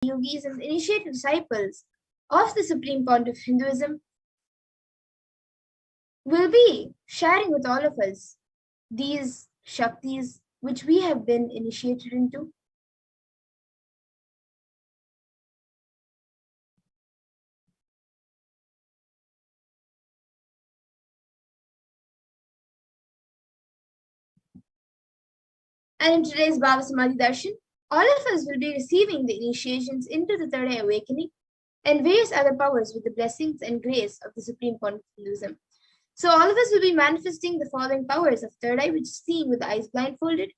yogis and initiated disciples of the Supreme Point of Hinduism will be sharing with all of us these Shaktis which we have been initiated into. And in today's Bhava Samadhi Darshan, all of us will be receiving the initiations into the third eye awakening and various other powers with the blessings and grace of the Supreme Point of Hinduism. So all of us will be manifesting the following powers of third eye, which is seeing with the eyes blindfolded.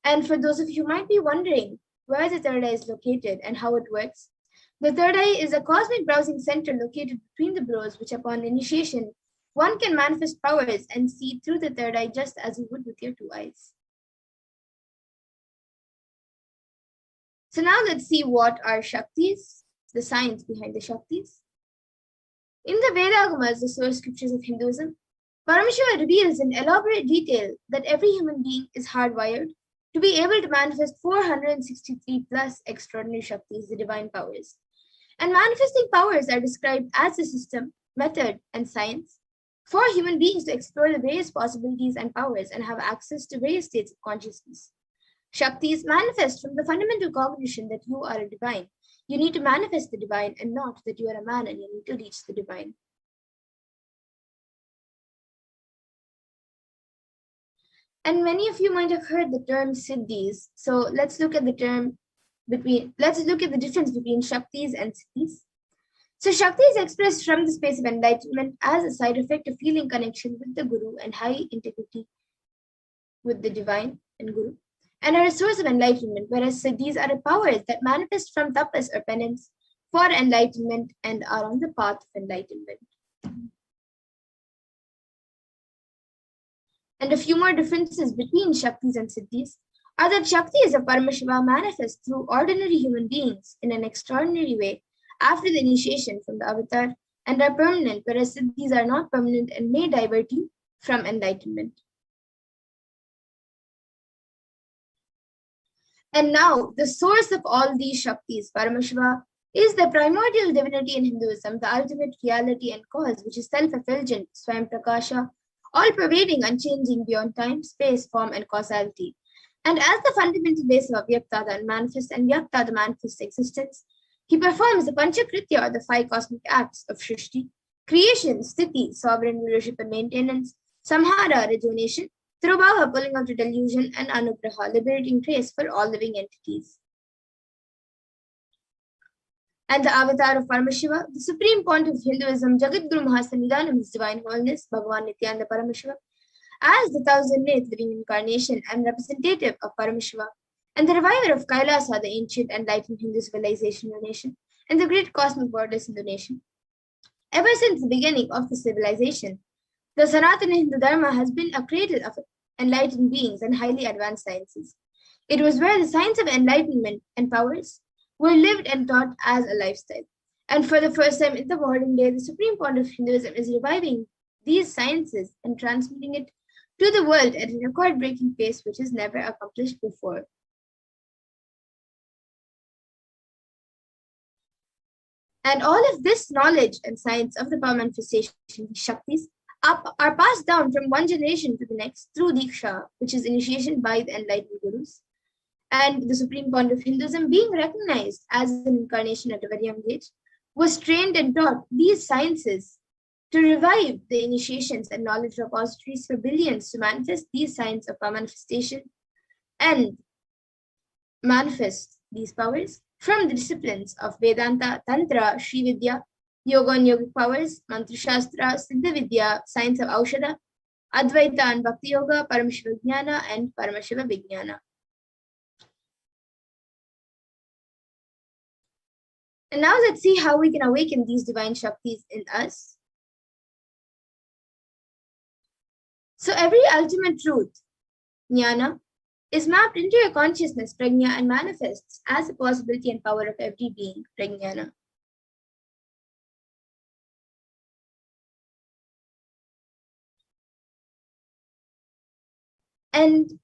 And for those of you who might be wondering where the third eye is located and how it works, the third eye is a cosmic browsing center located between the brows, which upon initiation, one can manifest powers and see through the third eye just as you would with your two eyes. So now let's see what are Shaktis, the science behind the Shaktis. In the Vedagamas, the source scriptures of Hinduism, Paramashiva reveals in elaborate detail that every human being is hardwired to be able to manifest 463 plus extraordinary Shaktis, the divine powers. And manifesting powers are described as a system, method, and science for human beings to explore the various possibilities and powers and have access to various states of consciousness. Shaktis manifest from the fundamental cognition that you are a divine. You need to manifest the divine and not that you are a man and you need to reach the divine. And many of you might have heard the term Siddhis. So let's look at the difference between Shaktis and Siddhis. So Shakti is expressed from the space of enlightenment as a side effect of feeling connection with the Guru and high integrity with the divine and Guru, and are a source of enlightenment, whereas Siddhis are powers that manifest from tapas or penance for enlightenment and are on the path of enlightenment. And a few more differences between Shaktis and Siddhis are that Shaktis of Paramashiva manifest through ordinary human beings in an extraordinary way after the initiation from the avatar and are permanent, whereas Siddhis are not permanent and may divert you from enlightenment. And now, the source of all these Shaktis, Paramashiva, is the primordial divinity in Hinduism, the ultimate reality and cause, which is self-effulgent, Swayam Prakasha, all-pervading, unchanging beyond time, space, form, and causality. And as the fundamental base of Vyakta, the unmanifest, and Vyakta, the manifest existence, he performs the Panchakritya, or the 5 cosmic acts of Shrishti, creation, Sthiti, sovereign rulership and maintenance, Samhara, rejuvenation, through Bhava, pulling out the delusion, and Anugraha, liberating grace for all living entities. And the avatar of Paramashiva, the supreme point of Hinduism, Jagadguru Mahasannidhanam, His Divine Holiness, Bhagavan Nithyananda Paramashivam, as the 1000th living incarnation and representative of Paramashiva, and the reviver of Kailasa, the ancient enlightened Hindu civilization in the nation, and the great cosmic borders in the nation. Ever since the beginning of the civilization, the Sanatana Hindu Dharma has been a cradle of enlightened beings and highly advanced sciences. It was where the science of enlightenment and powers were lived and taught as a lifestyle. And for the first time in the modern day, the supreme point of Hinduism is reviving these sciences and transmitting it to the world at a record-breaking pace which is never accomplished before. And all of this knowledge and science of the power manifestation, Shaktis, are passed down from one generation to the next through Diksha, which is initiation by the enlightened Gurus. And the supreme point of Hinduism, being recognized as an incarnation at a very young age, was trained and taught these sciences to revive the initiations and knowledge repositories for billions to manifest these signs of power manifestation and manifest these powers from the disciplines of Vedanta, Tantra, Sri Vidya, Yoga and Yogic powers, Mantra Shastra, Siddha Vidya, science of Aushadha, Advaita and Bhakti Yoga, Paramashiva Jnana, and Paramashiva Vijnana. And now let's see how we can awaken these divine Shaktis in us. So every ultimate truth, Jnana, is mapped into your consciousness, Prajna, and manifests as a possibility and power of every being, Prajnana. And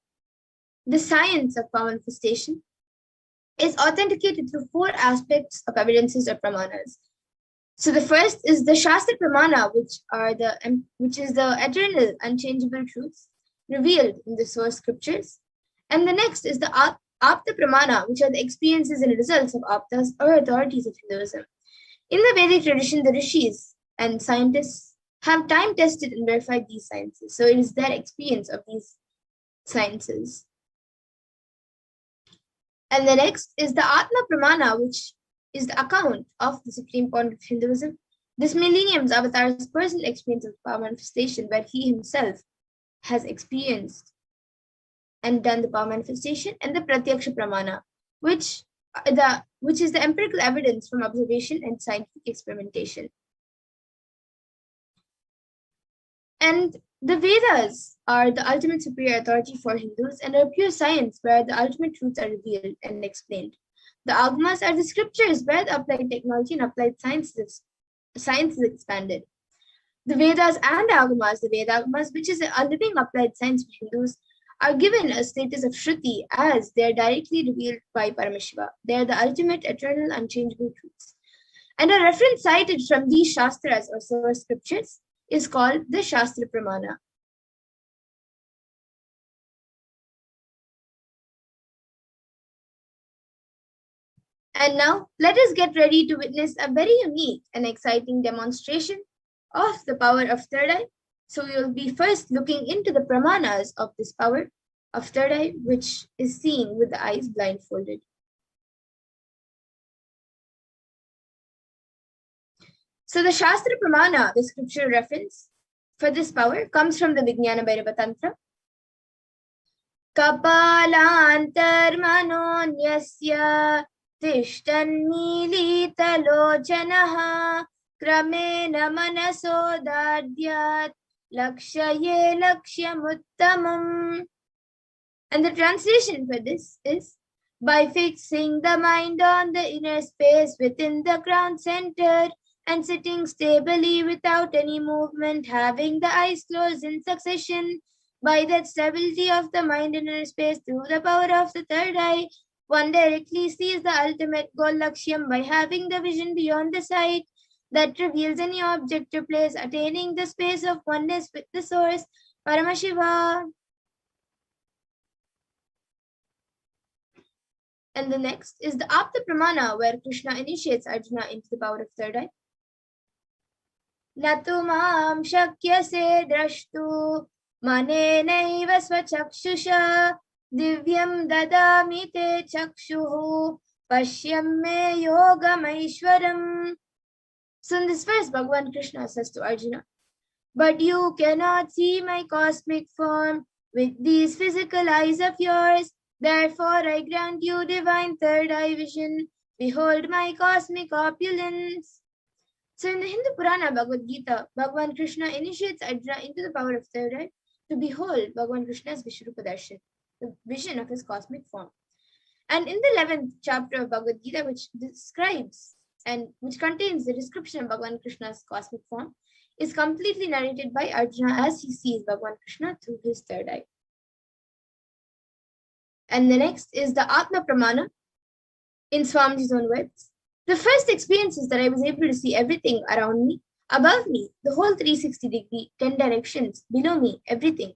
the science of power manifestation is authenticated through four aspects of evidences or pramanas. So the first is the Shastra Pramana, which is the eternal, unchangeable truths revealed in the source scriptures. And the next is the Apta Pramana, which are the experiences and results of Aptas or authorities of Hinduism. In the Vedic tradition, the rishis and scientists have time tested and verified these sciences. So it is their experience of these sciences. And the next is the Atma Pramana, which is the account of the supreme point of Hinduism. This millennium's avatar's personal experience of power manifestation, where he himself has experienced and done the power manifestation, and the Pratyaksha Pramana, which is the empirical evidence from observation and scientific experimentation. And the Vedas are the ultimate superior authority for Hindus and are pure science where the ultimate truths are revealed and explained. The Agamas are the scriptures where the applied technology and applied science is expanded. The Vedas and Agamas, the Vedagamas, which is a living applied science for Hindus, are given a status of Shruti as they are directly revealed by Paramashiva. They are the ultimate, eternal, unchangeable truths. And a reference cited from these Shastras or source scriptures is called the Shastra Pramana. And now, let us get ready to witness a very unique and exciting demonstration of the power of third eye. So we will be first looking into the pramanas of this power of third eye, which is seen with the eyes blindfolded. So the Shastra Pramana, the scripture reference for this power, comes from the Vijnana Bhairava Tantra. Kapalantarmanonyasya tishtannilitalochanaha kramena manasodadyat lakshaye lakshyamuttamam. And the translation for this is, by fixing the mind on the inner space within the crown center and sitting stably without any movement, having the eyes closed in succession, by that stability of the mind in inner space through the power of the third eye, one directly sees the ultimate goal lakshyam by having the vision beyond the sight that reveals any object or place, attaining the space of oneness with the source, Paramashiva. And the next is the Apta Pramana, where Krishna initiates Arjuna into the power of third eye. Natumam shakyase drashtu manenaiva swachakshusha divyam dadami te chakshuhu pashyam me yogamaishwaram. So in this verse, Bhagavan Krishna says to Arjuna, but you cannot see my cosmic form with these physical eyes of yours. Therefore, I grant you divine third eye vision. Behold my cosmic opulence. So in the Hindu Purana Bhagavad Gita, Bhagavan Krishna initiates Arjuna into the power of third eye to behold Bhagavan Krishna's Vishwarupa Darshan, the vision of his cosmic form. And in the 11th chapter of Bhagavad Gita, which describes and which contains the description of Bhagavan Krishna's cosmic form, is completely narrated by Arjuna as he sees Bhagavan Krishna through his third eye. And the next is the Atma Pramana in Swamiji's own words. The first experience is that I was able to see everything around me, above me, the whole 360-degree, 10 directions, below me, everything.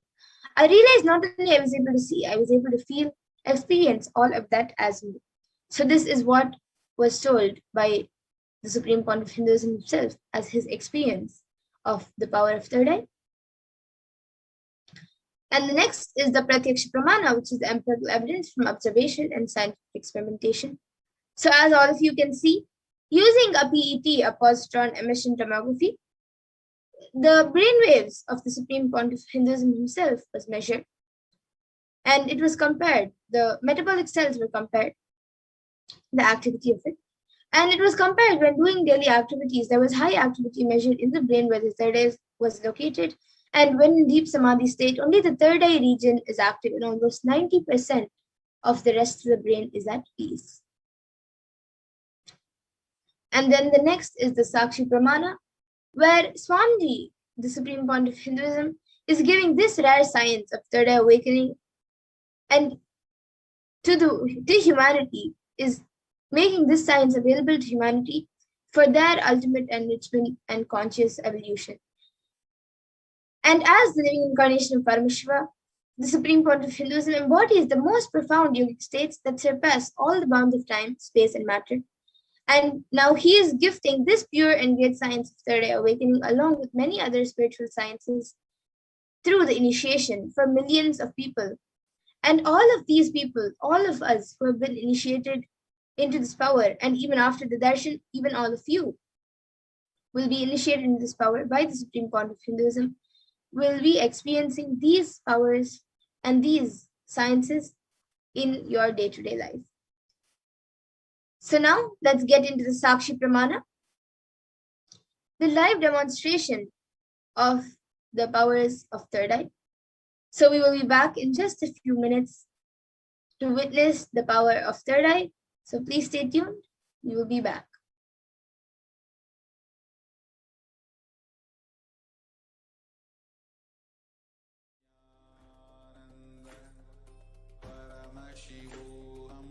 I realized not only I was able to see, I was able to feel, experience all of that as me. So this is what was told by the Supreme Point of Hinduism himself as his experience of the power of third eye. And the next is the Pratyaksha Pramana, which is the empirical evidence from observation and scientific experimentation. So as all of you can see, using a PET, a positron emission tomography, the brainwaves of the Supreme Point of Hinduism himself was measured. And it was compared, the metabolic cells were compared, the activity of it. And it was compared when doing daily activities, there was high activity measured in the brain where the third eye was located. And when in deep samadhi state, only the third eye region is active and almost 90% of the rest of the brain is at peace. And then the next is the Sakshi Pramana, where Swamiji, the Supreme Point of Hinduism, is giving this rare science of third eye awakening and to humanity is making this science available to humanity for their ultimate enrichment and conscious evolution. And as the living incarnation of Paramashiva, the supreme point of Hinduism embodies the most profound yogic states that surpass all the bounds of time, space, and matter. And now he is gifting this pure and great science of third eye awakening along with many other spiritual sciences through the initiation for millions of people. And all of these people, all of us who have been initiated into this power, and even after the darshan, even all of you will be initiated into this power by the supreme point of Hinduism, will be experiencing these powers and these sciences in your day-to-day life. So now let's get into the Sakshi Pramana, the live demonstration of the powers of third eye. So we will be back in just a few minutes to witness the power of third eye. So please stay tuned. We will be back. Paramashivoham.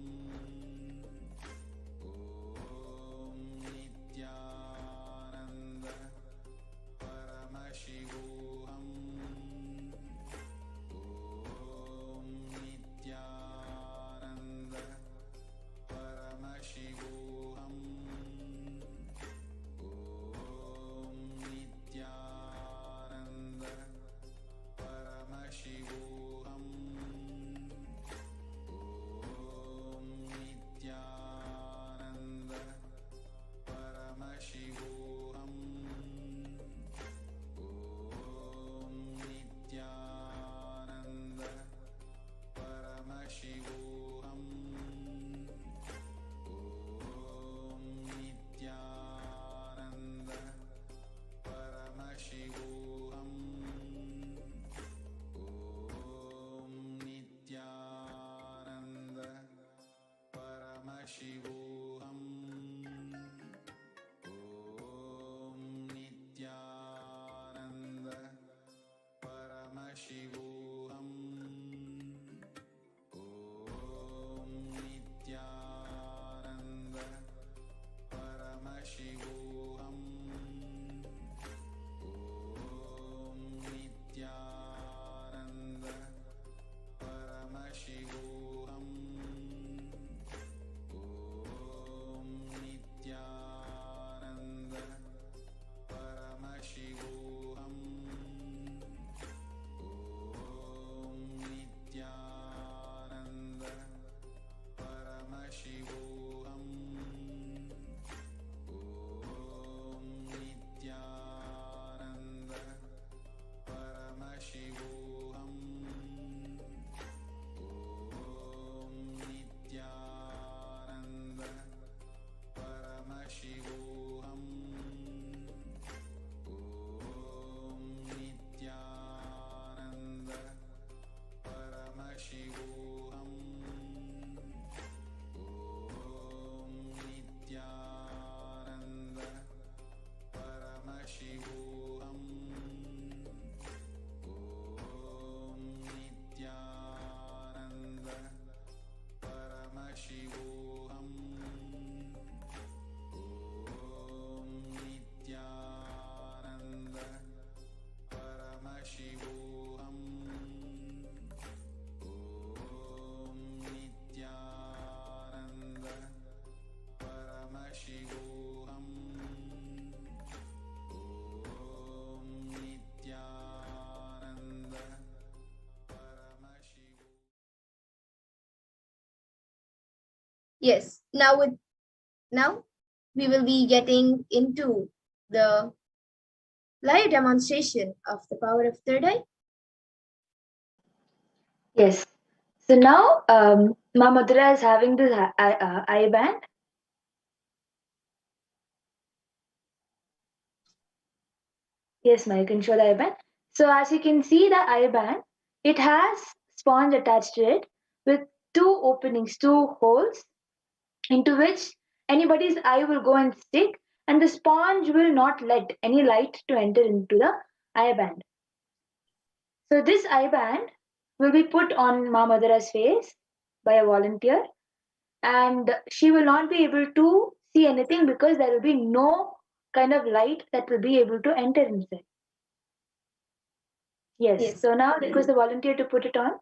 Om Nithyananda Paramashivoham. Om Nithyananda Paramashivoham. Om Nithyananda Paramashivoham. Nithyananda Paramashivoham. Om Nithyananda Paramashivoham. Om Nithyananda Paramashivoham. Om Nithyananda Paramashivoham. Om Nithyananda Paramashivoham. Om Nithyananda Paramashivoham. Om Nithyananda Paramashivoham. Om Nithyananda Paramashivoham. Om Nithyananda Paramashivoham. Om Nithyananda Paramashivoham. Om Nithyananda Paramashivoham. Om Nithyananda Paramashivoham. Om Nithyananda Paramashivoham. Om Nithyananda Paramashivoham. Om Nithyananda Paramashivoham. Om Nithyananda Paramashivoham. Om Nithyananda Paramashivoham. Yes, now we will be getting into the live demonstration of the power of third eye. Yes. So now Mamadura is having this eye band. Yes, ma, you can show the eye band. So as you can see the eye band, it has sponge attached to it with two openings, two holes into which anybody's eye will go and stick, and the sponge will not let any light to enter into the eye band. So this eye band will be put on Ma Madura's face by a volunteer, and she will not be able to see anything because there will be no kind of light that will be able to enter inside. Yes. So now request the volunteer to put it on.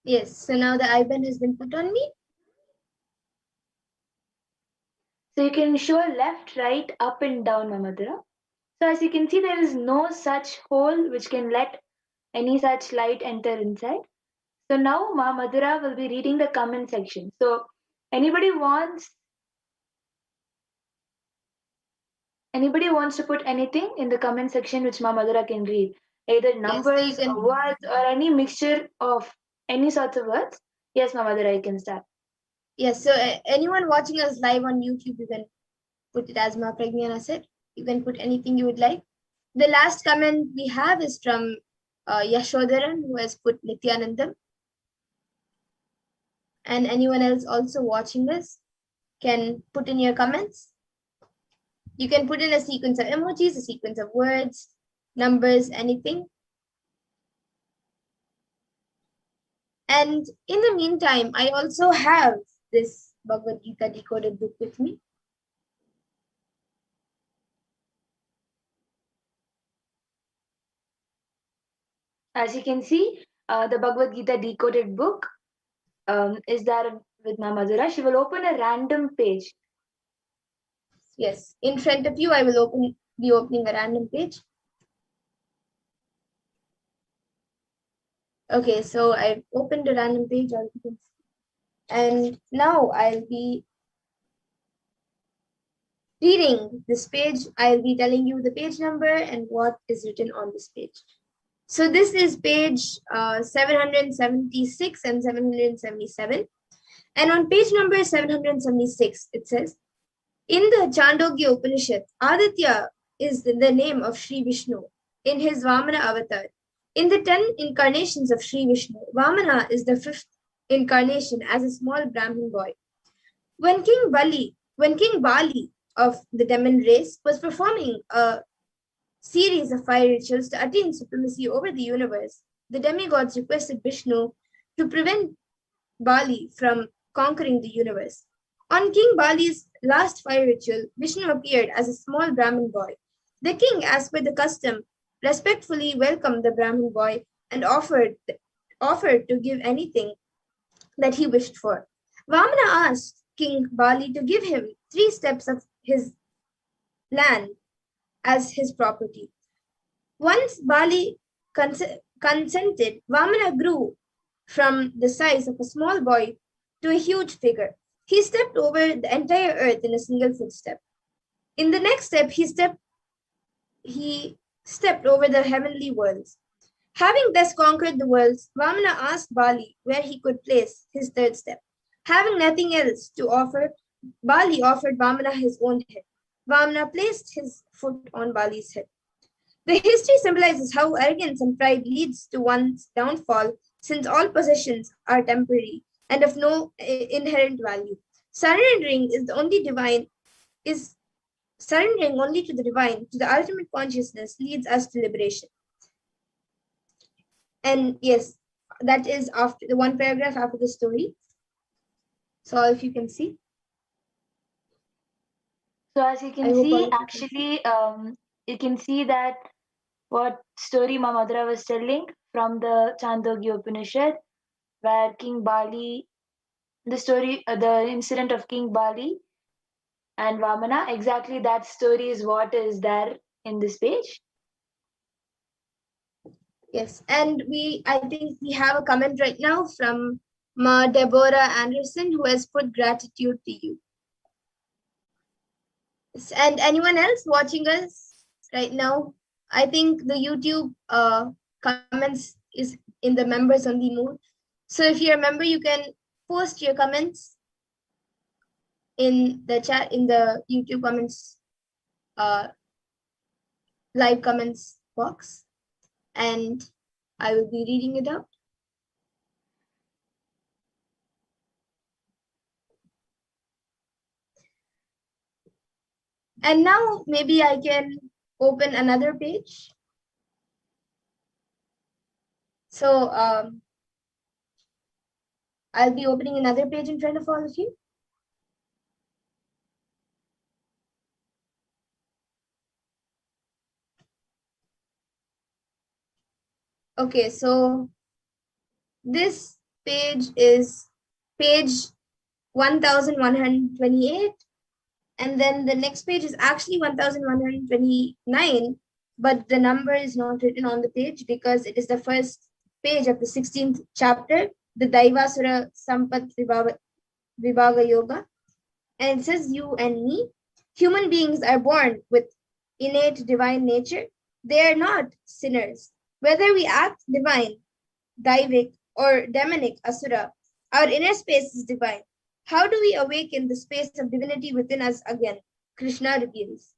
Yes, so now the IBAN has been put on me. So you can show left, right, up and down, Mamadura. So as you can see, there is no such hole which can let any such light enter inside. So now Ma Madhura will be reading the comment section. So anybody wants to put anything in the comment section which Ma Madhura can read, either numbers can- or words or any mixture of any sorts of words. Yes, Ma Madhura, you can start. Yes, so anyone watching us live on YouTube, you can put it as Ma Pragyana said. You can put anything you would like. The last comment we have is from Yashodharan, who has put Nithyanandam. And anyone else also watching us can put in your comments. You can put in a sequence of emojis, a sequence of words, numbers, anything. And in the meantime, I also have this Bhagavad Gita decoded book with me. As you can see, the Bhagavad Gita decoded book is there with Ma Madhura. She will open a random page. Yes, in front of you, I will be opening a random page. Okay, so I've opened a random page, and now I'll be reading this page. I'll be telling you the page number and what is written on this page. So this is page 776 and 777. And on page number 776, it says, in the Chandogya Upanishad, Aditya is the name of Sri Vishnu in his Vamana avatar. In the 10 incarnations of Sri Vishnu, Vamana is the 5th incarnation as a small Brahmin boy. When King Bali of the demon race was performing a series of fire rituals to attain supremacy over the universe, the demigods requested Vishnu to prevent Bali from conquering the universe. On King Bali's last fire ritual, Vishnu appeared as a small Brahmin boy. The king, as per the custom, respectfully welcomed the Brahmin boy and offered to give anything that he wished for. Vamana asked King Bali to give him 3 steps of his land as his property. Once Bali consented, Vamana grew from the size of a small boy to a huge figure. He stepped over the entire earth in a single footstep. In the next step, he stepped over the heavenly worlds. Having thus conquered the worlds, Vamana asked Bali where he could place his 3rd step. Having nothing else to offer, Bali offered Vamana his own head. Vamana placed his foot on Bali's head. The history symbolizes how arrogance and pride leads to one's downfall, since all possessions are temporary and of no inherent value. Surrendering only to the divine, to the ultimate consciousness, leads us to liberation. And yes, that is after the one paragraph after the story. So if you can see. So as you can see, actually, you can see that what story Ma Madhura was telling from the Chandogya Upanishad, where King Bali, the incident of King Bali and Vamana, exactly that story is what is there in this page. Yes, and I think we have a comment right now from Ma Deborah Anderson, who has put gratitude to you. And anyone else watching us right now, I think the YouTube comments is in the members only mode. So if you're a member, you can post your comments in the chat, in the YouTube comments, live comments box, and I will be reading it out. And now maybe I can open another page. So I'll be opening another page in front of all of you. Okay, so this page is page 1128, and then the next page is actually 1129, but the number is not written on the page because it is the first page of the 16th chapter, the Daivasura Sampat Vibhaga Yoga. And it says, you and me, human beings are born with innate divine nature. They are not sinners. Whether we act divine, Daivik, or demonic, Asura, our inner space is divine. How do we awaken the space of divinity within us again? Krishna reveals.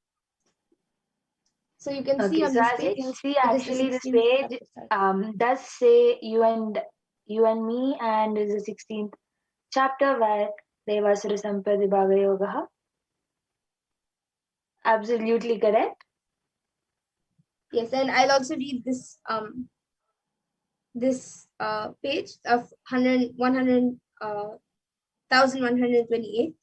So you can see Okay, on so this as you page, can see, it is the actually this 16th page chapter. does say you and me, and is the 16th chapter where Devasura Sampradhi Bhava Yoga. Absolutely correct. Yes, and I'll also read this page of 1128.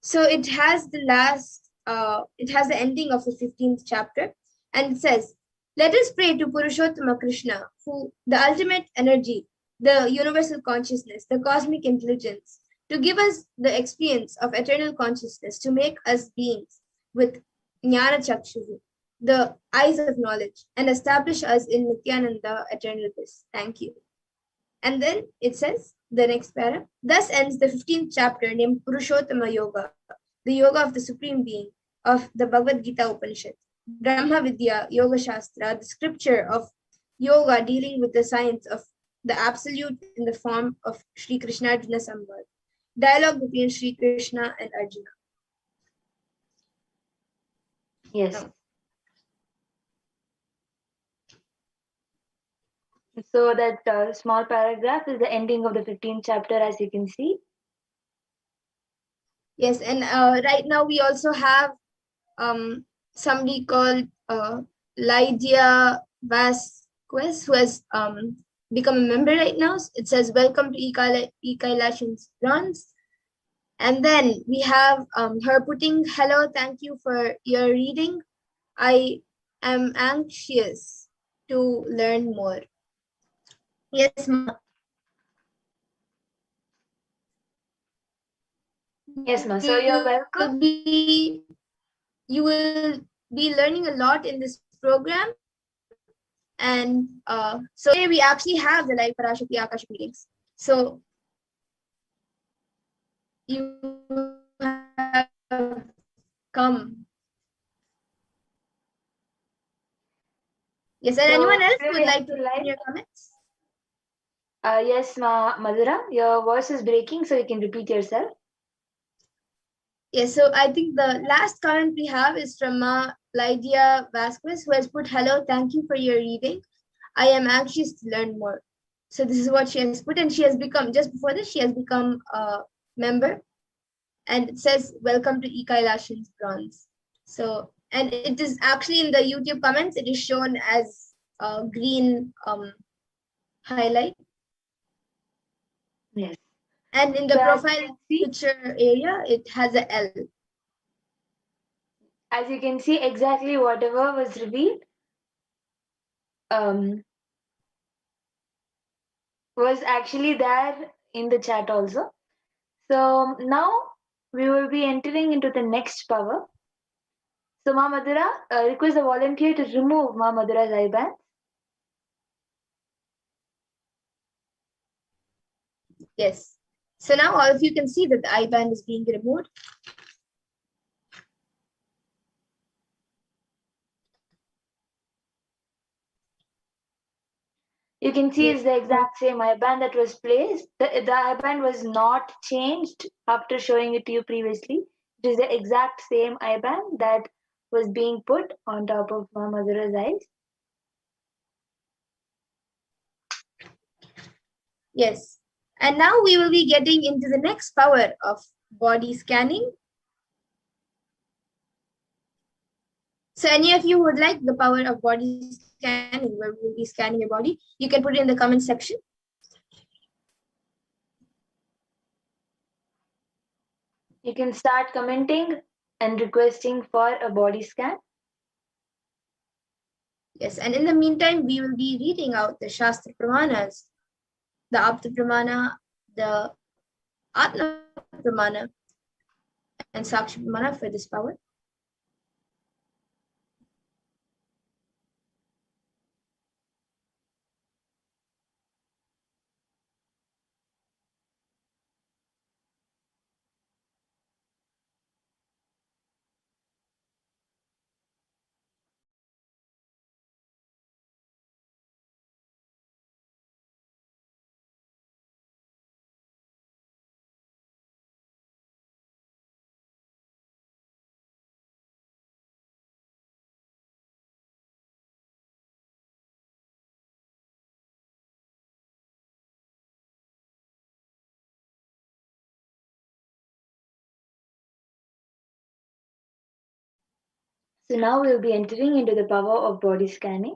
So it has the ending of the 15th chapter, and it says, let us pray to Purushottama Krishna, who the ultimate energy, the universal consciousness, the cosmic intelligence, to give us the experience of eternal consciousness, to make us beings with Jnana Chakshu, the eyes of knowledge, and establish us in Nithyananda eternal bliss. Thank you. And then it says, the next para, thus ends the 15th chapter named Purushottama Yoga, the yoga of the Supreme Being of the Bhagavad Gita Upanishad. Brahma Vidya, Yoga Shastra, the scripture of yoga dealing with the science of the absolute in the form of Sri Krishna Arjuna Samvad. Dialogue between Sri Krishna and Arjuna. Yes. No. So that small paragraph is the ending of the 15th chapter, as you can see. Yes, and right now we also have somebody called Lydia Vasquez, who has become a member right now. It says, welcome to Kailashan's runs. And then we have her putting, hello, thank you for your reading. I am anxious to learn more. Yes, ma. Yes, ma. So you're welcome. You will be learning a lot in this program. And so today we actually have the live Parashakti Akash meetings. So you have come. Yes, and So anyone else today would we like have to the write in live. your comments? Yes, ma, Madhura, your voice is breaking, so you can repeat yourself. Yes, so I think the last comment we have is from Lydia Vasquez, who has put, hello, thank you for your reading. I am anxious to learn more. So this is what she has put, and she has become, just before this, she has become a member. And it says, welcome to Kailashan's bronze. So, and it is actually in the YouTube comments, it is shown as a green highlight. Yes. And in the So profile picture area, it has a L. As you can see, exactly whatever was revealed was actually there in the chat also. So now we will be entering into the next power. So Ma Madhura, request the volunteer to remove Ma Madhura's IBAN. Yes. So now all of you can see that the IBAN is being removed. You can see Yes. it's the exact same I-band that was placed. The I-band was not changed after showing it to you previously. It is the exact same I-band that was being put on top of Mama Madhura's eyes. Yes. And now we will be getting into the next power of body scanning. So any of you who would like the power of body scanning, where we will be scanning your body, you can put it in the comment section. You can start commenting and requesting for a body scan. Yes, and in the meantime, we will be reading out the Shastra Pramanas, the Apta Pramana, the Atma Pramana, and Sakshi Pramana for this power. So now we'll be entering into the power of body scanning.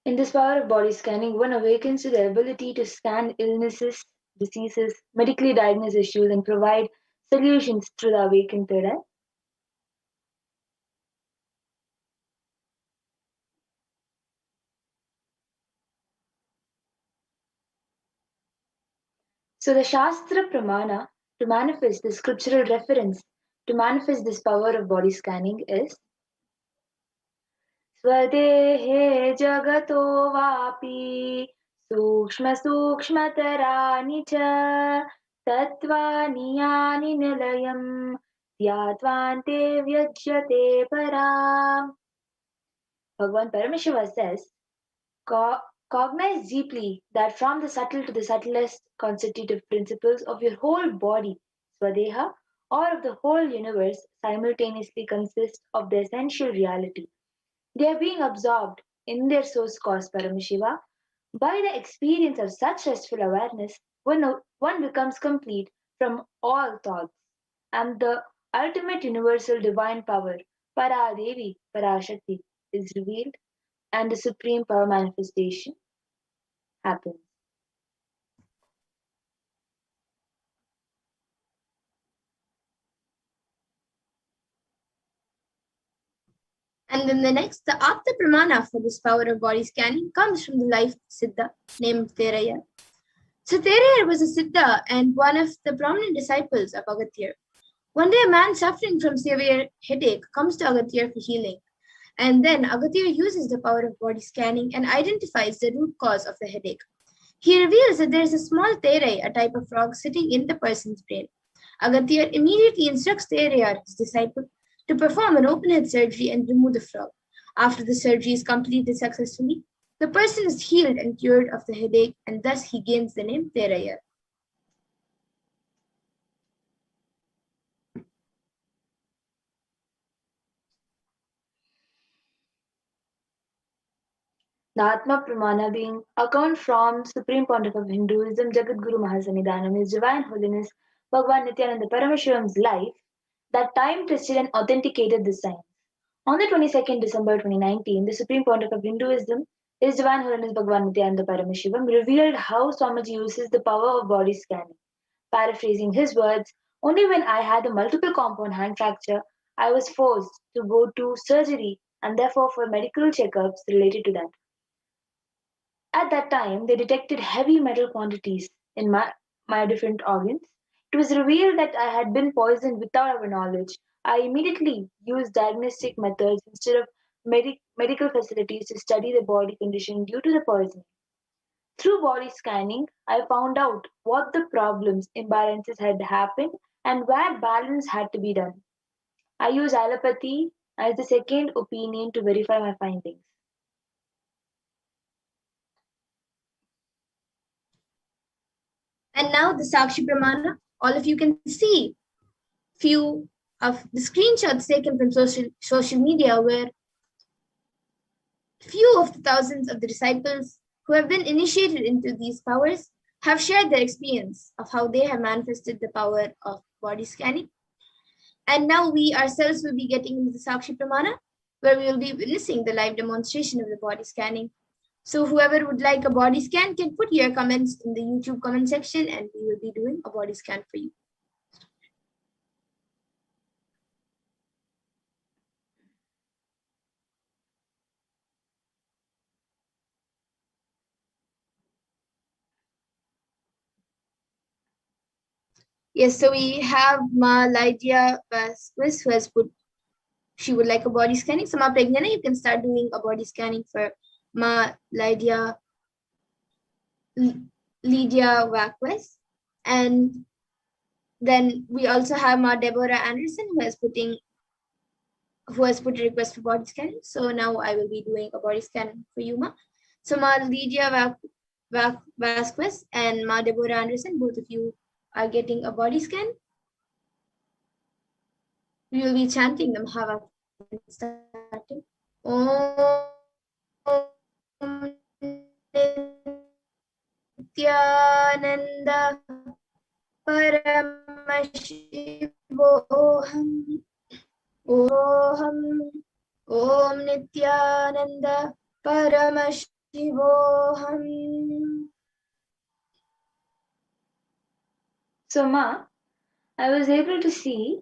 In this power of body scanning, one awakens to the ability to scan illnesses, diseases, medically diagnose issues, and provide solutions through the awakened third eye. So the Shastra Pramana to manifest the scriptural reference to manifest this power of body scanning is Swadehe Jagato Vapi Sukshma Sukshmatarani Cha Tatvani Yani Nilayam Dhyattvante Vyajyate Param. Bhagavan Paramashiva says, cognize deeply that from the subtle to the subtlest constitutive principles of your whole body, Swadeha, or of the whole universe, simultaneously consist of the essential reality. They are being absorbed in their source cause, Paramashiva. By the experience of such restful awareness, one becomes complete from all thoughts, and the ultimate universal divine power, Paradevi, Parashakti, is revealed, and the supreme power manifestation happens. And then the next, the Apta Pramana for this power of body scanning comes from the life Siddha named Teraya. So Teraya was a Siddha and one of the prominent disciples of Agathir. One day, a man suffering from severe headache comes to Agathir for healing. And then Agathir uses the power of body scanning and identifies the root cause of the headache. He reveals that there is a small Terai, a type of frog, sitting in the person's brain. Agathir immediately instructs Teraya, his disciple, to perform an open head surgery and remove the frog. After the surgery is completed successfully, the person is healed and cured of the headache, and thus he gains the name Teraya. The Atma Pramana being account from Supreme Pontiff of Hinduism, Jagadguru Mahasannidhanam, His Divine Holiness Bhagavan Nithyananda Paramashivam's life that time tested and authenticated the science. On the 22nd December 2019, the Supreme Pontiff of Hinduism, His Divine Holiness Bhagavan Nithyananda Paramashivam, revealed how Swamiji uses the power of body scanning. Paraphrasing his words, only when I had a multiple compound hand fracture, I was forced to go to surgery and therefore for medical checkups related to that. At that time, they detected heavy metal quantities in my different organs. It was revealed that I had been poisoned without our knowledge. I immediately used diagnostic methods instead of medical facilities to study the body condition due to the poisoning. Through body scanning, I found out what the problems, imbalances had happened and where balance had to be done. I use allopathy as the second opinion to verify my findings. And now the Sakshi Pramana, all of you can see few of the screenshots taken from social media where few of the thousands of the disciples who have been initiated into these powers have shared their experience of how they have manifested the power of body scanning. And now we ourselves will be getting into the Sakshi Pramana, where we will be witnessing the live demonstration of the body scanning. So whoever would like a body scan can put your comments in the YouTube comment section and we will be doing a body scan for you. Yes, so we have Ma Lydia Vasquez who has put she would like a body scanning. So Ma Pregnana, you can start doing a body scanning for Ma Lydia Vasquez. And then we also have Ma Deborah Anderson who has put a request for body scanning. So now I will be doing a body scan for you, Ma. So Ma Lydia Vasquez and Ma Deborah Anderson, both of you are getting a body scan. We will be chanting the Bhava starting. Om Nithyananda Paramashivoham. Om Nithyananda Paramashivoham. So, Ma, I was able to see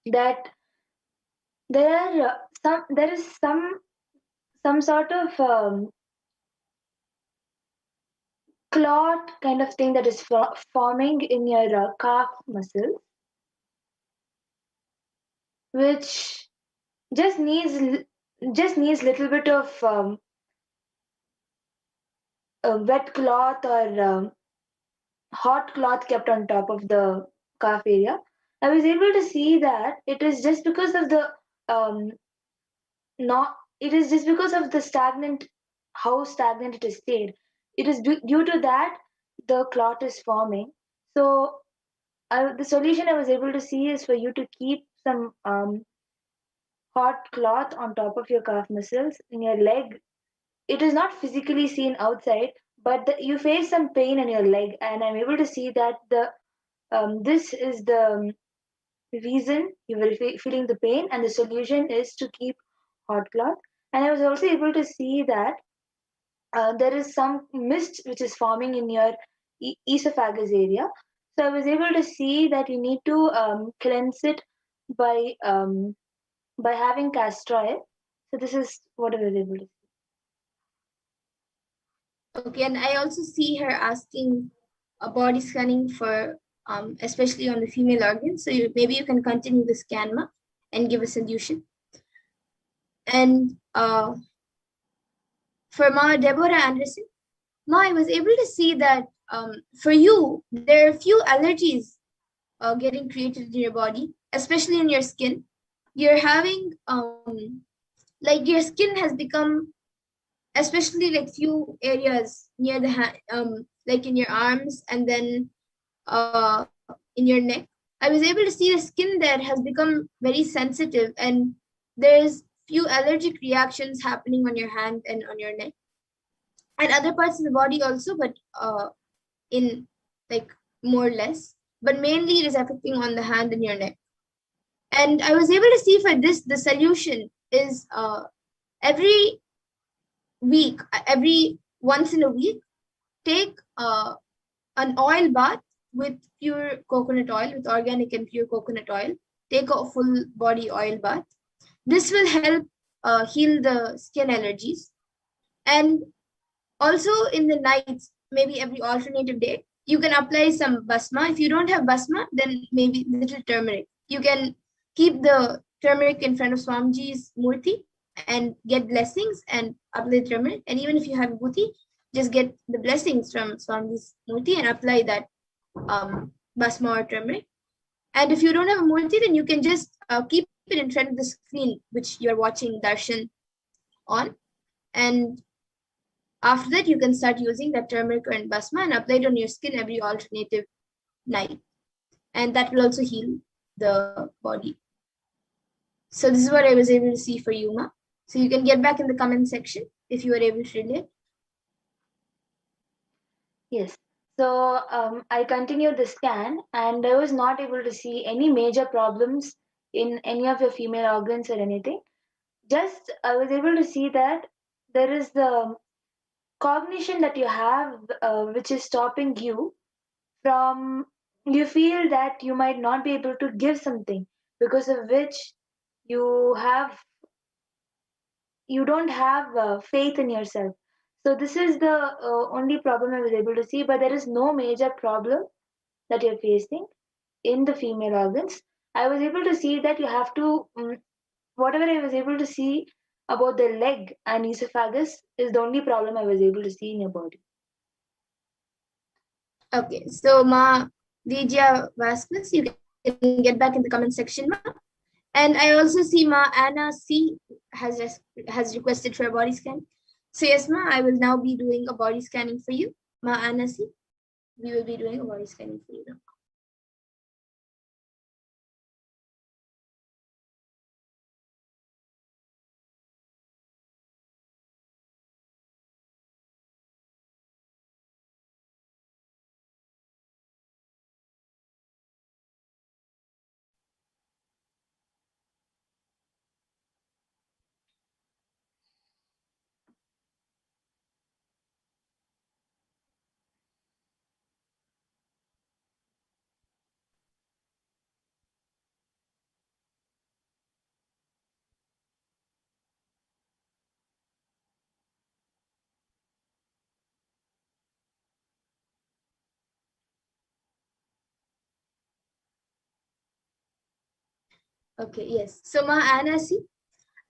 that there is some sort of clot kind of thing that is forming in your calf muscle, which just needs little bit of a wet cloth or hot cloth kept on top of the calf area. I was able to see that it is just because of the um, not it is just because of the stagnant how stagnant it is stayed. It is due to that the clot is forming. So the solution I was able to see is for you to keep some hot cloth on top of your calf muscles in your leg. It is not physically seen outside, but you face some pain in your leg, and I'm able to see that this is the reason you were feeling the pain, and the solution is to keep hot cloth. And I was also able to see that there is some mist which is forming in your esophagus area. So I was able to see that you need to cleanse it by having castor oil. So this is what I was able to see. Okay, and I also see her asking a body scanning for especially on the female organs. So maybe you can continue the scan, Ma, and give a solution. And for Ma Deborah Anderson, Ma, I was able to see that for you, there are a few allergies getting created in your body, especially in your skin. You're having like your skin has become, especially like few areas near the hand, like in your arms and then in your neck. I was able to see the skin there has become very sensitive, and there's few allergic reactions happening on your hand and on your neck and other parts of the body also, but in like more or less, but mainly it is affecting on the hand and your neck. And I was able to see for this, the solution is every week, every once in a week, take an oil bath with pure coconut oil, with organic and pure coconut oil. Take a full body oil bath. This will help heal the skin allergies. And also in the nights, maybe every alternative day, you can apply some basma. If you don't have basma, then maybe little turmeric. You can keep the turmeric in front of Swamiji's murti and get blessings and apply turmeric. And even if you have bhuti, just get the blessings from Swamiji's murti and apply that basma or turmeric. And if you don't have a murti, then you can just keep it in front of the screen which you're watching darshan on. And after that, you can start using that turmeric and basma and apply it on your skin every alternative night. And that will also heal the body. So this is what I was able to see for you, Ma. So you can get back in the comment section if you were able to relate. Yes. So I continued the scan and I was not able to see any major problems in any of your female organs or anything. Just I was able to see that there is the cognition that you have, which is stopping you from, you feel that you might not be able to give something because of which you have, you don't have faith in yourself. So this is the only problem I was able to see, but there is no major problem that you're facing in the female organs. I was able to see that you have to, whatever I was able to see about the leg and esophagus is the only problem I was able to see in your body. Okay, so Ma Lydia Vasquez, you can get back in the comment section, Ma. And I also see Ma Anna C has requested for a body scan. So yes, Ma, I will now be doing a body scanning for you. Ma Anna C, we will be doing a body scanning for you now. Okay, yes. So Ma Anna C,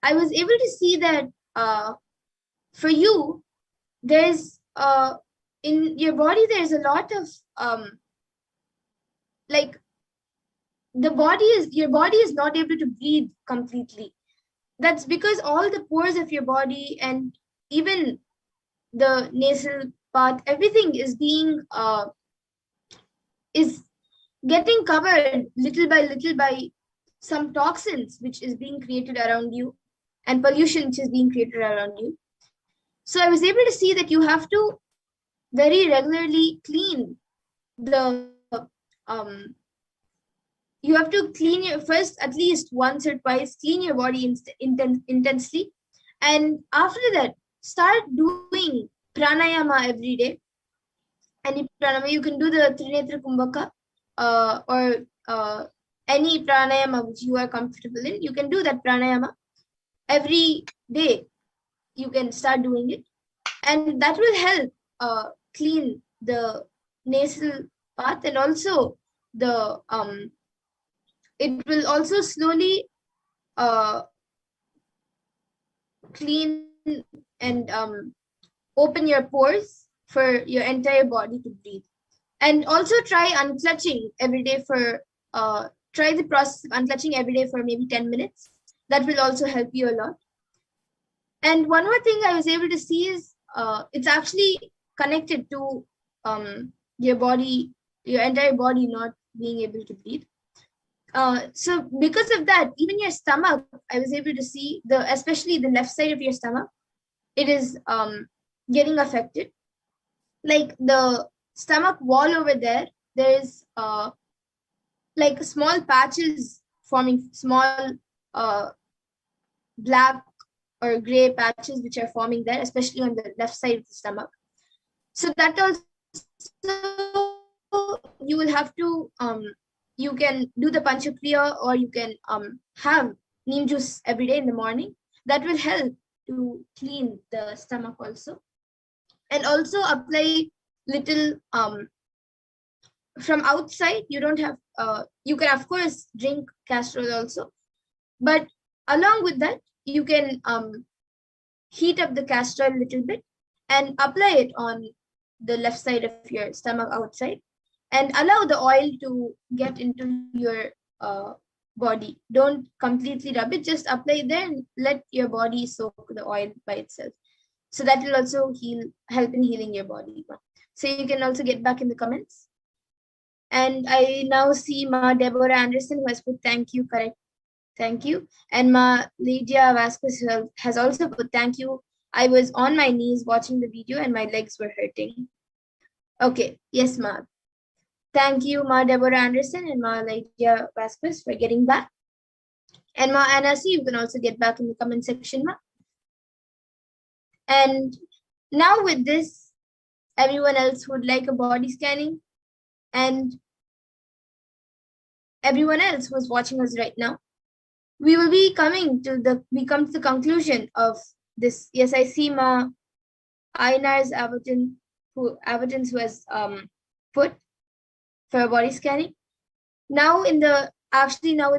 I was able to see that for you, there's in your body there's a lot of like your body is not able to breathe completely. That's because all the pores of your body and even the nasal part, everything is being is getting covered little by some toxins which is being created around you and pollution which is being created around you. So I was able to see that you have to very regularly clean the you have to clean your first at least once or twice, clean your body intensely, and after that start doing pranayama every day. Any pranayama, you can do the Trinetra Kumbhaka or any pranayama which you are comfortable in. You can do that pranayama every day. You can start doing it, and that will help clean the nasal path, and also the it will also slowly clean and open your pores for your entire body to breathe. And also try unclutching every day for try the process of unclutching every day for maybe 10 minutes. That will also help you a lot. And one more thing I was able to see is it's actually connected to your body, your entire body not being able to breathe. So because of that, even your stomach, I was able to see especially the left side of your stomach, it is getting affected. Like the stomach wall over there, there's like small patches forming, small black or gray patches which are forming there, especially on the left side of the stomach. So that also you will have to you can do the panchakriya, or you can have neem juice every day in the morning. That will help to clean the stomach also. And also apply little from outside. You don't have you can of course drink castor oil also, but along with that you can heat up the castor oil a little bit and apply it on the left side of your stomach outside, and allow the oil to get into your body. Don't completely rub it, just apply there and let your body soak the oil by itself. So that will also help in healing your body. So you can also get back in the comments. And I now see Ma Deborah Anderson who has put thank you, correct. Thank you. And Ma Lydia Vasquez has also put thank you. I was on my knees watching the video and my legs were hurting. Okay, yes, Ma. Thank you, Ma Deborah Anderson and Ma Lydia Vasquez for getting back. And Ma Anna C, you can also get back in the comment section, Ma. And now with this, everyone else would like a body scanning, and everyone else who's watching us right now, we will be coming to the conclusion of this. Yes, I see Ma Ainar's Avatans who has put for body scanning. Now in the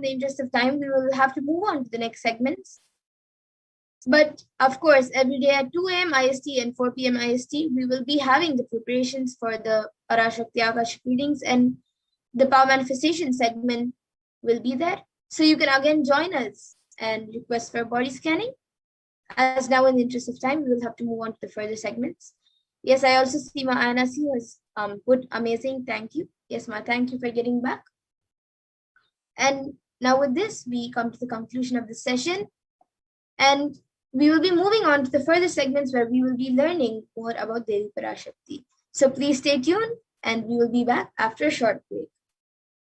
interest of time, we will have to move on to the next segments. But of course, every day at 2 a.m. IST and 4 p.m. IST, we will be having the preparations for the Parashakti Akashic readings, and the power manifestation segment will be there. So you can again join us and request for body scanning. As now in the interest of time, we will have to move on to the further segments. Yes, I also see Ma Anna C has put amazing, thank you. Yes, Ma, thank you for getting back. And now with this, we come to the conclusion of the session. And we will be moving on to the further segments where we will be learning more about Devi Parashakti. So please stay tuned and we will be back after a short break.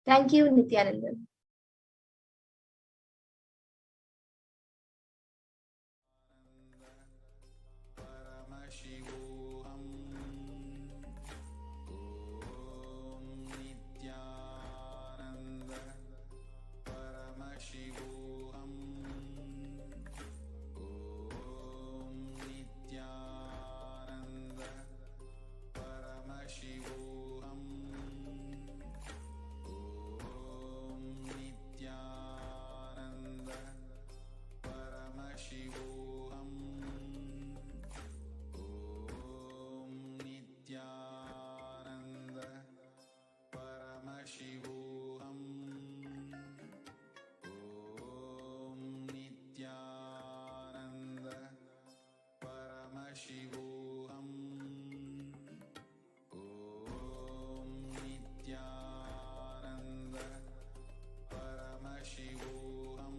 Thank you, Nithyananda. Paramashivoham. Om Nithyananda Paramashivoham. Om Nithyananda Paramashivoham. Om Nithyananda Paramashivoham. Om Nithyananda Paramashivoham. Om Nithyananda Paramashivoham. Om Nithyananda Paramashivoham. Om Nithyananda Paramashivoham.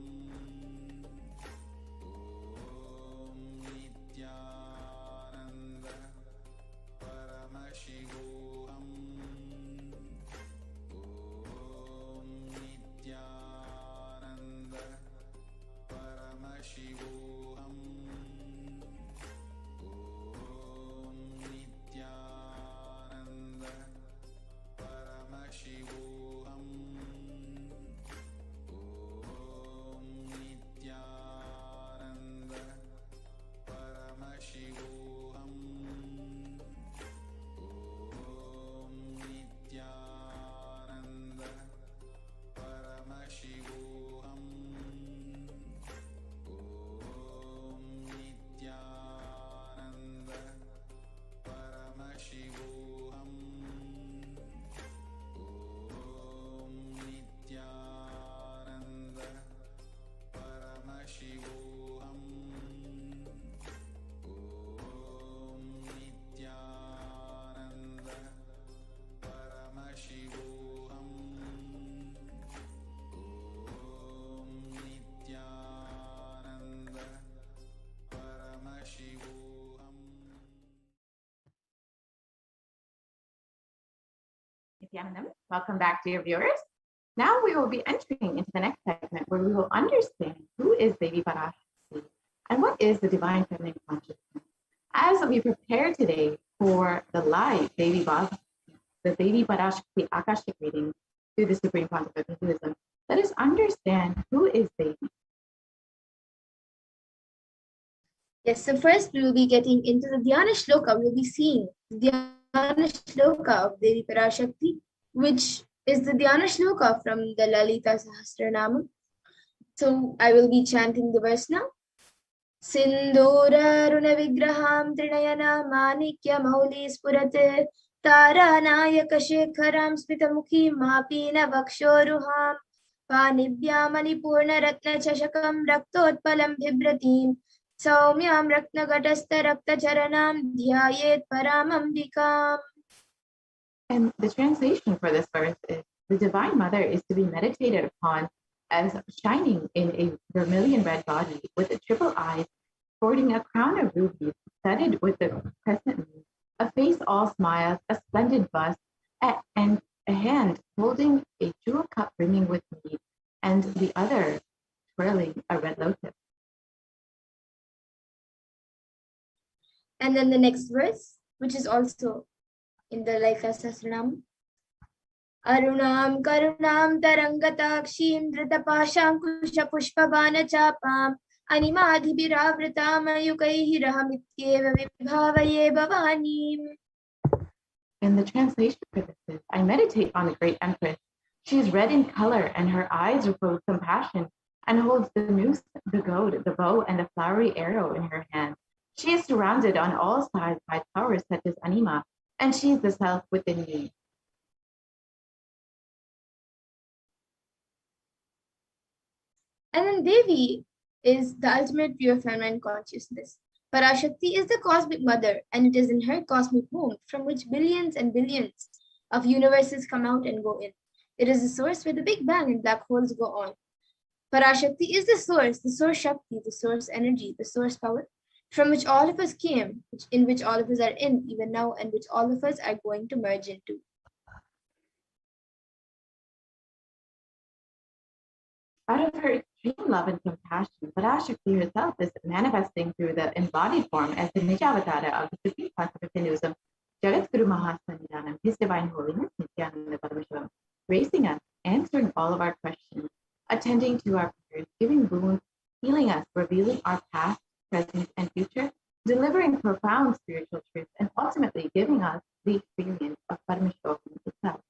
Om Nithyananda Paramashivoham. Om Nithyananda Paramashivoham. Om Nithyananda Paramashivoham. Om Nithyananda Paramashivoham. Om Nithyananda Paramashivoham. Om Nithyananda Paramashivoham. Om Nithyananda Paramashivoham. Om Nithyananda Paramashivoham. Nithyanandam. Welcome back, dear viewers. Now we will be entering into the next segment where we will understand who is Devi Parashakti and what is the divine feminine consciousness. As we prepare today for the live Devi Bhava, the Devi Parashakti Akashic reading through the Supreme Pontiff of Hinduism, let us understand who is Devi. Yes, so first we will be getting into the Dhyana Shloka. We will be seeing the Dhyana Shloka of Devi Parashakti, which is the Dhyana Shloka from the Lalita Sahasranama. So I will be chanting the verse now. Sindhura Runa Vigraham Trinayana Manikya Mauli Spurate तारानायकशेखरां स्मितमुखीं मापीनवक्षोरुहां पाणिभ्यामणिपूर्णरत्नचषकं रक्तोत्पलं बिभ्रतीं सौम्यां रत्नघटस्थरक्तचरणां ध्यायेत् परामम्बिकाम्. And the translation for this verse is, the Divine Mother is to be meditated upon as shining in a vermilion red body with triple eyes, sporting a crown of rubies studded with the crescent moon, a face all smiles, a splendid bust, and a hand holding a jewel cup brimming with mead, and the other twirling a red lotus. And then the next verse, which is also in the Lalita Sahasranam. Arunam karunam tarangatakshim dhritapaşankuşapuşpabanachapam animadhibiravratamayukaihi rahamityeva vibhavaye bhavanim. And the translation for this is, I meditate on the great empress. She is red in color, and her eyes are full of compassion, and holds the noose, the goad, the bow, and the flowery arrow in her hand. She is surrounded on all sides by powers such as Anima, and she is the self within me. And then Devi is the ultimate pure feminine consciousness. Parashakti is the cosmic mother, and it is in her cosmic womb from which billions and billions of universes come out and go in. It is the source where the Big Bang and black holes go on. Parashakti is the source Shakti, the source energy, the source power, from which all of us came, in which all of us are in even now, and which all of us are going to merge into. Out of her extreme love and compassion, Parashakti herself is manifesting through the embodied form as the Nijavatara of the Supreme Concept of Hinduism, Jagat Guru Mahasanidanam, His Divine Holiness, Nithyananda Paramashivam, raising us, answering all of our questions, attending to our prayers, giving boons, healing us, revealing our past, present, and future, delivering profound spiritual truths, and ultimately giving us the experience of Paramashivoham itself.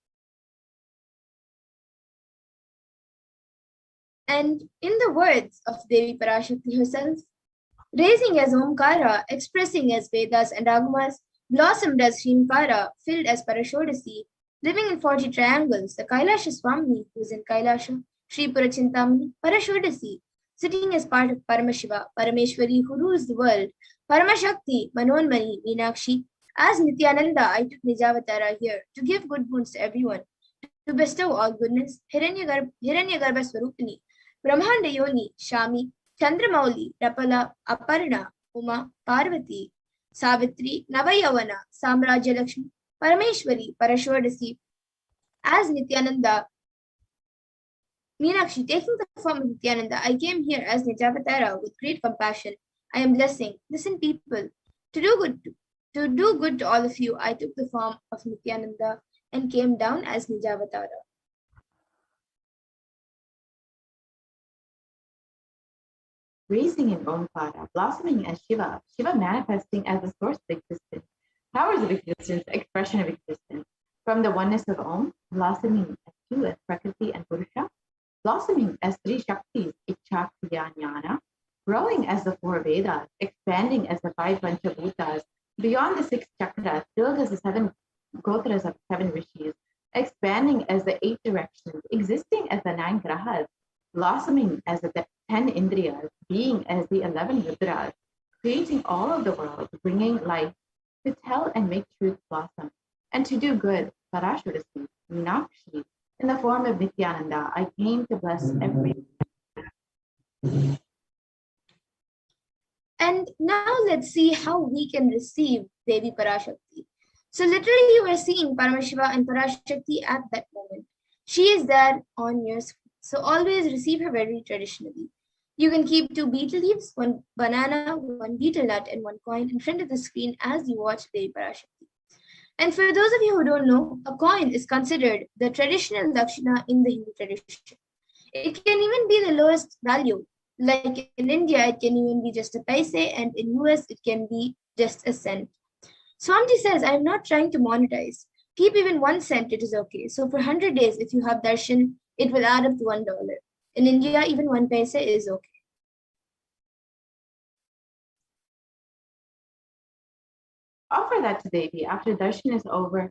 And in the words of Devi Parashakti herself, raising as Omkara, expressing as Vedas and Agamas, blossomed as Shrinkara, filled as Parashodasi, living in 40 triangles, the Kailasa Swami, who is in Kailasa, Sri Purachintamani, Parashodasi, sitting as part of Paramashiva, Parameshwari, who rules the world, Paramashakti, Manonmani, Meenakshi. As Nithyananda, I took Nijavatara here to give good boons to everyone, to bestow all goodness, Hiranyagarbha Swarupini, Brahmanda Yoni, Shami, Chandramauli, Rapala, Aparna, Uma, Parvati, Savitri, Navayavana, Samrajya Lakshmi, Parameshwari, Parashodasi. As Nithyananda, Meenakshi, taking the form of Nithyananda, I came here as Nijavatara with great compassion. I am blessing. Listen, people, to do good to all of you, I took the form of Nithyananda and came down as Nijavatara. Raising in Omkara, blossoming as Shiva, Shiva manifesting as the source of existence, powers of existence, expression of existence, from the oneness of Om, blossoming as two as Prakriti and Purusha, blossoming as three Shaktis, Ichcha, Kriya, Jnana, growing as the four Vedas, expanding as the five Panchabhutas, beyond the six chakras, filled as the seven Gotras of seven Rishis, expanding as the eight directions, existing as the nine Grahas, blossoming as the 10 Indriyas, being as the 11 Rudras, creating all of the world, bringing life, to tell and make truth blossom, and to do good, Parashodasi, Meenakshi, in the form of Nithyananda, I came to bless every. And now let's see how we can receive Devi Parashakti. So literally you are seeing Paramashiva and Parashakti at that moment. She is there on your screen. So always receive her very traditionally. You can keep 2 betel leaves, 1 banana, 1 betel nut, and 1 coin in front of the screen as you watch Devi Parashakti. And for those of you who don't know, a coin is considered the traditional dakshina in the Hindu tradition. It can even be the lowest value. Like in India, it can even be just a paise, and in US, it can be just a cent. Swamiji says, I'm not trying to monetize. Keep even 1 cent, it is okay. So for 100 days, if you have darshan, it will add up to $1. In India, even 1 paise is okay. Offer that to Devi after darshan is over.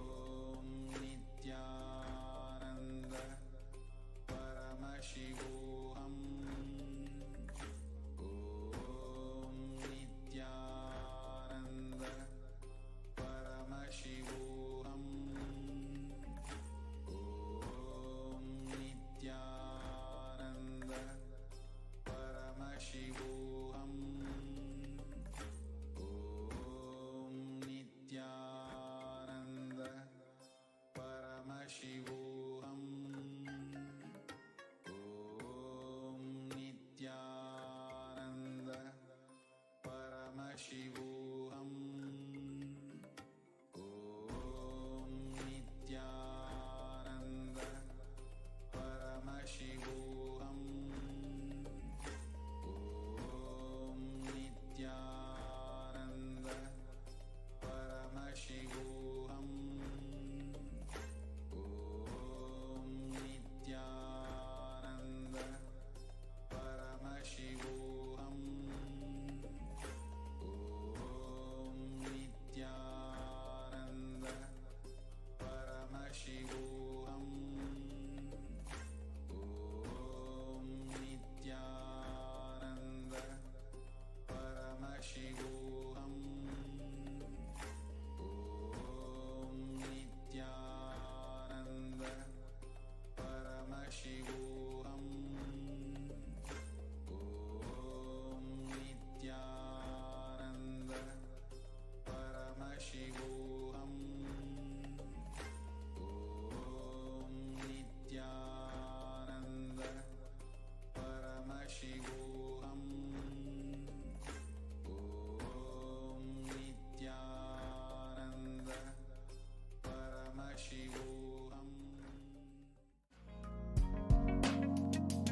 Paramashivoham.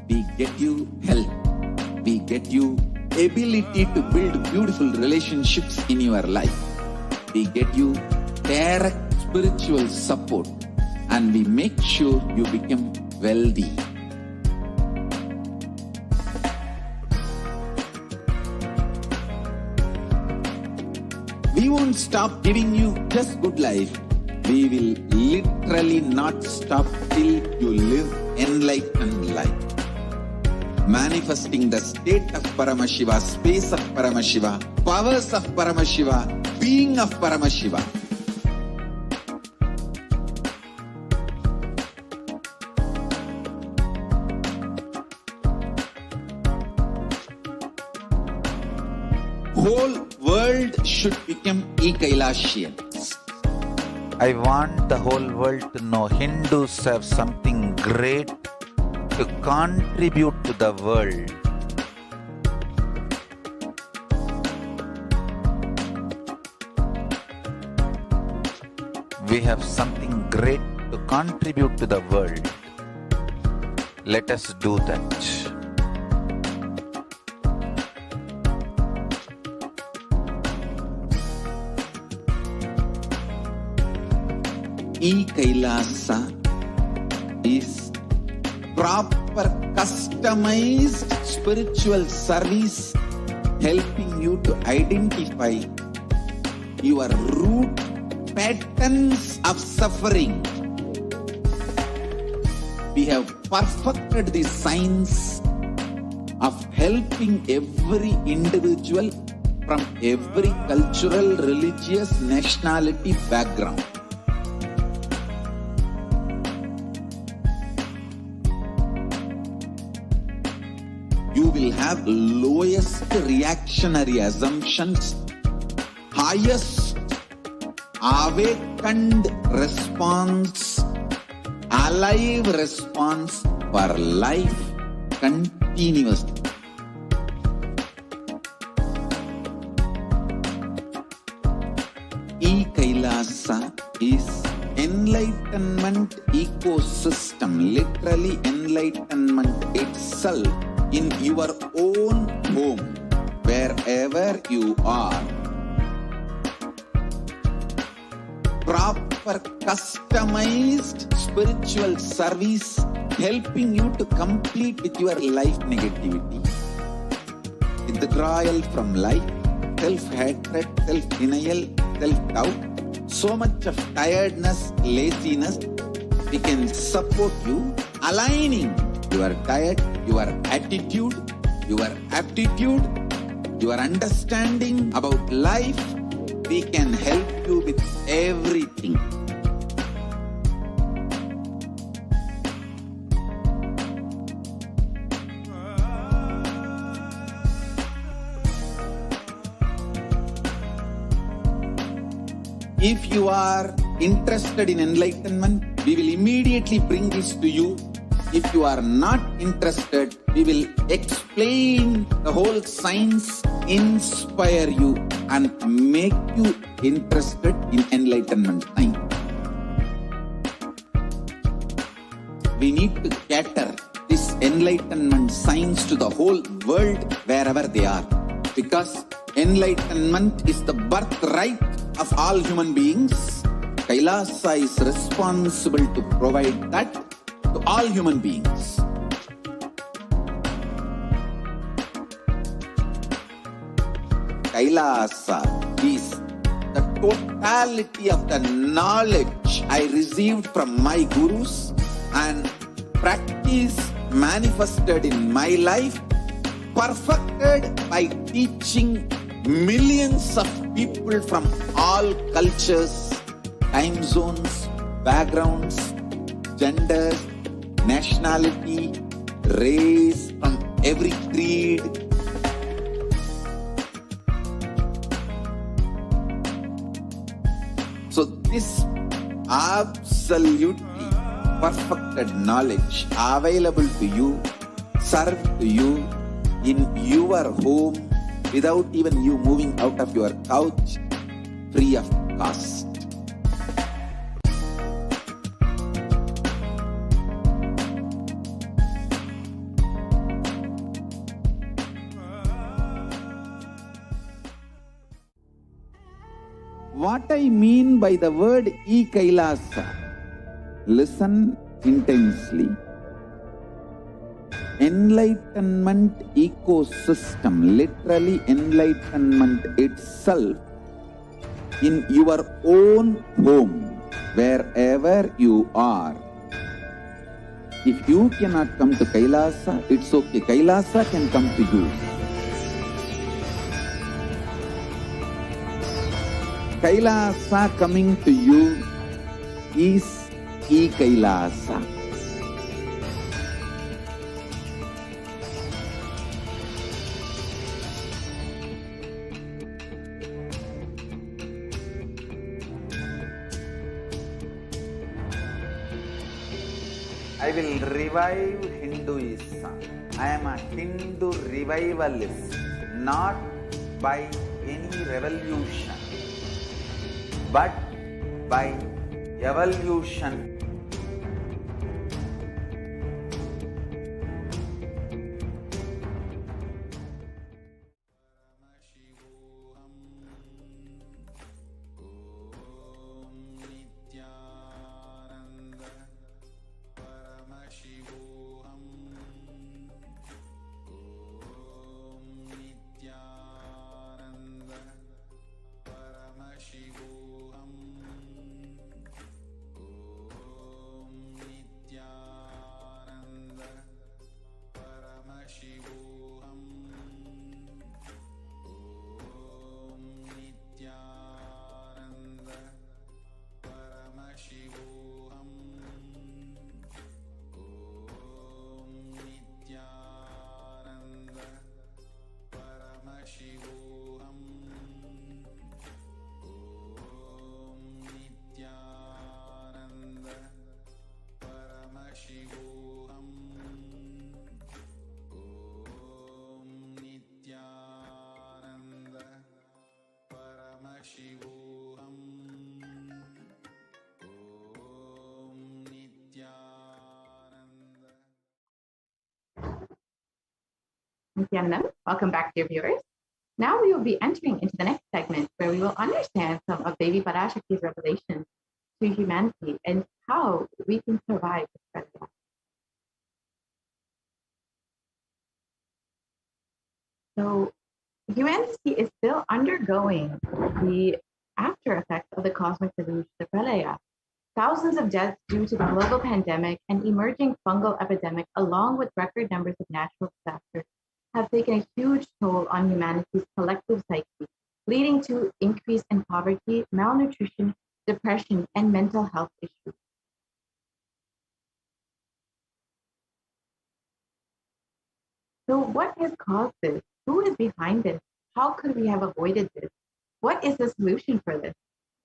We get you help. We get you ability to build beautiful relationships in your life. We get you direct spiritual support, and we make sure you become wealthy. We won't stop giving you just good life. We will literally not stop till you live enlightened life. Manifesting the state of Paramashiva, space of Paramashiva, powers of Paramashiva, being of Paramashiva. Whole world should become Kailasians. I want the whole world to know Hindus have something great to contribute to the world. We have something great to contribute to the world. Let us do that. Kailasa is proper customized spiritual service helping you to identify your root patterns of suffering. We have perfected the science of helping every individual from every cultural, religious, nationality background. You will have lowest reactionary assumptions, highest awakened response, alive response for life continuously. Kailasa is enlightenment ecosystem, literally enlightenment itself in your own home, wherever you are. Proper customized spiritual service helping you to complete with your life negativity, withdrawal from life, self-hatred, self-denial, self-doubt, so much of tiredness, laziness. We can support you aligning your diet, your attitude, your aptitude, your understanding about life. We can help you with everything. If you are interested in enlightenment, we will immediately bring this to you. If you are not interested, we will explain the whole science, inspire you, and make you interested in enlightenment time. We need to cater this enlightenment science to the whole world wherever they are, because enlightenment is the birthright of all human beings. Kailasa is responsible to provide that to all human beings. Kailasa is the totality of the knowledge I received from my gurus and practice manifested in my life, perfected by teaching millions of people from all cultures, time zones, backgrounds, genders, nationality, race, from every creed. So this absolutely perfected knowledge available to you, served to you in your home without even you moving out of your couch, free of cost. What I mean by the word Kailasa, listen intensely. Enlightenment ecosystem, literally enlightenment itself, in your own home, wherever you are. If you cannot come to Kailasa, it's okay. Kailasa can come to you. Kailasa coming to you is Kailasa. I will revive Hinduism. I am a Hindu revivalist, not by any revolution, but by evolution. Nithyananda, welcome back, dear viewers. Now we will be entering into the next segment where we will understand some of Devi Parashakti's revelations to humanity and how we can survive the spread of that. So humanity is still undergoing the after effects of the cosmic deluge, the Pralaya. Thousands of deaths due to the global pandemic and emerging fungal epidemic, along with record numbers of natural disasters, have taken a huge toll on humanity's collective psyche, leading to increase in poverty, malnutrition, depression, and mental health issues. So what has caused this? Who is behind this? How could we have avoided this? What is the solution for this?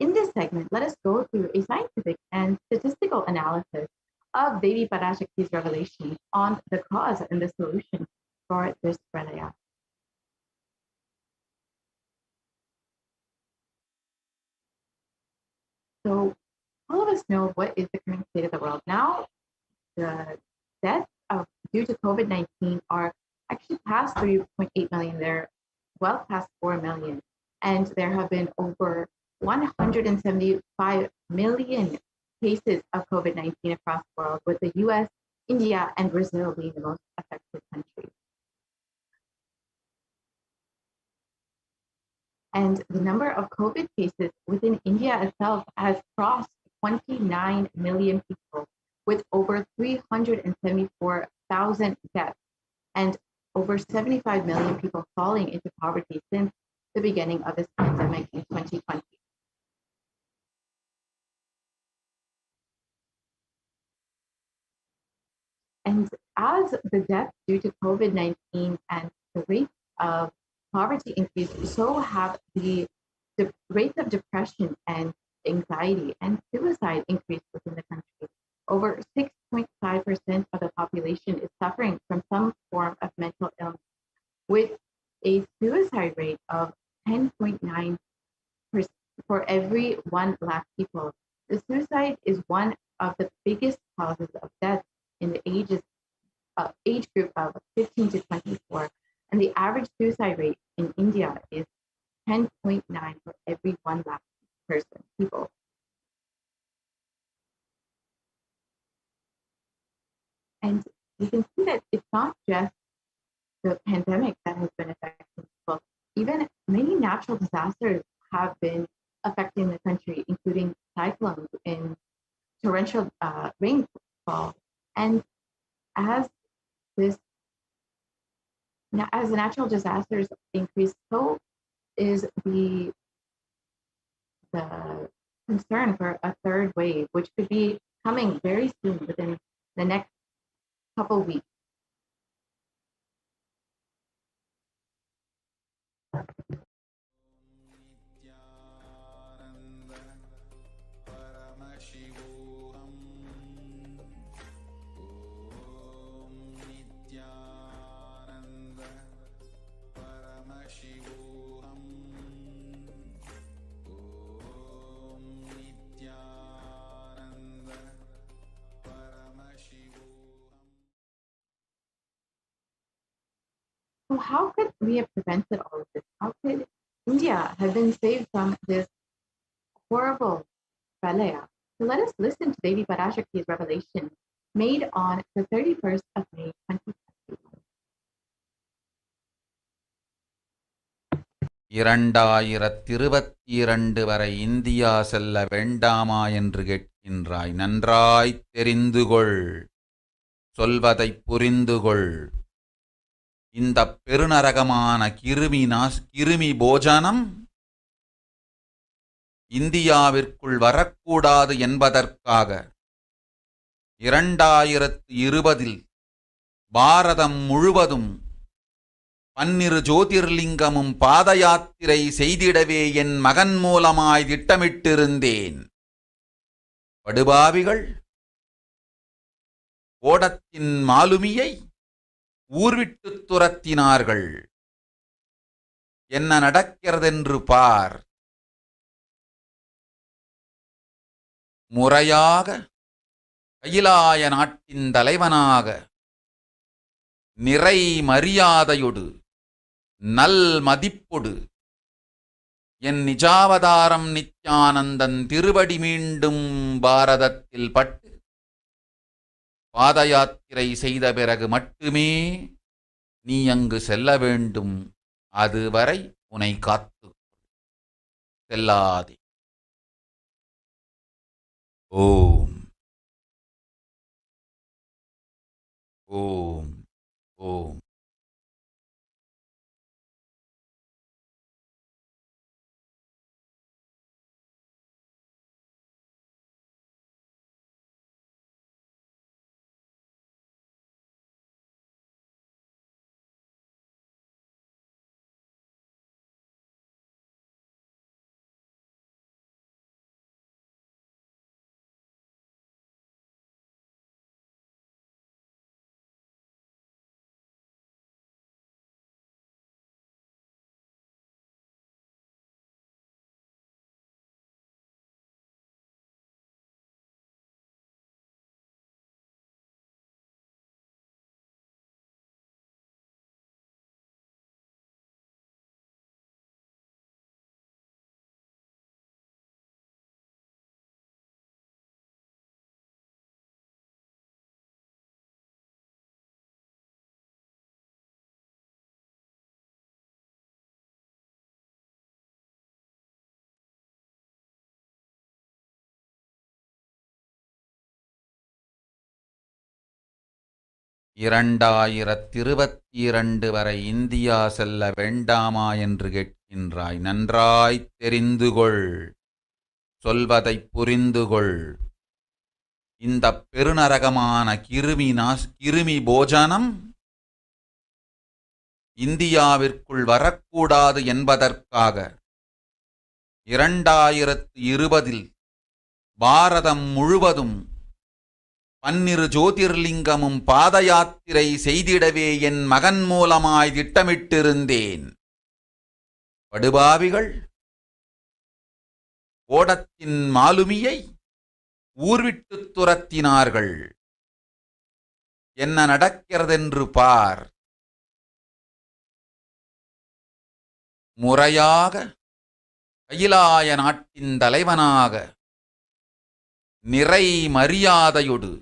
In this segment, let us go through a scientific and statistical analysis of Devi Parashakti's revelations on the cause and the solution for this pralaya. So all of us know what is the current state of the world. Now, the deaths due to COVID-19 are actually past 3.8 million. They're well past 4 million. And there have been over 175 million cases of COVID-19 across the world, with the US, India, and Brazil being the most affected countries. And the number of COVID cases within India itself has crossed 29 million people, with over 374,000 deaths and over 75 million people falling into poverty since the beginning of this pandemic in 2020. And as the deaths due to COVID-19 and the rate of poverty increase, so have the rates of depression and anxiety and suicide increased within the country. Over 6.5% of the population is suffering from some form of mental illness, with a suicide rate of 10.9% for every 1 lakh people. The suicide is one of the biggest causes of death in the age group of 15 to 24, and the average suicide rate in India is 10.9 for every 1 lakh And you can see that it's not just the pandemic that has been affecting people. Even many natural disasters have been affecting the country, including cyclones and torrential rainfall. And as this, as the natural disasters increase, so is the concern for a third wave, which could be coming very soon within the next couple weeks. Nithyananda Paramashivoham. Om Nithyananda Paramashivoham. Om Nithyananda Paramashivoham. So how could we have prevented all of this? How could India have been saved from this horrible pralaya? So let us listen to Devi Parashakti's revelation made on the 31st of May 2021. 2022 வரை India செல்ல வேண்டாமா என்று கேட்கின்றாய். நன்றாய் தெரிந்துகொள், சொல்வதைப் புரிந்துகொள். இந்த பெருநரகமான கிருமி போஜனம் இந்தியாவிற்குள் வரக்கூடாது என்பதற்காக 2020 பாரதம் முழுவதும் 12 ஜோதிர்லிங்கமும் பாத யாத்திரை செய்திடவே என் மகன் மூலமாய் திட்டமிட்டிருந்தேன். படுபாவிகள் ஓடத்தின் மாலுமியை ஊர்விட்டு துரத்தினார்கள். என்ன நடக்கிறதென்று பார். முறையாக கைலாய நாட்டின் தலைவனாக நிறை மரியாதையொடு நல் மதிப்பொடு என் நிஜாவதாரம் நித்யானந்தன் திருவடி மீண்டும் பாரதத்தில் பட்டு பாத யாத்திரை செய்த பிறகு மட்டுமே நீ அங்கு செல்ல வேண்டும். அதுவரை உன்னை காத்து செல்லாதே. ஓம் ஓம் ஓம். இரண்டாயிரத்திருபத்திரண்டு வரை இந்தியா செல்ல வேண்டாமா என்று கேட்கின்றாய். நன்றாய்த் தெரிந்துகொள், சொல்வதைப் புரிந்துகொள். இந்த பெருநரகமான கிருமி போஜனம் இந்தியாவிற்குள் வரக்கூடாது என்பதற்காக 2020 பாரதம் முழுவதும் 12 ஜோதிர்லிங்கமும் பாத யாத்திரை செய்திடவே என் மகன் மூலமாய் திட்டமிட்டிருந்தேன். படுபாவிகள் ஓடத்தின் மாலுமியை ஊர்விட்டு துரத்தினார்கள். என்ன நடக்கிறதென்று பார். முறையாக கைலாய நாட்டின் தலைவனாக நிறை மரியாதையொடு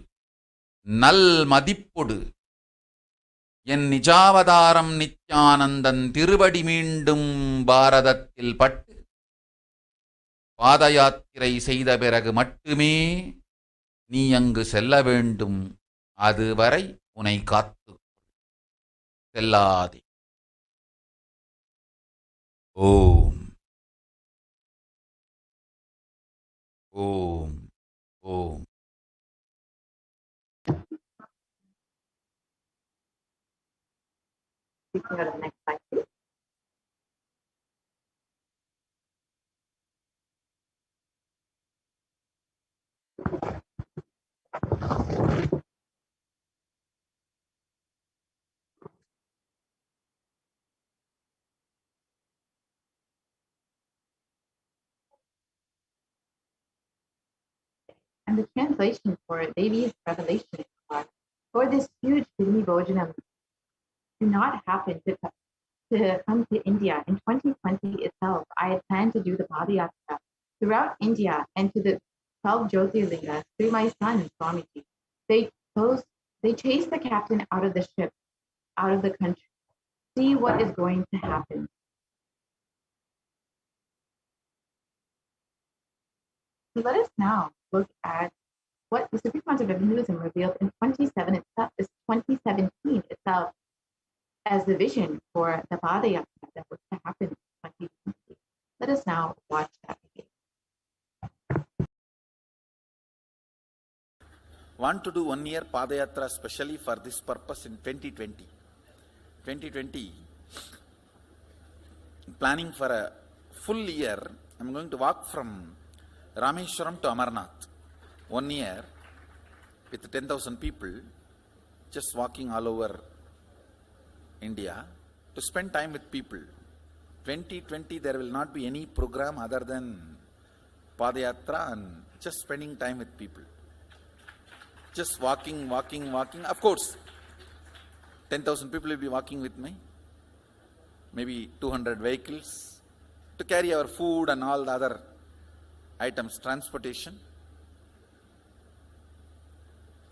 நல் மதிப்பொடு என் நிஜாவதாரம் நித்யானந்தன் திருவடி மீண்டும் பாரதத்தில் பட்டு பாத யாத்திரை செய்த பிறகு மட்டுமே நீ அங்கு செல்ல வேண்டும். அதுவரை உனை காத்து செல்லாதே. ஓம் ஓம் ஓம். We can go to the next slide, please. And the translation for Devi's revelation are, for this huge Bhimi Bhojanam do not happen to come to India. In 2020 itself, I had planned to do the Padayatra throughout India and to the 12 Jyotirlingas through my son, Swamiji. They chased the captain out of the ship, out of the country. See what is going to happen. So let us now look at what the Supreme Concept of Hinduism revealed in 2017 itself as the vision for the Padayatra that was to happen in 2020. Let us now watch that video. Want to do 1 year Padayatra specially for this purpose in 2020. 2020, planning for a full year. I'm going to walk from Rameshwaram to Amarnath. 1 year with 10,000 people, just walking all over India to spend time with people. 2020, there will not be any program other than Padayatra and just spending time with people. Just walking. Of course, 10,000 people will be walking with me. Maybe 200 vehicles to carry our food and all the other items, transportation.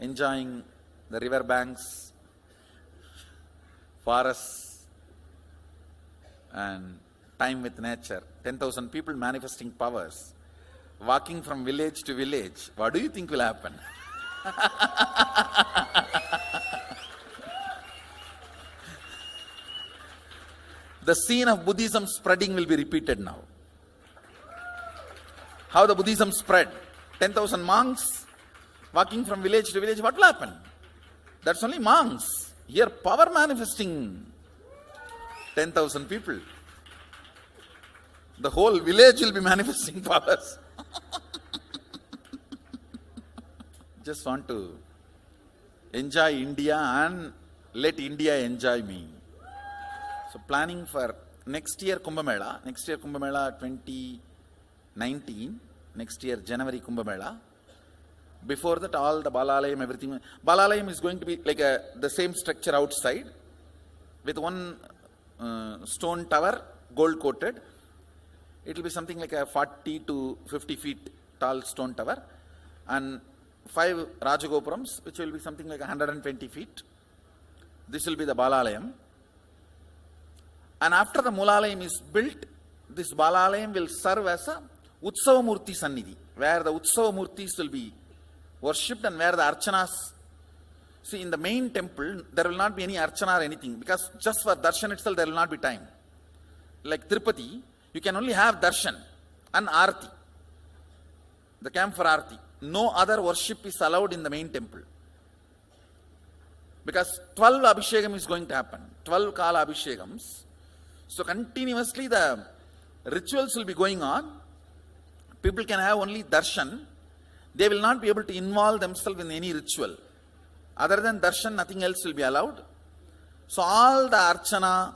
Enjoying the river banks, forests, and time with nature. 10,000 people manifesting powers, walking from village to village. What do you think will happen? The scene of Buddhism spreading will be repeated now. How the Buddhism spread. 10,000 monks walking from village to village. What will happen? That's only monks. Here power manifesting. 10,000 people. The whole village will be manifesting powers. Just want to enjoy India and let India enjoy me. So planning for next year Kumbh Mela 2019, next year January Kumbh Mela. Before that, all the Balalayam, everything. Balalayam is going to be like the same structure outside with one stone tower, gold coated. It will be something like a 40 to 50 feet tall stone tower and 5 Rajagopurams, which will be something like 120 feet. This will be the Balalayam. And after the Mulalayam is built, this Balalayam will serve as a Utsava Murti Sannidhi, where the Utsava Murtis will be worshipped and where the Archanas. See, in the main temple, there will not be any Archana or anything, because just for darshan itself, there will not be time. Like Tirupati, you can only have darshan and Arti, the camp for Arti. No other worship is allowed in the main temple. Because 12 Abhishekam is going to happen, 12 Kala Abhishekams. So continuously the rituals will be going on. People can have only darshan. They will not be able to involve themselves in any ritual. Other than darshan, nothing else will be allowed. So all the archana,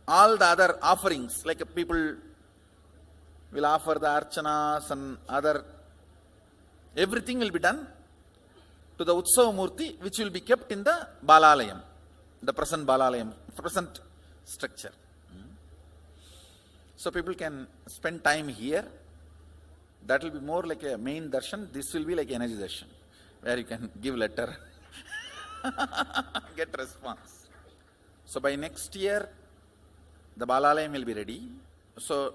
all the other offerings, like people will offer the archanas and other, everything will be done to the Utsava Murti, which will be kept in the Balalayam, the present Balalayam, present structure. So people can spend time here. That will be more like a main darshan. This will be like energy darshan, where you can give letter, get response. So by next year, the Balalayam will be ready. So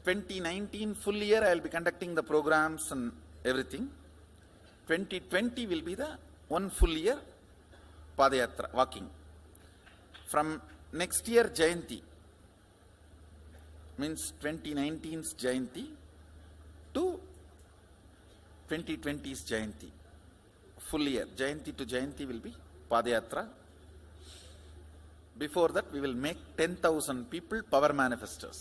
2019 full year I will be conducting the programs and everything. 2020 will be the one full year Padayatra, walking. From next year Jayanti, means 2019's Jayanti to 2020's Jayanti. Full year, Jayanti to Jayanti will be Padayatra. Before that, we will make 10,000 people power manifestors.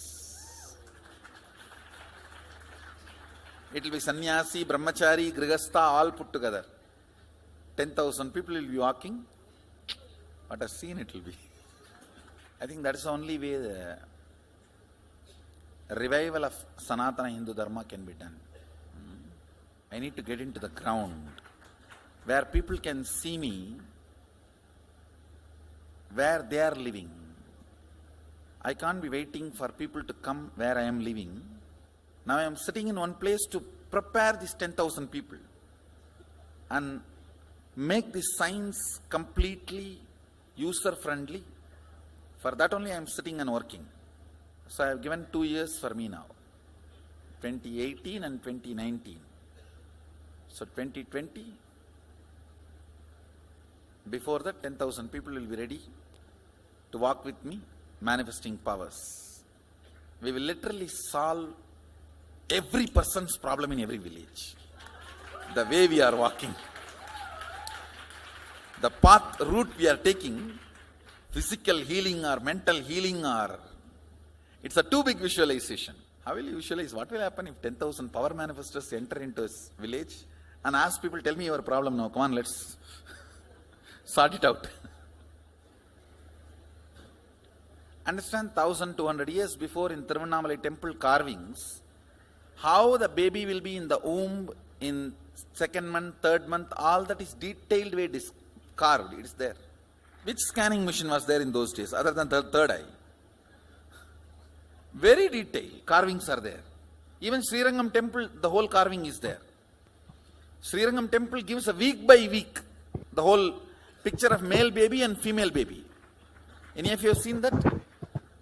It will be sannyasi, brahmachari, grihastha, all put together. 10,000 people will be walking. What a scene it will be. I think that is the only way the revival of Sanatana Hindu Dharma can be done. I need to get into the ground where people can see me, where they are living. I can't be waiting for people to come where I am living. Now I am sitting in one place to prepare these 10,000 people and make the science completely user-friendly. For that only I am sitting and working. So I have given 2 years for me now, 2018 and 2019. So 2020, before that 10,000 people will be ready to walk with me, manifesting powers. We will literally solve every person's problem in every village. The way we are walking, the path, route we are taking, physical healing or mental healing, or it's a too big visualization. How will you visualize? What will happen if 10,000 power manifestors enter into a village and ask people, tell me your problem now, come on, let's sort it out. Understand, 1200 years before in Tiruvannamalai temple carvings, how the baby will be in the womb in 2nd month, 3rd month, all that is detailed way carved, it is there. Which scanning machine was there in those days other than the third eye? Very detailed carvings are there. Even Srirangam temple, the whole carving is there. Srirangam temple gives a week by week the whole picture of male baby and female baby. Any of you have seen that?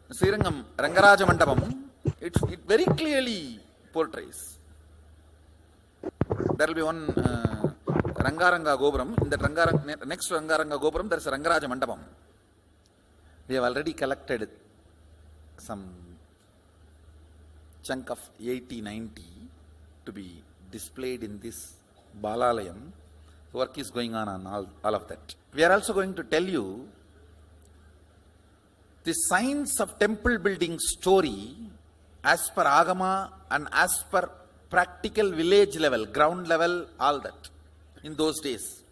Srirangam Rangaraja Mandapam, it very clearly portrays. There will be one Rangaranga Gopuram. In that next to Rangaranga Gopuram, there is a Rangaraja Mandapam. We have already collected some chunk of 80-90 to be displayed in this Balalayam. Work is going on all of that. We are also going to tell you the science of temple building story as per Agama and as per practical village level, ground level, all that. In those days,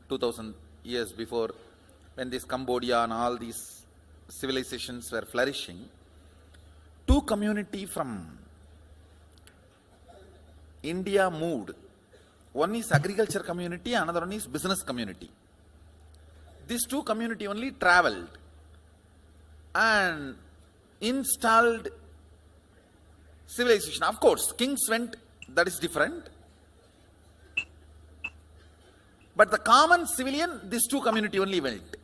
2000 years before, when this Cambodia and all these civilizations were flourishing, two community from India moved. One is agriculture community, another one is business community. These two community only traveled and installed civilization. Of course, kings went, that is different. But the common civilian, these two community only went.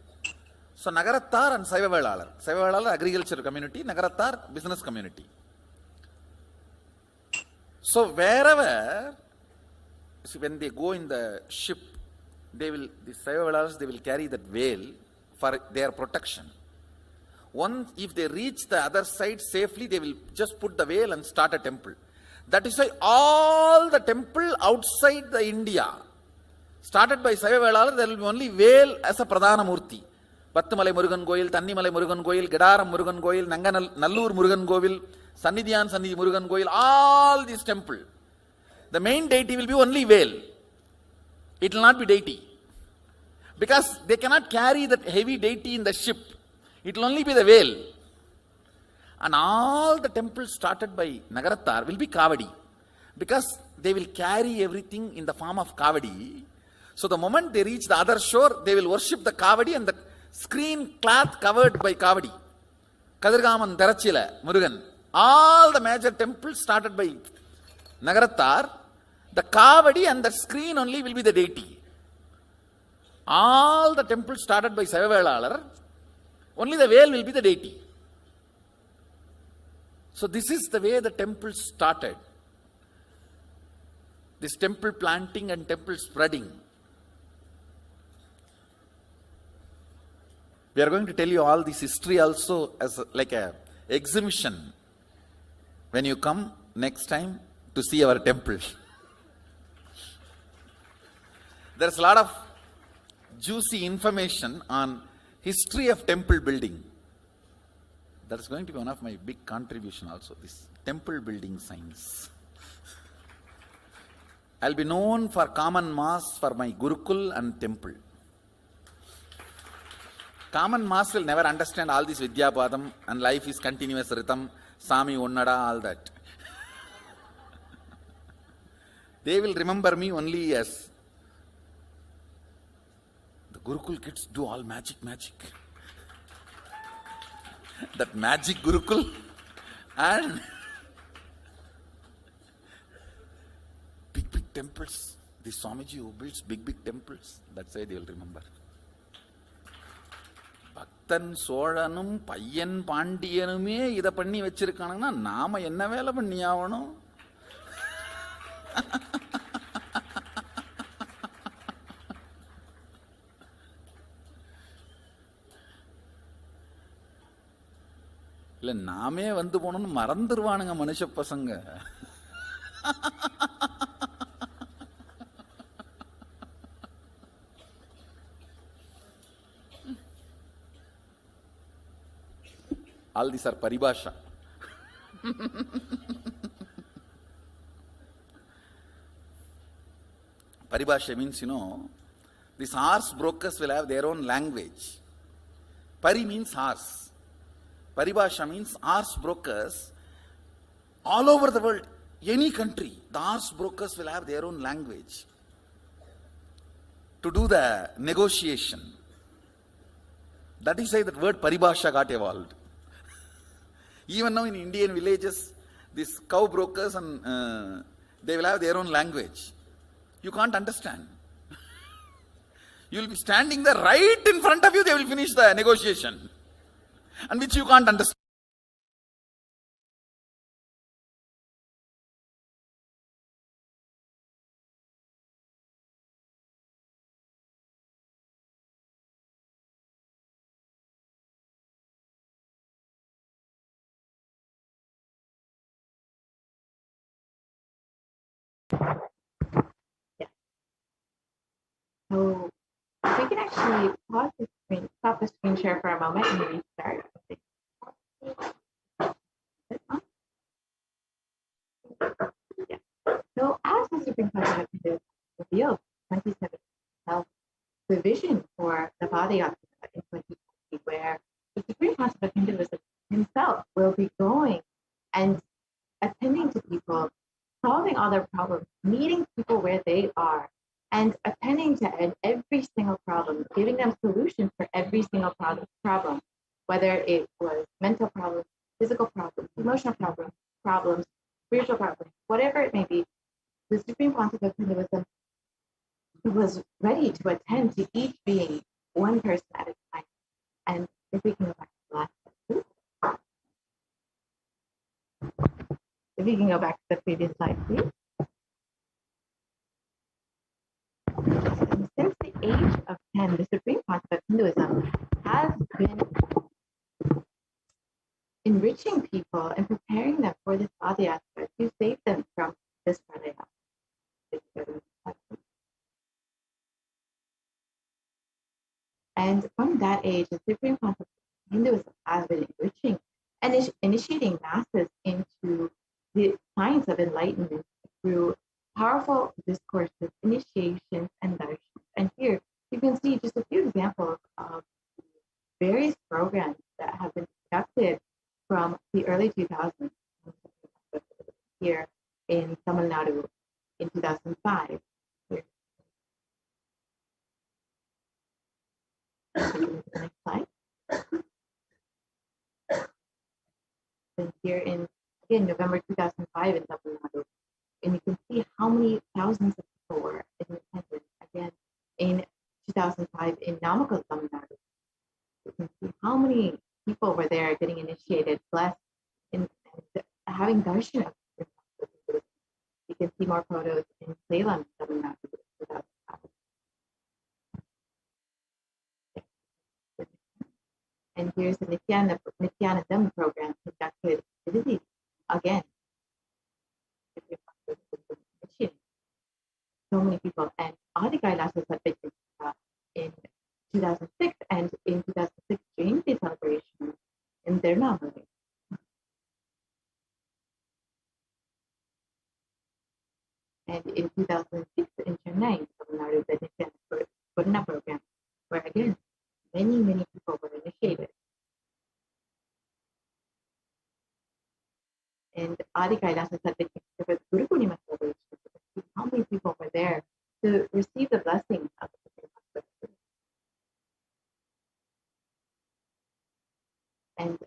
So Nagarattar and Saivavelalar. Saivavelalar agriculture community, Nagarattar business community. So wherever, when they go in the ship, the Saivavelars, they will carry that veil for their protection. Once, if they reach the other side safely, they will just put the veil and start a temple. That is why all the temple outside the India, started by Saivavelars, there will be only veil as a Pradhana Murti. Pattumalai Murugan Goil, Tannimalai Murugan Goil, Gedaram Murugan Goil, Nallur Murugan Govil, Sannidhyan Sannidhi Murugan Goil, all these temple. The main deity will be only veil. It will not be deity. Because they cannot carry that heavy deity in the ship. It will only be the veil. And all the temples started by Nagarattar will be Kavadi. Because they will carry everything in the form of Kavadi. So the moment they reach the other shore, they will worship the Kavadi and the screen cloth covered by Kavadi. Kadirgaman, Darachila, Murugan. All the major temples started by Nagarattar. The Kavadi and the screen only will be the deity. All the temples started by Savavelalar, only the whale will be the deity. So this is the way the temple started. This temple planting and temple spreading. We are going to tell you all this history also as like a exhibition when you come next time to see our temple. There's a lot of juicy information on history of temple building. That's going to be one of my big contribution also, this temple building science. I'll be known for common mass for my Gurukul and temple. Common mass will never understand all this Vidyapadam and life is continuous rhythm, Sami Onnada, all that. They will remember me only as the Gurukul kids do all magic. That magic Gurukul and big temples. The Swamiji who builds big temples, that's why they will remember. Bhaktan Solanum Payyan Pandiyanume இத பண்ணி வச்சிருக்கானுன்னா நாம என்ன வேலை பண்ணி ஆவணும்? இல்ல நாமே வந்து போனோம்னு மறந்துருவானுங்க மனுஷ பசங்க. All these are paribhasha. Paribhasha means, these horse brokers will have their own language. Pari means horse. Paribhasha means horse brokers all over the world, any country, the horse brokers will have their own language to do the negotiation. That is why that word paribhasha got evolved. Even now in Indian villages, these cow brokers and they will have their own language. You can't understand. You will be standing there right in front of you, they will finish the negotiation. And which you can't understand. So we can actually pause the screen, stop the screen share for a moment and restart. Yeah. So as the Supreme Court of revealed 2017 the vision for the Padayatra in 2020, where the Supreme Council of Hinduism himself will be going and attending to people, solving all their problems, meeting people where they are, and attending to every single problem, giving them solutions for every single problem, whether it was mental problems, physical problems, emotional problems, spiritual problems, whatever it may be. The Supreme Council of Hinduism was ready to attend to each being, one person at a time. And if we can go back to the last slide, please. If we can go back to the previous slide, please. And since the age of 10, the Supreme Council of Hinduism has been enriching people and preparing them for this Padayatra to save them from this Pradaya. And from that age, the Supreme Council of Hinduism has been enriching and initiating masses into the science of enlightenment through powerful discourses, initiations, and darshans. And here you can see just a few examples of various programs that have been conducted from the early 2000s here in Tamil Nadu in 2005. Here. Next slide. And here in, again, November 2005 in Tamil Nadu. And you can see how many thousands of people were in attendance again in 2005 in Namakkal, Tamil Nadu. You can see how many people were there getting initiated, blessed, and having darshan of Buddhism. You can see more photos in Salem, Tamil Nadu. And here's the Nithyanandam program conducted again. So many people, and Adi Kailasa had been in 2006, and in 2006 Jayanti celebration in Tirunelveli. And in 2006 in Chennai, Tamil Nadu, the Nithyananda program, where again many people were initiated. And Adi Kailasa had been with Guru Purnima celebration. How many people were there to receive the blessing of the Supreme Master? And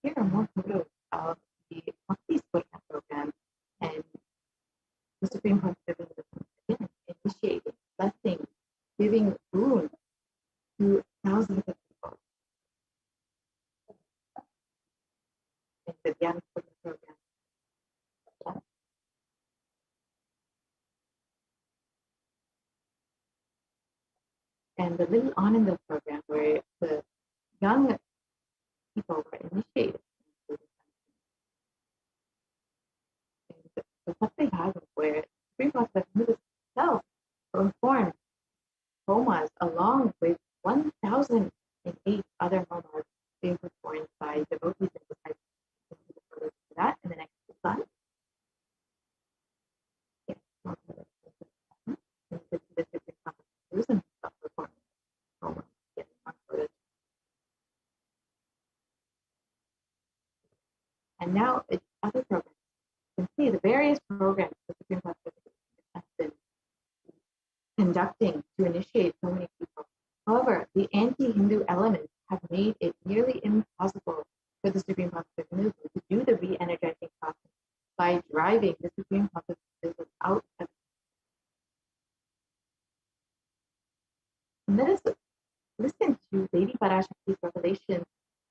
here are more photos of the Bhakti Spurna program and the Supreme Master again initiating, blessing, giving boon to thousands of people. In the Dhyan Spurna program. And the Little Ananda program, where the young people were initiated. And the Satsang Bhava, where Supreme Master himself performed homas along with 1,008 other homas being performed by devotees and disciples. That in the next slide. Yes. And now it's other programs. You can see the various programs the Supreme Master has been conducting to initiate so many people. However, the anti-Hindu elements have made it nearly impossible for the Supreme Master movement to do the re-energizing process by driving the Supreme Master business out of. And let us listen to Lady Parashakti's revelation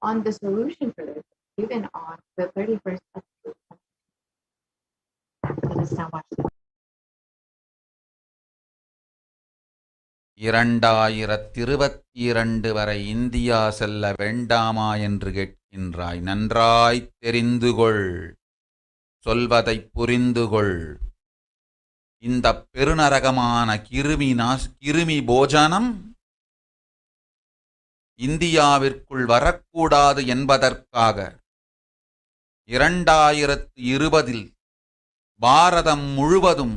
on the solution for this, given on the 31st of June. Let us now watch this. 2022 வரை India செல்ல வேண்டாமா என்று கேட்கின்றாய். நன்றாய்த் தெரிந்துகொள், சொல்வதைப் புரிந்துகொள். இந்த பெருநரகமான கிருமி போஜனம் இந்தியாவிற்குள் வரக்கூடாது என்பதற்காக 2020 பாரதம் முழுவதும்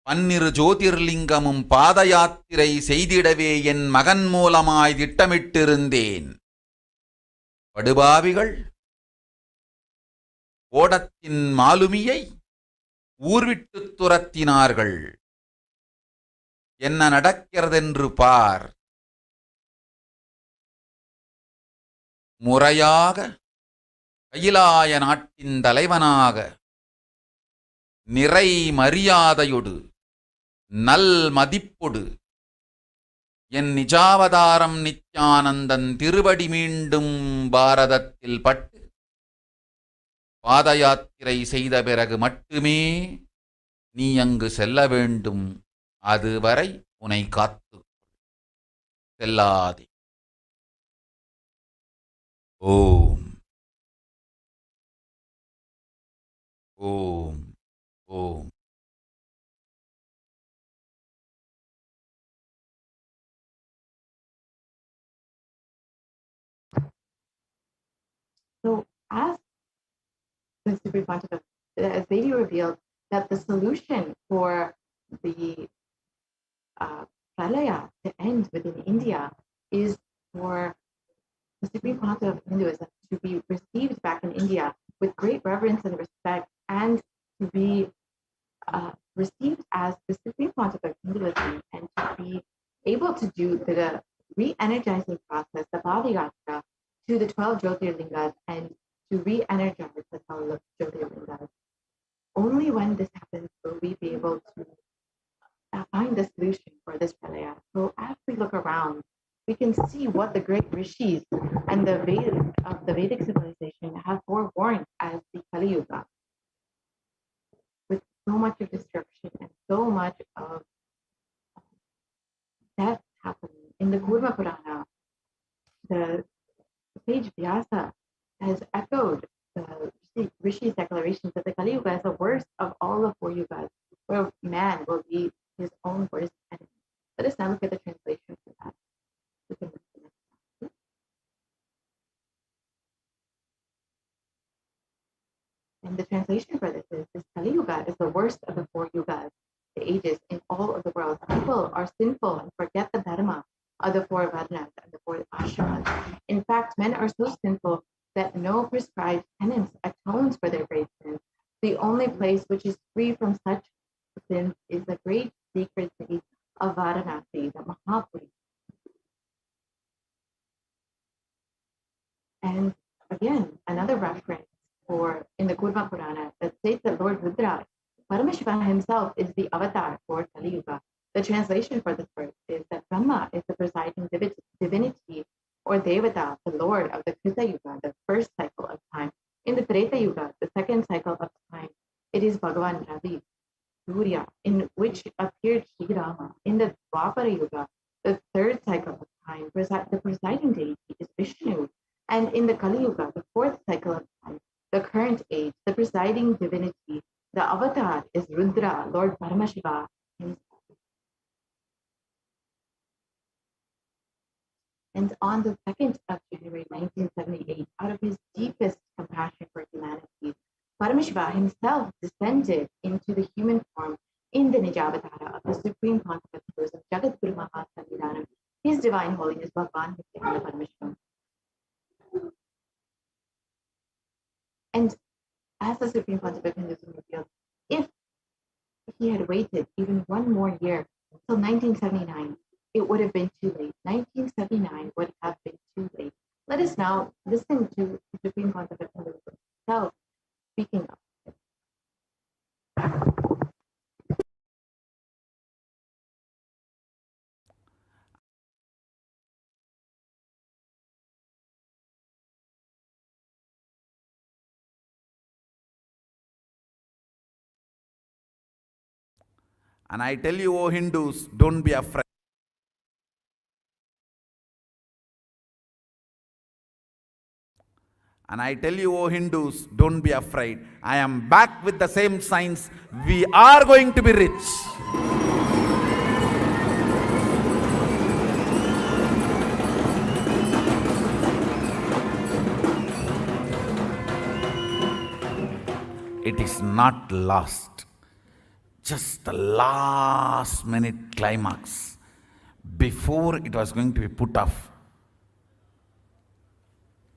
12 ஜோதிர்லிங்கமும் பாத யாத்திரை செய்திடவே என் மகன் மூலமாய் திட்டமிட்டிருந்தேன். படுபாவிகள் ஓடத்தின் மாலுமியை ஊர்விட்டுத் துரத்தினார்கள். என்ன நடக்கிறதென்று பார். முறையாக கைலாய நாட்டின் தலைவனாக நிறை மரியாதையொடு நல் மதிப்பொடு என் நிஜாவதாரம் நித்யானந்தன் திருவடி மீண்டும் பாரதத்தில் பட்டு பாத யாத்திரை செய்த பிறகு மட்டுமே நீ அங்கு செல்ல வேண்டும். அதுவரை உன்னை காத்து செல்லாதே. ஓம் ஓம் ஓம். So as the Supreme Pontiff, as Devi revealed that the solution for the pralaya to end within India is for the Supreme Pontiff of Hinduism to be received back in India with great reverence and respect, and to be received as the Supreme Pontiff of Hinduism, and to be able to do the re-energizing process, the Bhava Yatra, to the 12 Jyotirlingas, and to re-energize the 12 Jyotirlingas. Only when this happens will we be able to find the solution for this pralaya. So as we look around, we can see what the great rishis and the Vedic civilization have forewarned as the Kali Yuga, with so much of destruction and so much of death happening. In the Kurma Purana, the sage Vyasa has echoed the Rishi's declarations that the Kali Yuga is the worst of all the four yugas, where man will be his own worst enemy. Let us now look at the translation for that. We can look at the next slide. And the translation for this Kali Yuga is the worst of the four yugas, the ages in all of the world. People are sinful and forget the dharma of the four varnas and the four ashramas. In fact, men are so sinful that no prescribed penance atones for their great sins. The only place which is free from such sins is the great sacred city of Varanasi, the Mahapuri. And again, another reference for in the Kurma Purana that states that Lord Rudra, Paramashivoham himself, is the avatar for Kali Yuga. The translation for this verse is that Brahma is the presiding divinity or Devata, the Lord of the Krita Yuga, the first cycle of time. In the Treta Yuga, the second cycle of time, it is Bhagavan Ravi, Surya, in which appeared Sri Rama. In the Dwapara Yuga, the third cycle of time, the presiding deity is Vishnu. And in the Kali Yuga, the fourth cycle of time, the current age, the presiding divinity, the avatar is Rudra, Lord Paramashiva himself. And on the 2nd of January 1978, out of his deepest compassion for humanity, Paramashiva himself descended into the human form in the Nijavatara of the Supreme Pontiff of Jagadguru Mahasannidhanam, His Divine Holiness Bhagavan Nithyananda Paramashivam. And as the Supreme Pontiff of Hinduism revealed, if he had waited even one more year until 1979, it would have been too late. 1979 would have been too late. Let us now listen to the Supreme Pontiff of Hinduism himself speaking of it. And I tell you, O Hindus, don't be afraid. And I tell you, O Hindus, don't be afraid. I am back with the same signs. We are going to be rich. It is not lost. Just the last minute climax before it was going to be put off,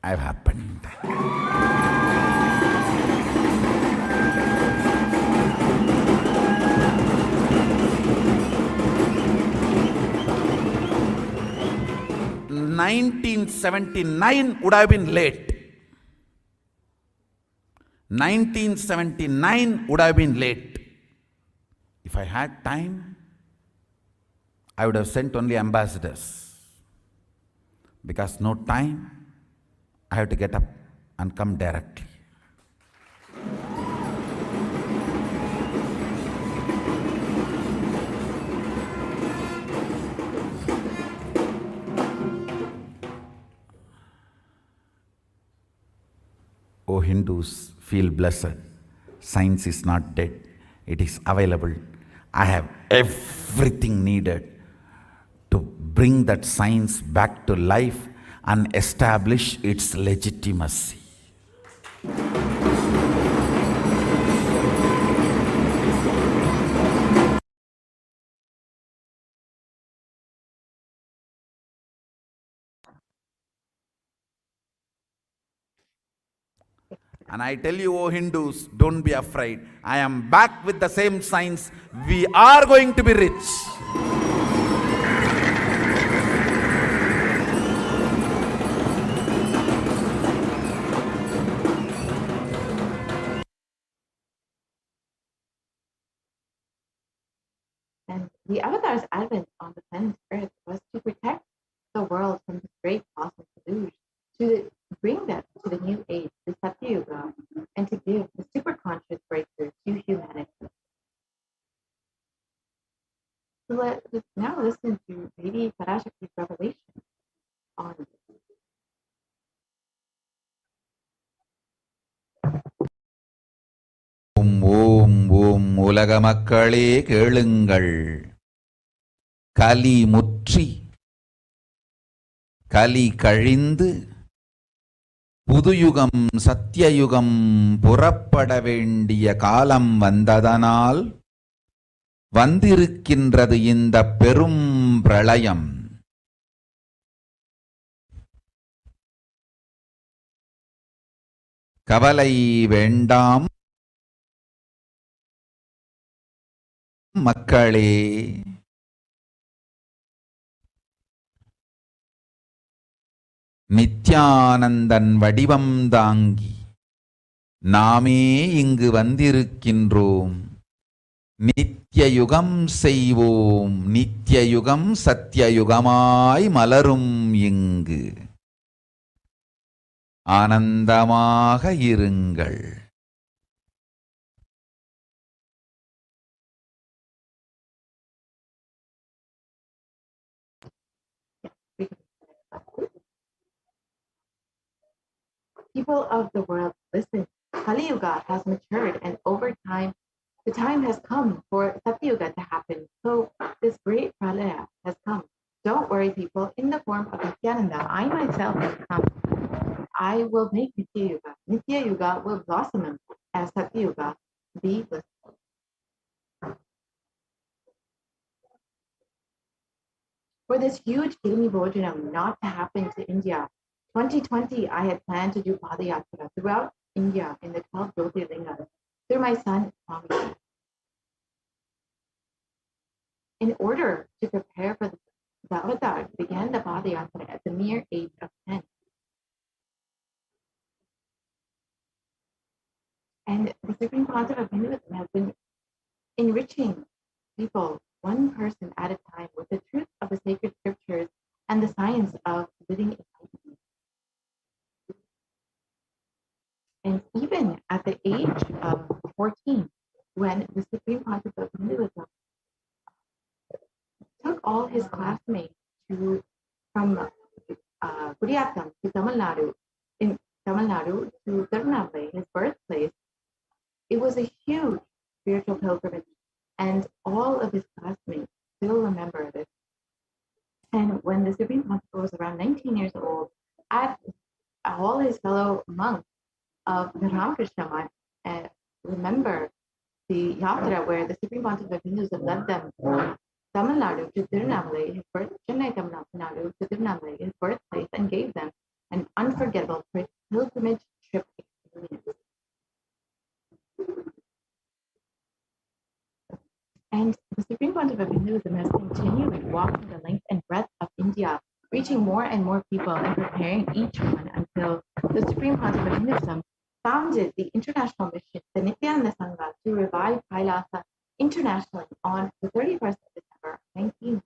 have happened. (1979) would have been late. 1979 would have been late. If I had time, I would have sent only ambassadors. Because no time, I have to get up and come directly. O Hindus, feel blessed. Science is not dead. It is available. I have everything needed to bring that science back to life and establish its legitimacy. And I tell you, O Hindus, don't be afraid. I am back with the same signs. We are going to be rich. And The avatar's advent on the planet Earth was to protect the world from this great cosmic deluge, to bring them to the new age, the Satya Yuga, and to give the superconscious breakthrough to humanity. So let's now listen to Lady Parashakti's revelation on this. ஓம் ஓம் ஓம் உலக மக்களே கேளுங்கள். கலி முற்றி கலி கழிந்து புதுயுகம் சத்தியயுகம் புறப்பட வேண்டிய காலம் வந்ததனால் வந்திருக்கின்றது இந்த பெரும் பிரளயம். கவலை வேண்டாம் மக்களே. நித்யானந்தன் வடிவம் தாங்கி நாமே இங்கு வந்திருக்கின்றோம். நித்யயுகம் செய்வோம், நித்யயுகம் சத்தியயுகமாய் மலரும் இங்கு. ஆனந்தமாக இருங்கள். People of the world, listen. Kali Yuga has matured, and over time, the time has come for Satya Yuga to happen. So this great pralaya has come. Don't worry, people. In the form of Nithyananda, I myself have come. I will make Nitya Yuga. Nitya Yuga will blossom as Satya Yuga. Be blissful. For this huge Kirimi Bhojanam not to happen to India, 2020, I had planned to do Padayatra throughout India in the 12 Jyotirlingas through my son, Swami. In order to prepare for the avatar, began the Padayatra at the mere age of 10. And the Supreme Concept of Hinduism has been enriching people, one person at a time, with the truth of the sacred scriptures and the science of living enlightenment. And even at the age of 14, when the Supreme Concept of Hinduism took all his classmates from Kuriyatam to Tamil Nadu, in Tamil Nadu to Tirunelveli, his birthplace, it was a huge spiritual pilgrimage, and all of his classmates still remember this. And when the Supreme Concept was around 19 years old, all his fellow monks of the Ramakrishna Math remember the yatra where the Supreme Concept of Hinduism led them from Tamil Nadu to Tirunelveli, Chennai Tamil Nadu to Tirunelveli, his birthplace, and gave them an unforgettable pilgrimage trip experience. And the Supreme Concept of Hinduism has continued walking the length and breadth of India, reaching more and more people and preparing each one until the Supreme Concept of Hinduism founded the international mission, the Nithyananda Sangha, to revive Kailasa internationally on the 31st of December, 1990.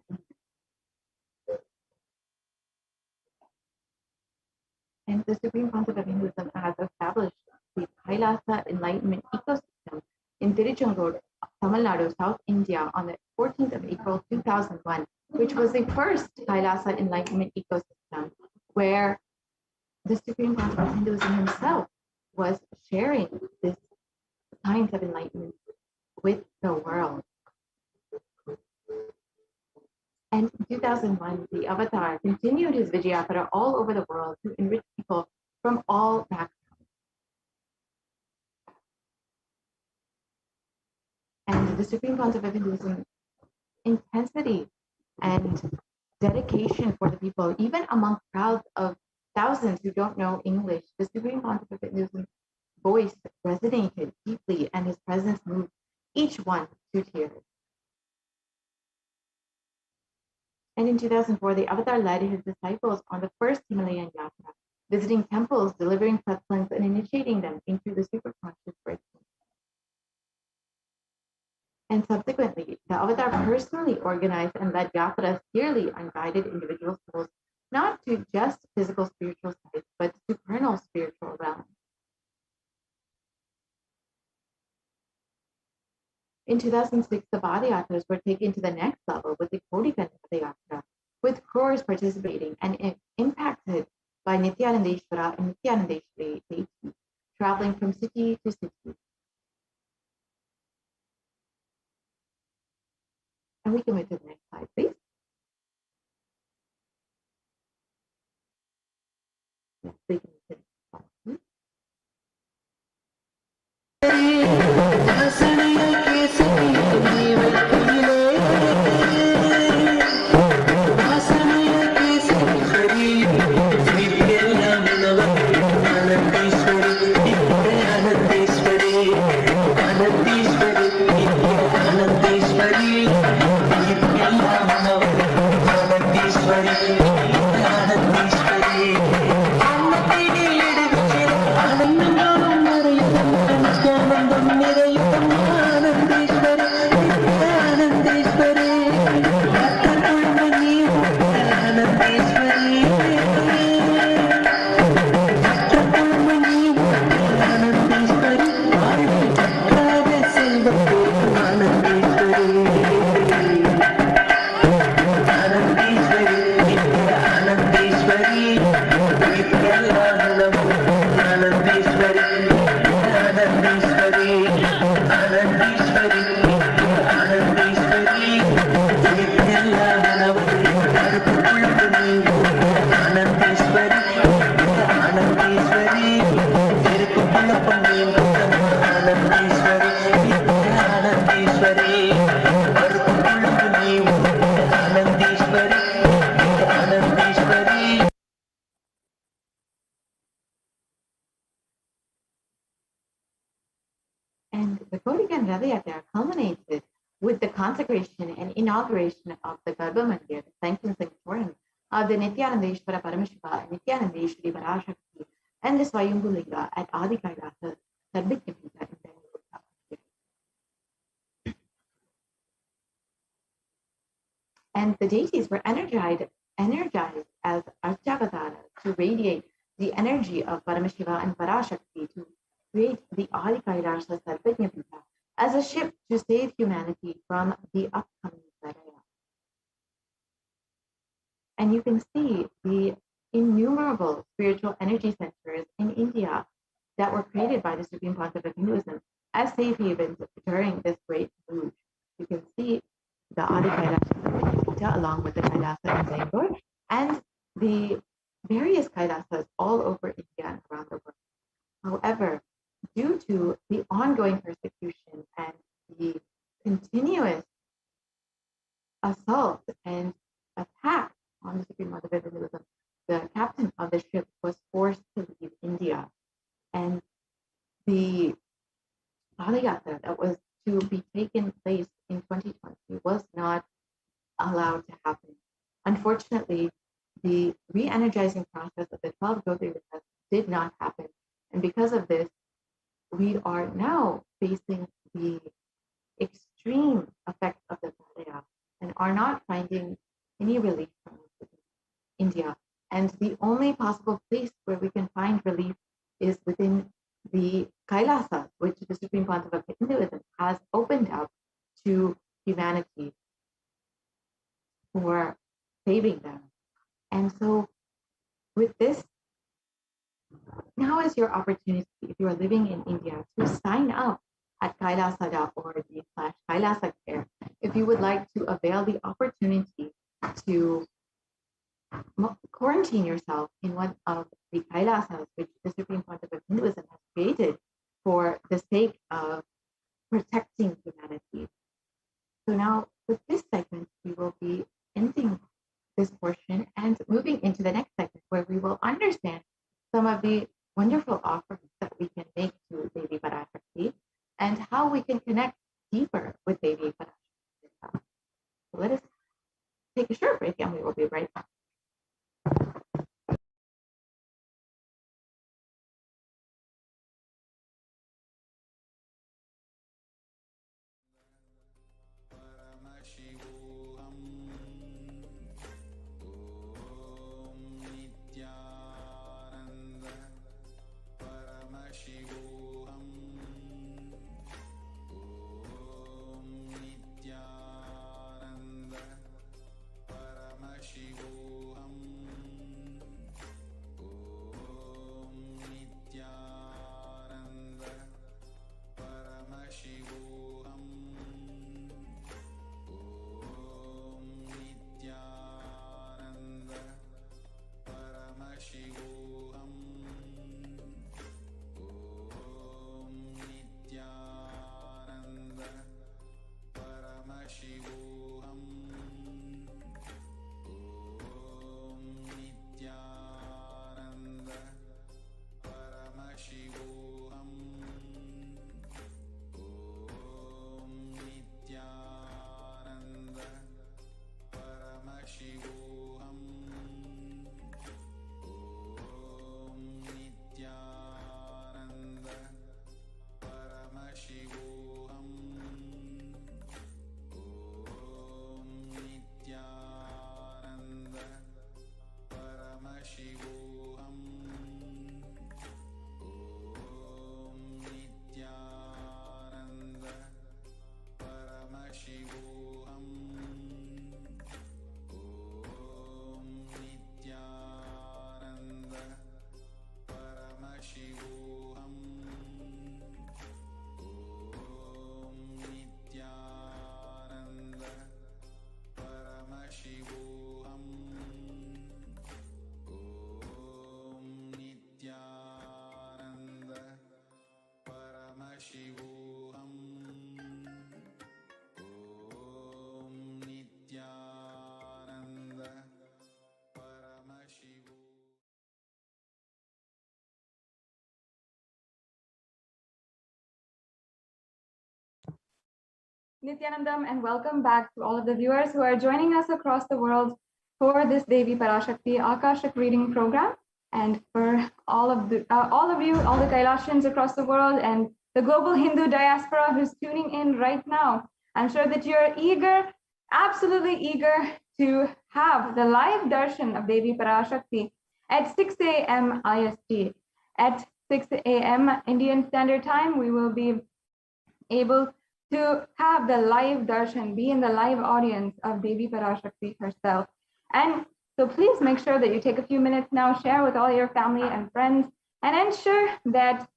And the Supreme Concept of Hinduism has established the Kailasa enlightenment ecosystem in Tiruchendur, Tamil Nadu, South India, on the 14th of April 2001, which was the first Kailasa enlightenment ecosystem where the Supreme Concept of Hinduism himself was sharing this science of enlightenment with the world. And in 2001, the Avatar continued his Vijayapara all over the world to enrich people from all backgrounds. And the Supreme Concept of Hinduism intensity and dedication for the people, even among crowds of thousands who don't know English, the Supreme Concept of Hinduism's voice resonated deeply and his presence moved each one to tears. And in 2004, the Avatar led his disciples on the first Himalayan Yatra, visiting temples, delivering satsangs, and initiating them into the superconscious breakthrough. And subsequently, the avatar personally organized and led yatras dearly unguided individual souls, not to just physical spiritual sites, but to supernal spiritual realms. In 2006, the Bhava Yatras were taken to the next level with the Kodika Yatra, with crores participating and impacted by Nithyanandeshwara and Nithyanandeshwari deities, traveling from city to city. And we can move to the next slide, please. Yes, we can move to the next slide, please. And the Kodika and Ratha Yatra culminated with the consecration and inauguration of the Garbha Mandir, the sanctum sanctorum of the Nithyanandeshwara Paramashiva and Nithyanandeshwari Parashakti, and the Swayambhu Linga at Adi Kailasa, Sarvijnapita in Bengaluru. And the deities were energized as Archavataras to radiate the energy of Paramashiva and Parashakti to create the Adi Kailasa Sarvijnapita as a ship to save humanity from the upcoming Pralaya. And you can see the innumerable spiritual energy centers in India that were created by the Supreme Pontiff of Hinduism as safe havens during this great deluge. You can see the Adi Kailasa along with the Kailasa in Bangalore and the various Kailasas all over India and around the world. However, due to the ongoing persecution and the continuous assault and attack on the Supreme Pontiff of Hinduism, the captain of the ship was forced to leave India. And the Padayatra that was to be taken place in 2020 was not allowed to happen. Unfortunately, the re-energizing process of the 12 Jyotirlingas did not happen. And because of this, we are now facing the extreme effects of the Pralaya and are not finding any relief from India. And the only possible place where we can find relief is within the Kailasa, which the Supreme Pontiff of Hinduism has opened up to humanity for saving them. And so with this, now is your opportunity, if you are living in India, to sign up at kailasa.org/Kailasa Care if you would like to avail the opportunity to quarantine yourself in one of the Kailasas, which the Supreme Pontiff of Hinduism has created for the sake of protecting humanity. So now with this segment, we will be ending this portion and moving into the next segment where we will understand some of the wonderful offerings that we can make to Devi Parashakti and how we can connect deeper with Devi Parashakti. So let us take a short break and we will be right back. Nithyanandam, and welcome back to all of the viewers who are joining us across the world for this Devi Parashakti Akashic reading program, and for all of you, all the Kailasians across the world, and the global Hindu diaspora who's tuning in right now. I'm sure that you're eager, absolutely eager, to have the live darshan of Devi Parashakti at 6 a.m. IST. At 6 a.m. Indian Standard Time, we will be able to have the live darshan, be in the live audience of Devi Parashakti herself. And so please make sure that you take a few minutes now, share with all your family and friends, and ensure that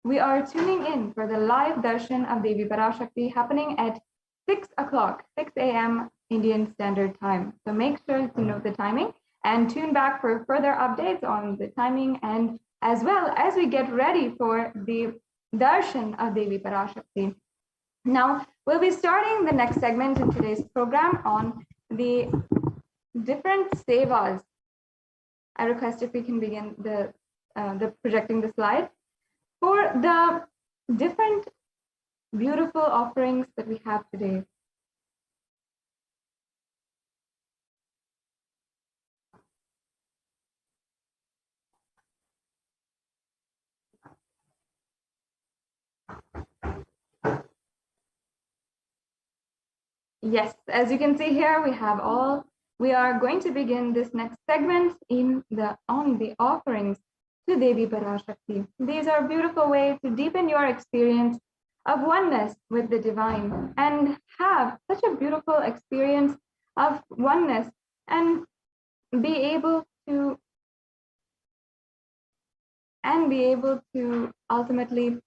we are tuning in for the live darshan of Devi Parashakti happening at 6 o'clock, 6 a.m. Indian Standard Time. So make sure to note the timing and tune back for further updates on the timing, and as well as we get ready for the darshan of Devi Parashakti. Now, we'll be starting the next segment in today's program on the different sevas. I request if we can begin the projecting the slide for the different beautiful offerings that we have today. Yes, as you can see here, we are going to begin this next segment on the offerings to Devi Parashakti. These are a beautiful way to deepen your experience of oneness with the divine and have such a beautiful experience of oneness and be able to ultimately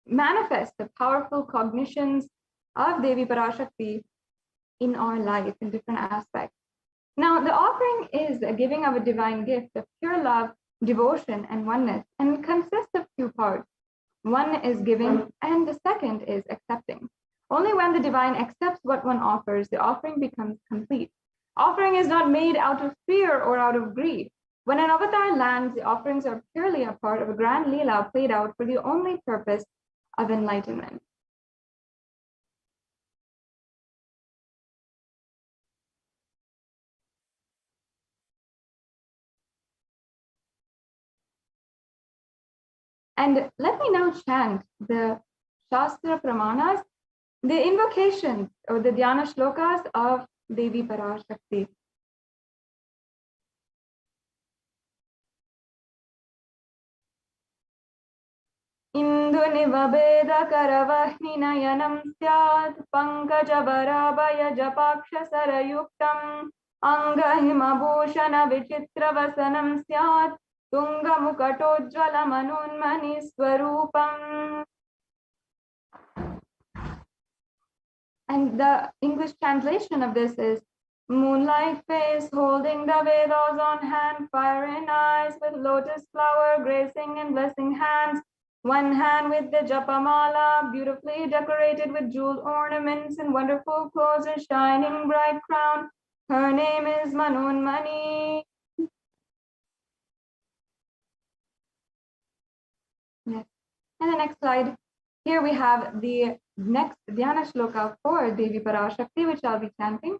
manifest the powerful cognitions of Devi Parashakti in our life in different aspects. Now, the offering is a giving of a divine gift of pure love, devotion, and oneness, and consists of two parts. One is giving, and the second is accepting. Only when the divine accepts what one offers, the offering becomes complete. Offering is not made out of fear or out of greed. When an avatar lands, the offerings are purely a part of a grand leela played out for the only purpose of enlightenment. And let me now chant the Shastra Pramanas, the invocations or the Dhyana Shlokas of Devi Parashakti. Indunivabeda karavahni nayanam syad pankajavaraabhaya japaksha sarayuktam angahimabhushana vichitravasanam syad tungamukatojjvala manunmani swarupam. And the English translation of this is: moonlight face holding the Vedas on hand, fire in eyes with lotus flower gracing and blessing hands, one hand with the japamala beautifully decorated with jeweled ornaments and wonderful clothes, a shining bright crown. Her name is Manunmani. Yes. And the next slide. Here we have the next Dhyana Shloka for Devi Parashakti, which I'll be chanting.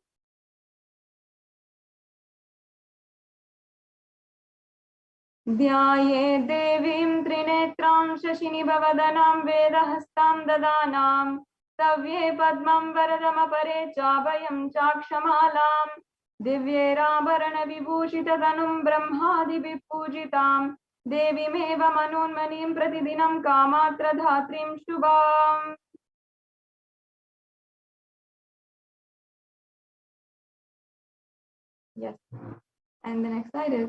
Dhyaye devim trinetram shashini bhavadanam vedahastam dadanam tavye padmam varadam apare chabhayam chakshamalam divye rabarana vibhushita danum brahmadi vipujitam devi meva manunmanim pratidinam kamatra dhatrim shubham. Yes. And the next slide is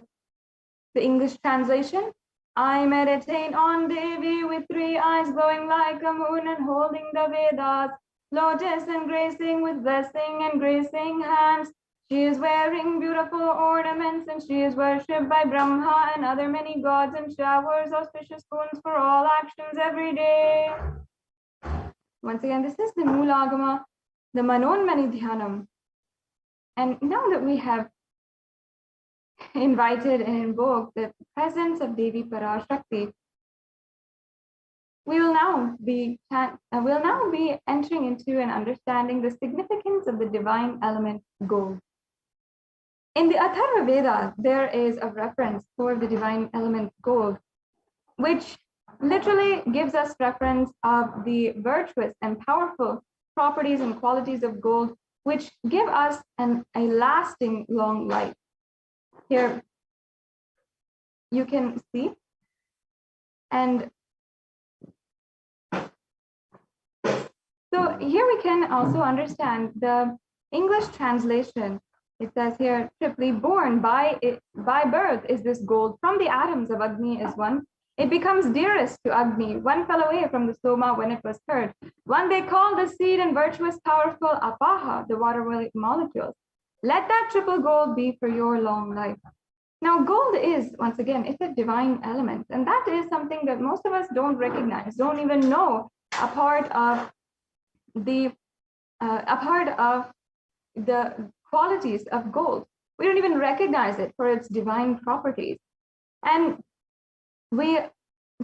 the English translation. I meditate on Devi with three eyes glowing like a moon and holding the Vedas, lotus and gracing with blessing and gracing hands. She is wearing beautiful ornaments and she is worshipped by Brahma and other many gods and showers auspicious boons for all actions every day. Once again, this is the Moolagama, the Manonmani Dhyanam. And now that we have invited and invoked the presence of Devi Parashakti, We'll now be entering into and understanding the significance of the divine element gold. In the Atharva Veda, there is a reference for the divine element gold, which literally gives us reference of the virtuous and powerful properties and qualities of gold, which give us a lasting long life. Here you can see, and so here we can also understand the English translation. It says here, triply born by birth is this gold. From the atoms of Agni is one. It becomes dearest to Agni. One fell away from the Soma when it was heard. One they call the seed and virtuous, powerful Apaha, the water molecules. Let that triple gold be for your long life. Now, gold is, once again, it's a divine element. And that is something that most of us don't recognize, don't even know a part of the qualities of gold. We don't even recognize it for its divine properties. And we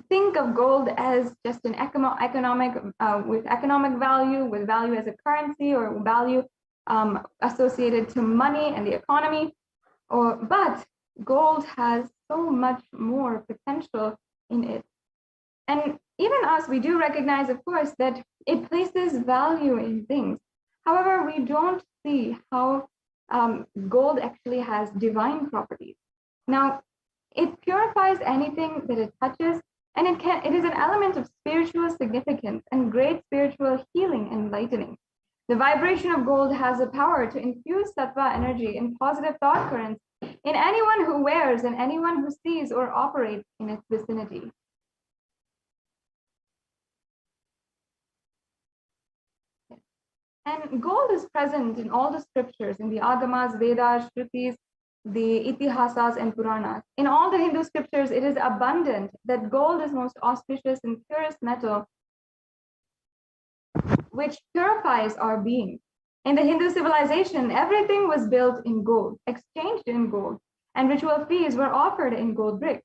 think of gold as just an economic value, with value as a currency, or value associated to money and the economy. But gold has so much more potential in it. And even us, we do recognize, of course, that it places value in things. However, we don't see how gold actually has divine properties. Now, it purifies anything that it touches, and it is an element of spiritual significance and great spiritual healing and enlightening. The vibration of gold has the power to infuse sattva energy and positive thought currents in anyone who wears and anyone who sees or operates in its vicinity. And gold is present in all the scriptures, in the Agamas, Vedas, Shrutis, the Itihasas, and Puranas. In all the Hindu scriptures, it is abundant that gold is most auspicious and purest metal, which purifies our being. In the Hindu civilization, everything was built in gold, exchanged in gold, and ritual fees were offered in gold bricks.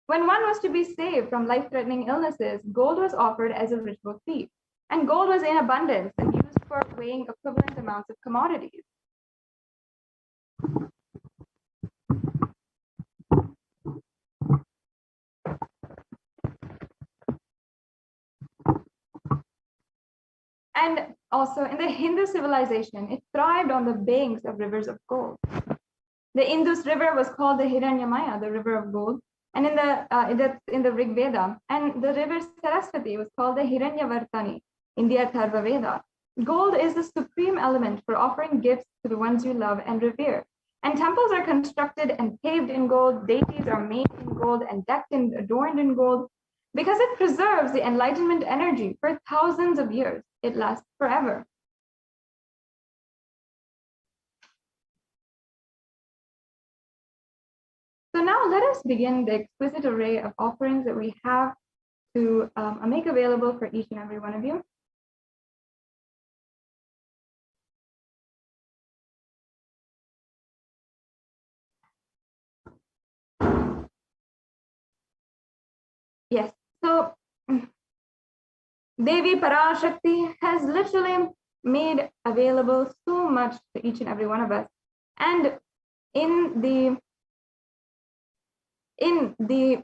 When one was to be saved from life-threatening illnesses, gold was offered as a ritual fee, and gold was in abundance and used for weighing equivalent amounts of commodities. And also in the Hindu civilization, it thrived on the banks of rivers of gold. The Indus River was called the Hiranyamaya, the river of gold, and in the Rig Veda, and the river Saraswati was called the Hiranyavartani in the Atharva Veda. Gold is the supreme element for offering gifts to the ones you love and revere. And temples are constructed and paved in gold, deities are made in gold and decked and adorned in gold, because it preserves the enlightenment energy for thousands of years. It lasts forever. So now let us begin the exquisite array of offerings that we have to make available for each and every one of you. Yes, so Devi Parashakti has literally made available so much to each and every one of us. And in the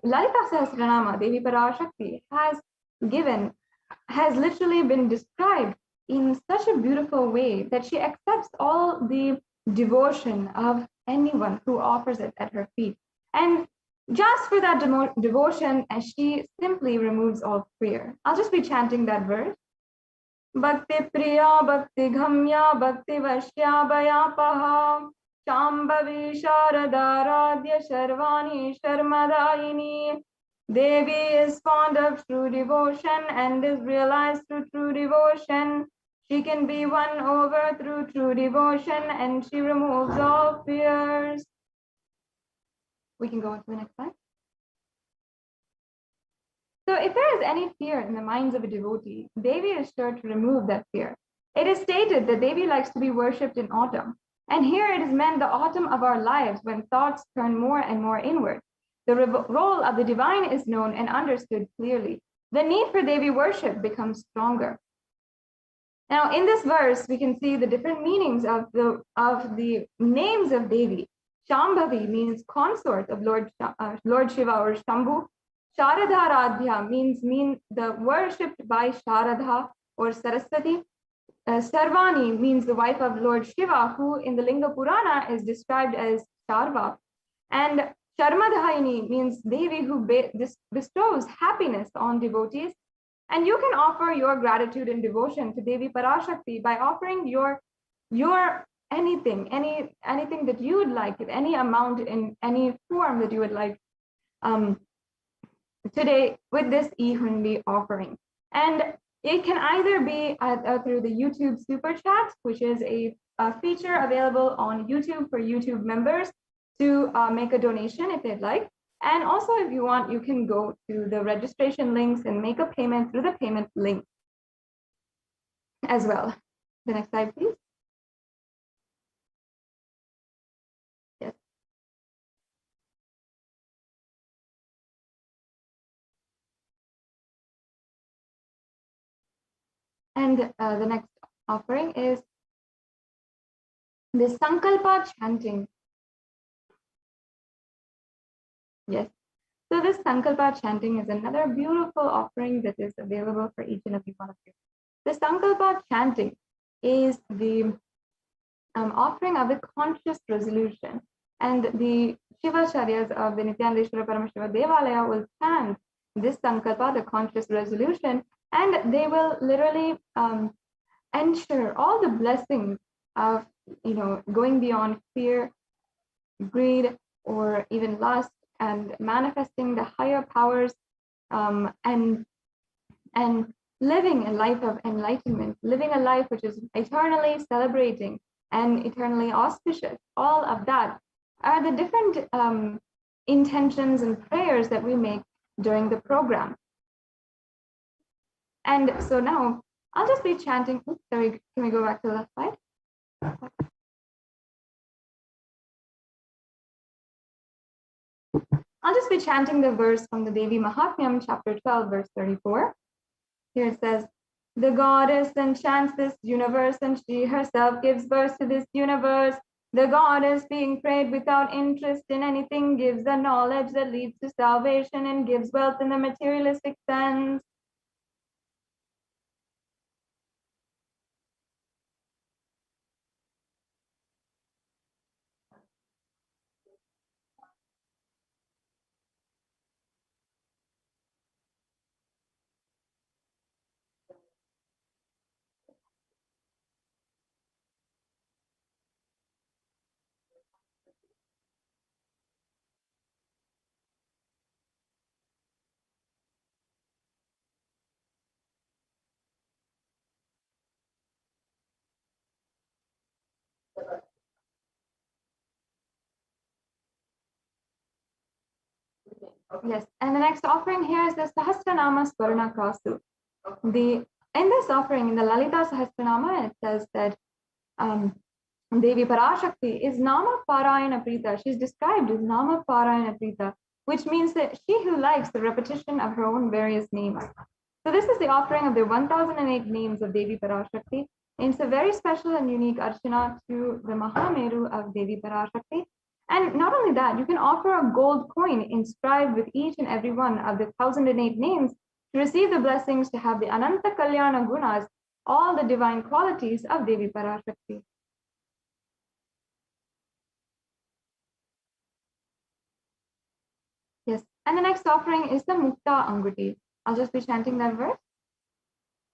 Lalita Sahasranama, Devi Parashakti has literally been described in such a beautiful way that she accepts all the devotion of anyone who offers it at her feet. And just for that devotion, as she simply removes all fear. I'll just be chanting that verse. Bhakti Priya, Bhakti Ghamya, Bhakti Vashya Bhayapaha, Shambhavi Sharadaradhya Sharvani Sharmadayini. Devi is fond of true devotion and is realized through true devotion. She can be won over through true devotion and she removes all fears. We can go on to the next slide. So if there is any fear in the minds of a devotee, Devi is sure to remove that fear. It is stated that Devi likes to be worshipped in autumn. And here it is meant the autumn of our lives when thoughts turn more and more inward. The role of the divine is known and understood clearly. the need for Devi worship becomes stronger. Now, in this verse, we can see the different meanings of the names of Devi. Shambhavi means consort of Lord Shiva or Shambhu. Sharadharadhya means the worshipped by Sharadha or Saraswati. Sarvani means the wife of Lord Shiva, who in the Linga Purana is described as Sharva. And Sharmadhayini means Devi who bestows happiness on devotees. And you can offer your gratitude and devotion to Devi Parashakti by offering your anything that you would like, any amount in any form that you would like today with this e-hundi offering. And it can either be through the YouTube Super Chat, which is a feature available on YouTube for YouTube members to make a donation if they'd like. And also, if you want, you can go to the registration links and make a payment through the payment link as well. The next slide, please. Yes. And the next offering is the Sankalpa chanting. Yes. So this Sankalpa chanting is another beautiful offering that is available for each and every one of you. The Sankalpa chanting is the offering of the conscious resolution. And the Shivacharyas of the Nithyananda Paramashiva Devalaya will chant this Sankalpa, the conscious resolution, and they will literally ensure all the blessings of, going beyond fear, greed, or even lust, and manifesting the higher powers, and living a life of enlightenment, living a life which is eternally celebrating and eternally auspicious. All of that are the different intentions and prayers that we make during the program. And so now I'll just be chanting. Oops, sorry, can we go back to the left slide? I'll just be chanting the verse from the Devi Mahatmyam, chapter 12, verse 34. Here it says, the goddess enchants this universe, and she herself gives birth to this universe. The goddess, being prayed without interest in anything, gives the knowledge that leads to salvation and gives wealth in the materialistic sense. Yes, and the next offering here is the Sahasranama Swarna Kasu. In this offering, in the Lalita Sahasranama, it says that Devi Parashakti is Nama Parayana Prita. She's described as Nama Parayana Prita, which means that she who likes the repetition of her own various names. So this is the offering of the 1008 names of Devi Parashakti. And it's a very special and unique archana to the Mahameru of Devi Parashakti. And not only that, you can offer a gold coin inscribed with each and every one of the 1008 names to receive the blessings to have the Ananta Kalyana Gunas, all the divine qualities of Devi Parashakti. Yes, and the next offering is the Mukta Anguti. I'll just be chanting that verse.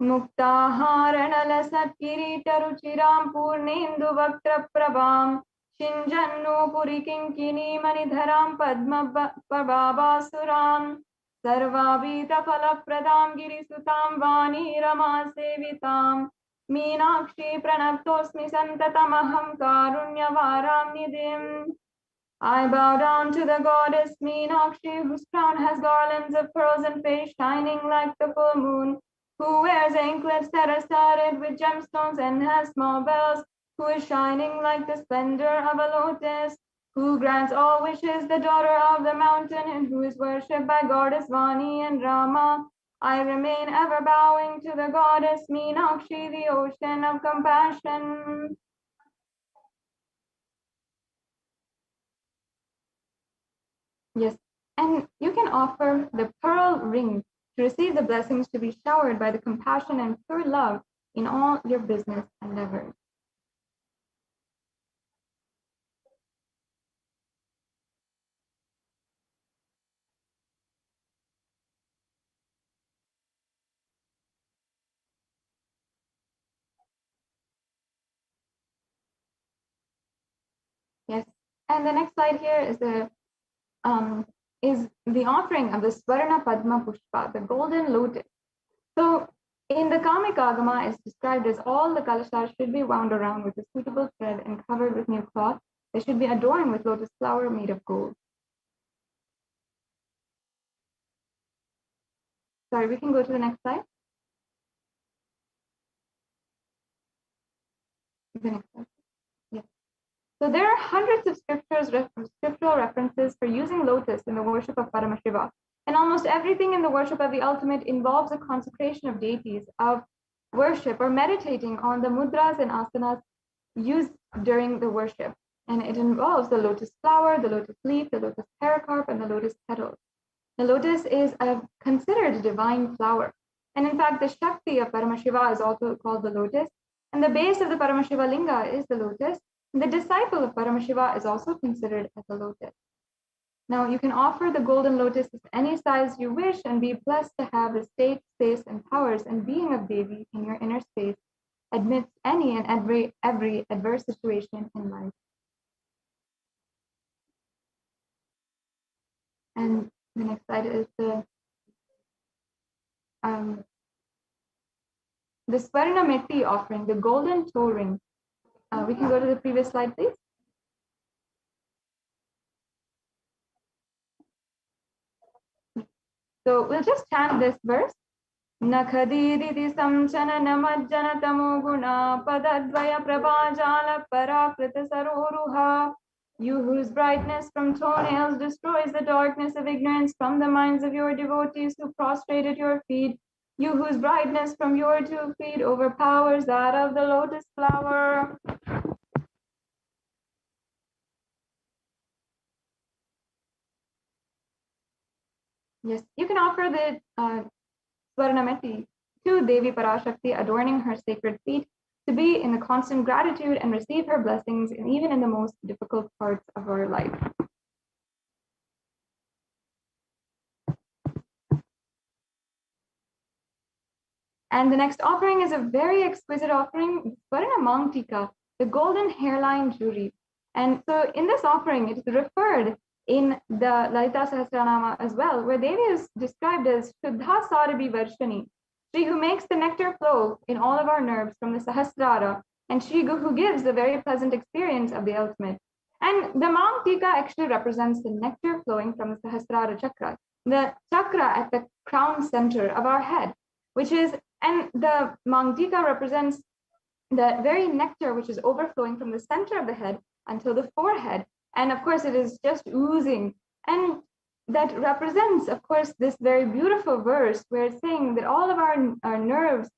Mukta Haranala Satkirita Ruchiram Purnendu Vaktra Prabham Shinjannu Purikinkini Manidharam Padma Pababasuram Sarvabhita Falapradam Girisutam Vani Rama Sevitam Meenakshi Pranatosmi Santatamaham Karunyavaram Nidim. I bow down to the goddess Meenakshi, whose crown has garlands of pearls and face shining like the full moon, who wears anklets that are studded with gemstones and has small bells, who is shining like the splendor of a lotus, who grants all wishes, the daughter of the mountain, and who is worshipped by goddess Vani and Rama, I remain ever bowing to the goddess Meenakshi, the ocean of compassion. Yes, and you can offer the pearl ring to receive the blessings to be showered by the compassion and pure love in all your business endeavors. Yes, and the next slide here is the offering of the Swarna Padma Pushpa, the golden lotus. So in the Kamik Agama, it's described as all the kalashas should be wound around with a suitable thread and covered with new cloth. They should be adorned with lotus flower made of gold. Sorry, we can go to the next slide. The next slide. Yes. So there are hundreds of scriptural references for using lotus in the worship of Paramashiva. And almost everything in the worship of the ultimate involves a consecration of deities, of worship, or meditating on the mudras and asanas used during the worship. And it involves the lotus flower, the lotus leaf, the lotus pericarp, and the lotus petals. The lotus is considered a divine flower. And in fact, the Shakti of Paramashiva is also called the lotus. And the base of the Paramashiva linga is the lotus. And the disciple of Paramashiva is also considered as the lotus. Now, you can offer the golden lotus of any size you wish and be blessed to have the state, space, and powers and being of Devi in your inner space amidst any and every adverse situation in life. And the next slide is the Swarna Meti offering, the golden toe ring. We can go to the previous slide, please. So we'll just chant this verse. Nakhadiditi samchana namajjana tamoguna padadvaya prabhajala parakrita saroruha. You whose brightness from toenails destroys the darkness of ignorance from the minds of your devotees who prostrate at your feet. You whose brightness from your 2 feet overpowers that of the lotus flower. Yes, you can offer the Swarnameti to Devi Parashakti, adorning her sacred feet, to be in the constant gratitude and receive her blessings, and even in the most difficult parts of our life. And the next offering is a very exquisite offering, Swarna Mangtika, the golden hairline jewelry. And so in this offering, it is referred in the Lalita Sahasranama as well, where Devi is described as Shuddha Sarabhi Varshani, Shri who makes the nectar flow in all of our nerves from the Sahasrara, and Shri who gives the very pleasant experience of the ultimate. And the Mangtika actually represents the nectar flowing from the Sahasrara chakra, the chakra at the crown center of our head, which is, and the Mangtika represents the very nectar which is overflowing from the center of the head until the forehead. And of course, it is just oozing. And that represents, of course, this very beautiful verse where it's saying that all of our nerves,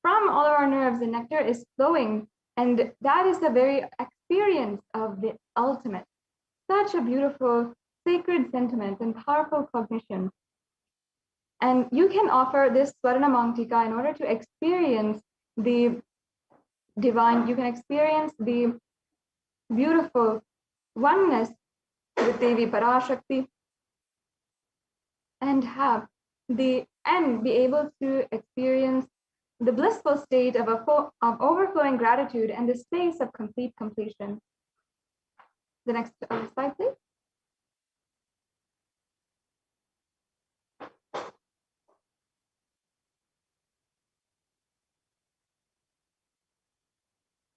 from all of our nerves, the nectar is flowing. And that is the very experience of the ultimate. Such a beautiful, sacred sentiment and powerful cognition. And you can offer this Swarna Mangtika in order to experience the divine, you can experience the beautiful oneness with Devi Parashakti and be able to experience the blissful state of overflowing gratitude and the space of complete completion. The next slide, please.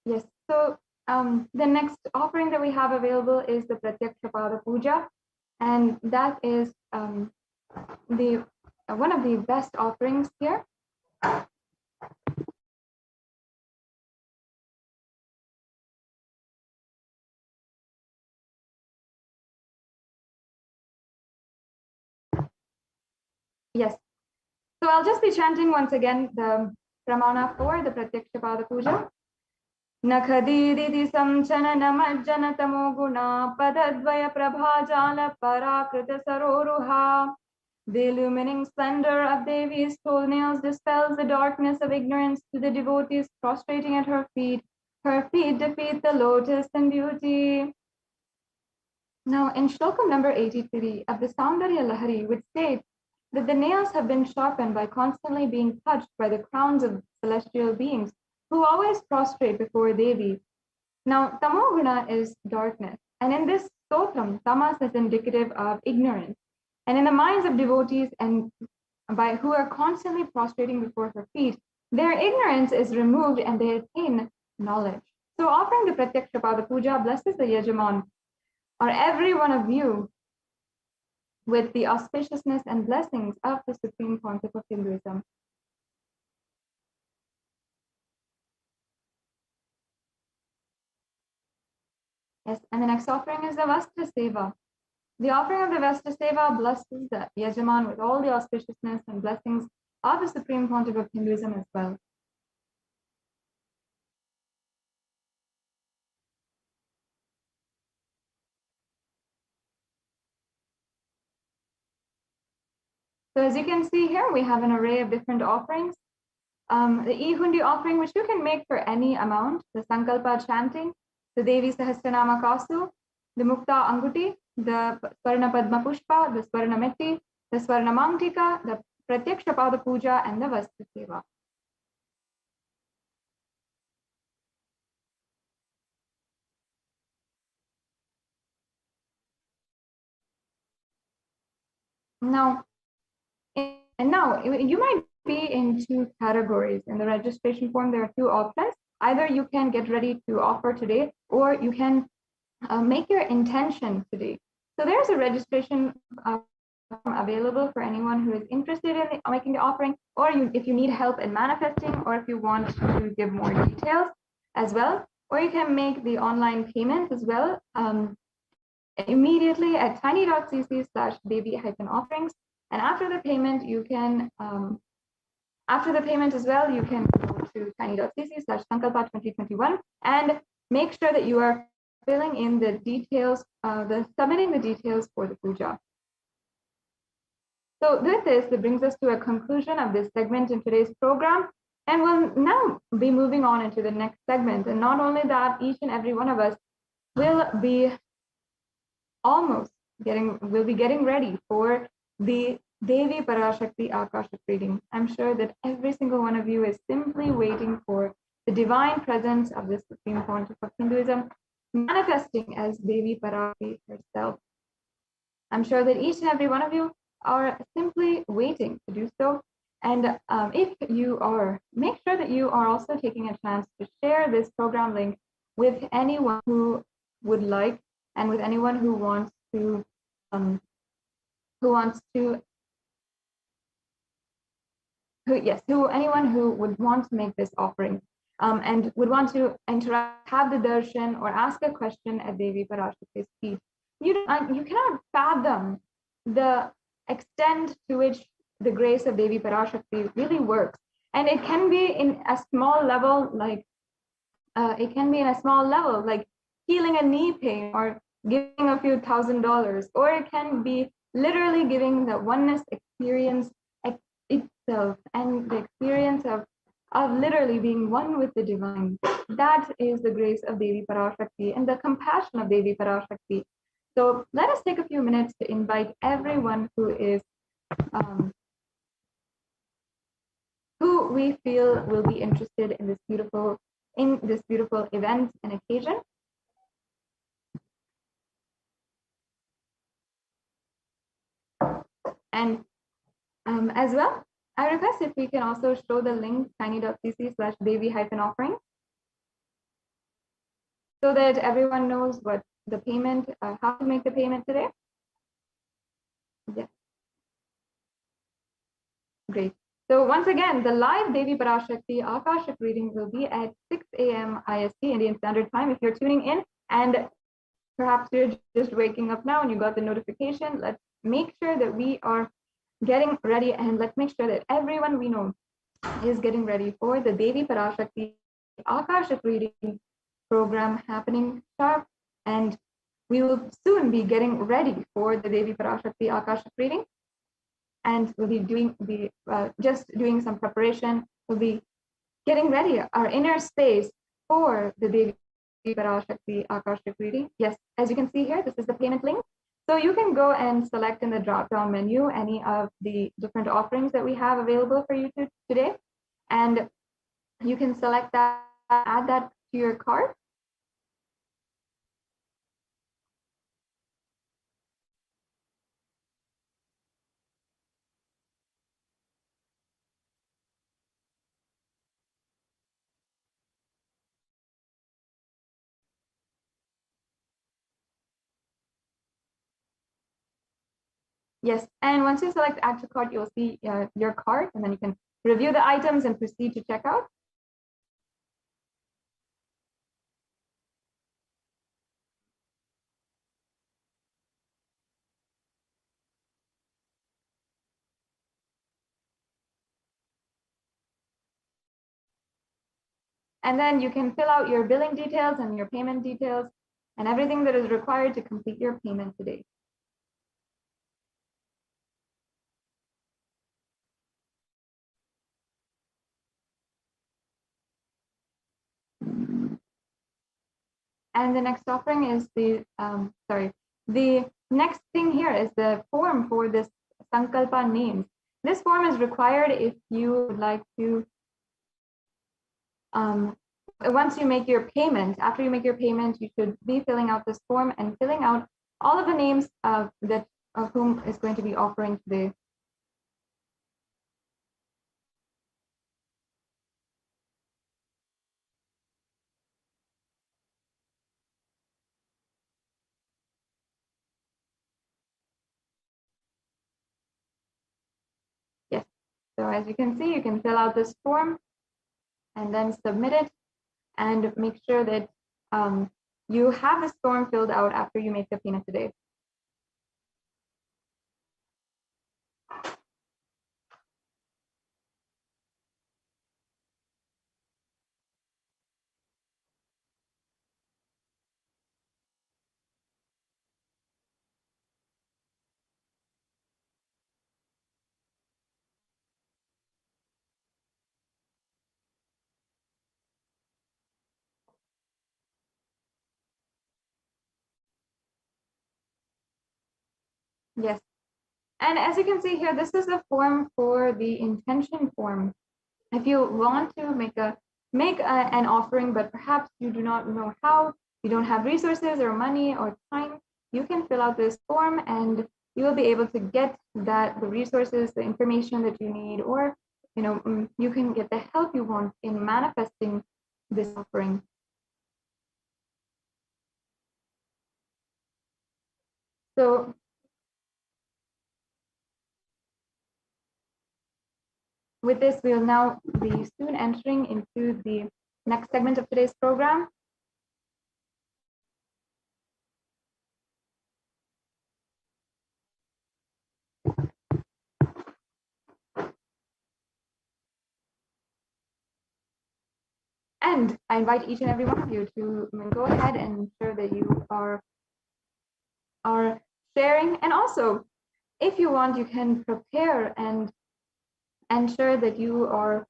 Yes, so the next offering that we have available is the Pratyaksha Pada Puja, and that is one of the best offerings here. Yes, So I'll just be chanting once again the pramana for the Pratyakshapada Puja. Nakhadiditi samchana namajjana tamo guna padadvaya prabhajala parakrita saroruha. The illumining splendor of Devi's toenails dispels the darkness of ignorance to the devotees prostrating at her feet. Her feet defeat the lotus in beauty. Now, in Shlokam number 83 of the Saundarya Lahari, which states that the nails have been sharpened by constantly being touched by the crowns of celestial beings who always prostrate before Devi. Now, tamoguna is darkness, and in this stotram, tamas is indicative of ignorance. And in the minds of devotees and by who are constantly prostrating before her feet, their ignorance is removed and they attain knowledge. So offering the Pratyakshapada Puja blesses the Yajaman, or every one of you, with the auspiciousness and blessings of the Supreme Pontiff of Hinduism. Yes, and the next offering is the Vastra Seva. The offering of the Vastra Seva blesses the Yajaman with all the auspiciousness and blessings of the Supreme Pontiff of Hinduism as well. So as you can see here, we have an array of different offerings. The E-Hundi offering, which you can make for any amount, the Sankalpa chanting, the Devi Sahasranama Kasu, the Mukta Anguti, the Swarna Padma Pushpa, the Swarna Metti, the Swarna Mangtika, the Pratyakshapada Puja, and the Vastra Seva. Now, you might be in two categories. In the registration form, there are two options. Either you can get ready to offer today, or you can make your intention today. So there's a registration available for anyone who is interested in making the offering, or if you need help in manifesting, or if you want to give more details as well, or you can make the online payment as well immediately at tiny.cc/baby-offerings. And after the payment, you can, after the payment as well, you can go to tiny.cc/sankalpa2021 and make sure that you are filling in the details, submitting the details for the puja. So with this, that brings us to a conclusion of this segment in today's program. And we'll now be moving on into the next segment. And not only that, each and every one of us will be getting ready for the Devi Parashakti Akashic reading. I'm sure that every single one of you is simply waiting for the divine presence of the Supreme Pontiff of Hinduism manifesting as Devi Parashakti herself. I'm sure that each and every one of you are simply waiting to do so. And if you are, make sure that you are also taking a chance to share this program link with anyone who would like, and with anyone who wants to, anyone who would want to make this offering and would want to interact, have the darshan, or ask a question at Devi Parashakti's feet. You cannot fathom the extent to which the grace of Devi Parashakti really works. And it can be in a small level, like healing a knee pain or giving a few $1,000s, or it can be literally giving the oneness experience itself and the experience of literally being one with the divine. That is the grace of Devi Parashakti and the compassion of Devi Parashakti. So let us take a few minutes to invite everyone who is who we feel will be interested in this beautiful event and occasion. And as well, I request if we can also show the link tiny.cc/baby-offering, so that everyone knows what the payment, how to make the payment today. Yes. Great. So once again, the live Devi Parashakti Akashic reading will be at 6 a.m. IST, Indian Standard Time. If you're tuning in and perhaps you're just waking up now and you got the notification, let's make sure that we are getting ready, and let's make sure that everyone we know is getting ready for the Devi Parashakti Akashic reading program happening sharp, and we will soon be getting ready for the Devi Parashakti Akashic reading, and we'll be just doing some preparation. We'll be getting ready our inner space for the Devi Parashakti Akashic reading. Yes, as you can see here, this is the payment link. So you can go and select in the drop-down menu any of the different offerings that we have available for you today. And you can select that, add that to your cart. Yes, and once you select add to cart, you'll see your cart, and then you can review the items and proceed to checkout. And then you can fill out your billing details and your payment details and everything that is required to complete your payment today. And the next offering is the next thing here is the form for this Sankalpa names. This form is required if you would like to, once you make your payment, after you make your payment, you should be filling out this form and filling out all of the names of whom is going to be offering today. Yes, so as you can see, you can fill out this form and then submit it, and make sure that you have this form filled out after you make the payment today. Yes, and as you can see here, this is the form for the intention form. If you want to make an offering, but perhaps you do not know how, you don't have resources or money or time, you can fill out this form and you will be able to get the resources, the information that you need, or you can get the help you want in manifesting this offering. So with this, we'll now be soon entering into the next segment of today's program. And I invite each and every one of you to go ahead and ensure that you are sharing. And also, if you want, you can prepare and ensure that you are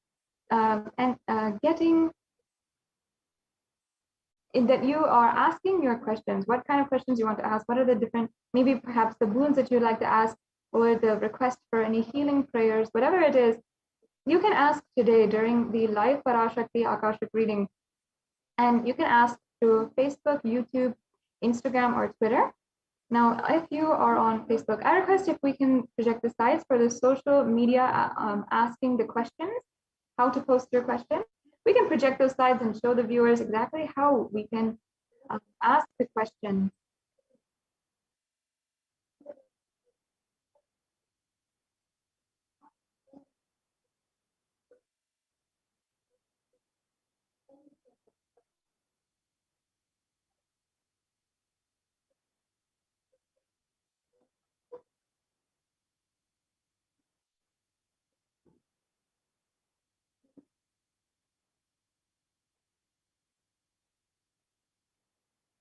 that you are asking your questions. What kind of questions you want to ask? What are the different, maybe perhaps the boons that you'd like to ask, or the request for any healing prayers, whatever it is, you can ask today during the live Parashakti Akashic reading. And you can ask through Facebook, YouTube, Instagram, or Twitter. Now, if you are on Facebook, I request if we can project the slides for the social media asking the questions, how to post your question. We can project those slides and show the viewers exactly how we can ask the question.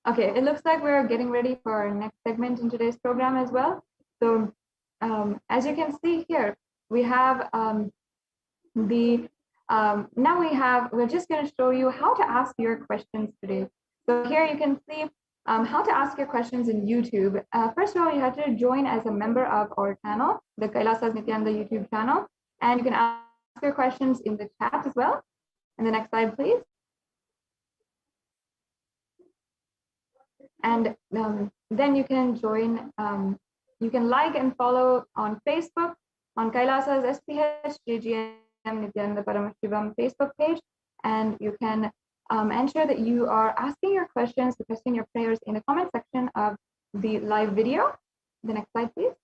Okay, it looks like we're getting ready for our next segment in today's program as well. So as you can see here, we have we're just going to show you how to ask your questions today. So here you can see how to ask your questions in YouTube. First of all, you have to join as a member of our channel, the Kailasa Nithyananda YouTube channel, and you can ask your questions in the chat as well. And the next slide, please. And then you can join, you can like and follow on Facebook, on Kailasa's HDH Nithyananda Paramashivam Facebook page, and you can ensure that you are asking your questions, requesting your prayers in the comment section of the live video. The next slide, please.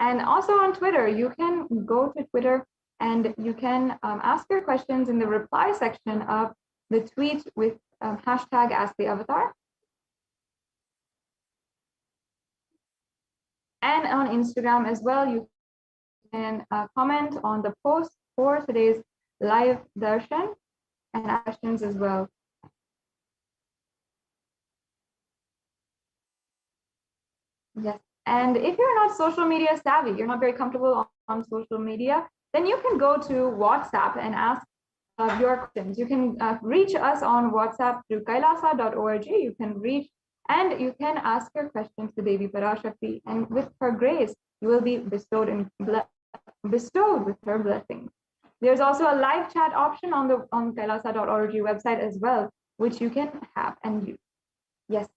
And also on Twitter, you can go to Twitter and you can ask your questions in the reply section of the tweet with hashtag #AskTheAvatar. And on Instagram as well, you can comment on the post for today's live darshan and questions as well. Yes, and if you're not social media savvy, you're not very comfortable on social media, then you can go to WhatsApp and ask your questions. You can reach us on WhatsApp through kailasa.org. You can reach and you can ask your questions to Devi Parashakti, and with her grace, you will be bestowed with her blessings. There's also a live chat option on the kailasa.org website as well, which you can have and use. Yes.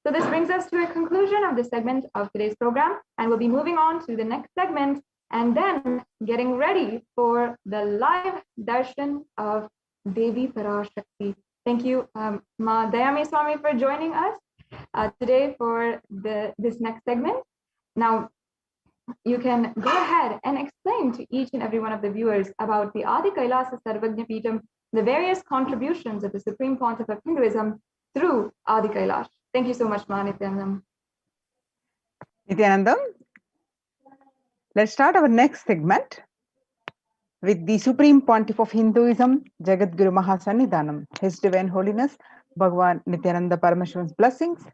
So this brings us to a conclusion of this segment of today's program, and we'll be moving on to the next segment and then getting ready for the live darshan of Devi Parashakti. Thank you, Ma Dayami Swami, for joining us today for this next segment. Now, you can go ahead and explain to each and every one of the viewers about the Adi Kailasa Sarvajna Peetham, the various contributions of the Supreme Pontiff of Hinduism through Adi Kailash. Thank you so much, Ma Nithyanandam. Nithyanandam, let's start our next segment with the Supreme Pontiff of Hinduism, Jagadguru Mahasannidhanam, His Divine Holiness, Bhagavan Nithyananda Paramashivan's blessings.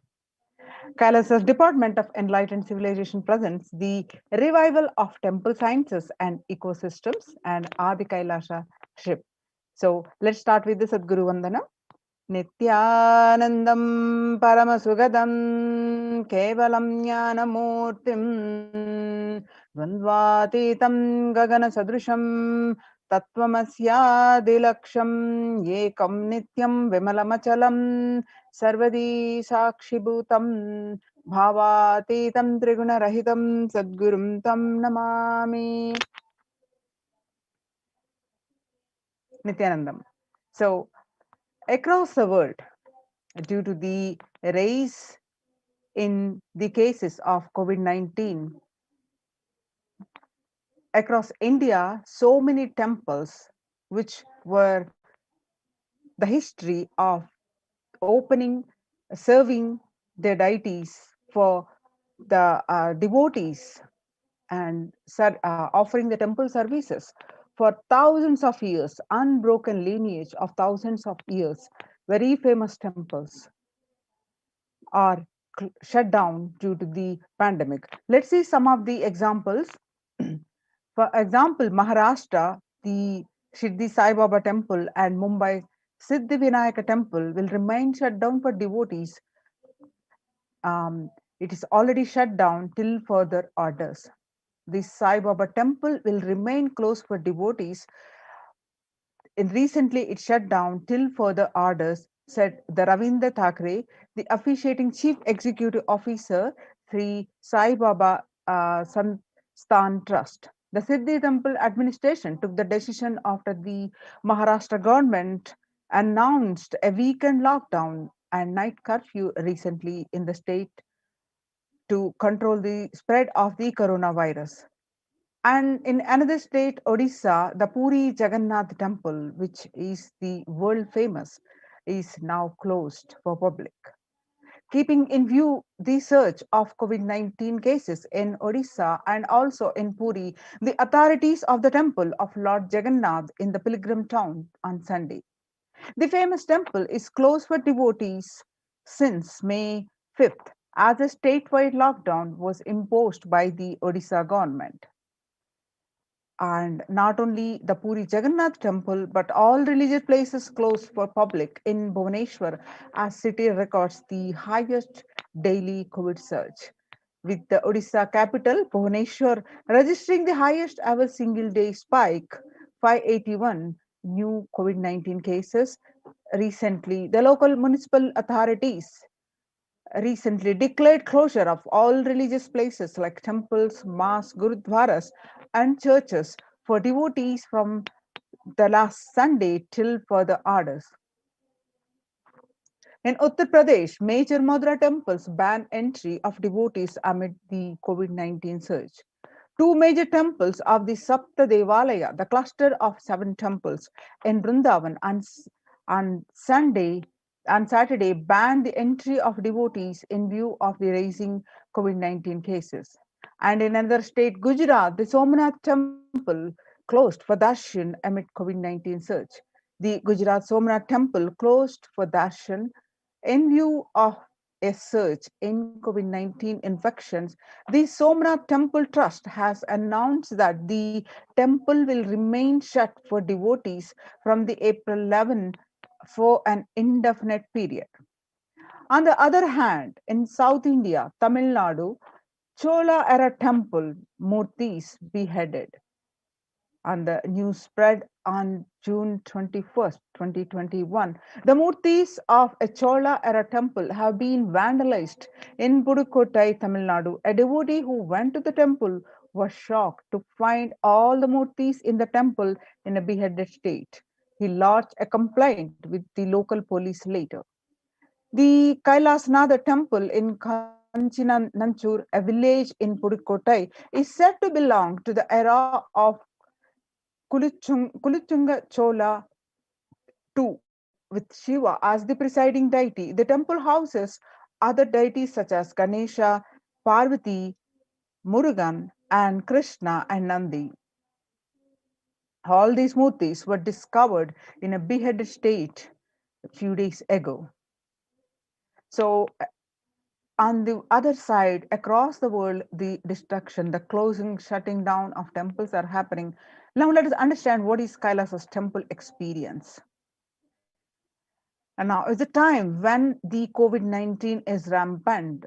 Kailasa's Department of Enlightened Civilization presents the revival of temple sciences and ecosystems and Adi Kailasa ship. So let's start with the Sadguru Vandana. Nithyanandam Paramasugadam Kevalam Jnanamurtim Dvandvatitam Gagana Sadrusham Tattvamasya Ekam Nityam Vimalamachalam Sarvadi Sakshibhutam Bhavatitam Triguna Rahitam Sadgurum Tam Namami. Nithyanandam. So across the world, due to the rise in the cases of COVID-19, across India, so many temples which were the history of opening, serving their deities for the devotees and offering the temple services for thousands of years, unbroken lineage of thousands of years, very famous temples are shut down due to the pandemic. Let's see some of the examples. For example, Maharashtra, the Shirdi Sai Baba temple and Mumbai Siddhi Vinayaka temple will remain shut down for devotees. It is already shut down till further orders. The Sai Baba temple will remain closed for devotees. And recently it shut down till further orders, said the Ravindra Thakre, the officiating chief executive officer, Sri Sai Baba Sansthan Trust. The Siddhi Temple administration took the decision after the Maharashtra government announced a weekend lockdown and night curfew recently in the state to control the spread of the coronavirus. And in another state, Odisha, the Puri Jagannath temple, which is the world famous, is now closed for public. Keeping in view the surge of COVID-19 cases in Odisha and also in Puri, the authorities of the temple of Lord Jagannath in the pilgrim town on Sunday The famous temple is closed for devotees since May 5th, as a statewide lockdown was imposed by the Odisha government. And not only the Puri Jagannath temple, but all religious places closed for public in Bhubaneswar, as city records the highest daily COVID surge, with the Odisha capital, Bhubaneswar, registering the highest ever single day spike, 581 new COVID-19 cases. Recently, the local municipal authorities recently declared closure of all religious places like temples, mosques, gurudwaras, and churches for devotees from the last Sunday till further orders. In Uttar Pradesh, major Madhura temples ban entry of devotees amid the COVID-19 surge. Two major temples of the Sapta Devalaya, the cluster of 7 temples in Vrindavan, on Sunday and Saturday banned the entry of devotees in view of the rising COVID-19 cases. And in another state, Gujarat, the Somnath temple closed for darshan amid COVID-19 surge. The Gujarat Somnath temple closed for darshan in view of a surge in COVID-19 infections. The Somnath Temple Trust has announced that the temple will remain shut for devotees from the April 11 for an indefinite period. On the other hand, in South India, Tamil Nadu, Chola era temple murtis beheaded. And the news spread on June 21st, 2021. The murtis of a Chola era temple have been vandalized in Pudukottai, Tamil Nadu. A devotee who went to the temple was shocked to find all the murtis in the temple in a beheaded state. He lodged a complaint with the local police later. The Kailasa temple in Kanchinanchur, a village in Pudukottai, is said to belong to the era of Kulichunga Chola II, with Shiva as the presiding deity. The temple houses other deities such as Ganesha, Parvati, Murugan, and Krishna and Nandi. All these murtis were discovered in a beheaded state a few days ago. So, on the other side, across the world, the destruction, the closing, shutting down of temples are happening. Now, let us understand what is Kailasa's temple experience. And now is the time when the COVID-19 is rampant.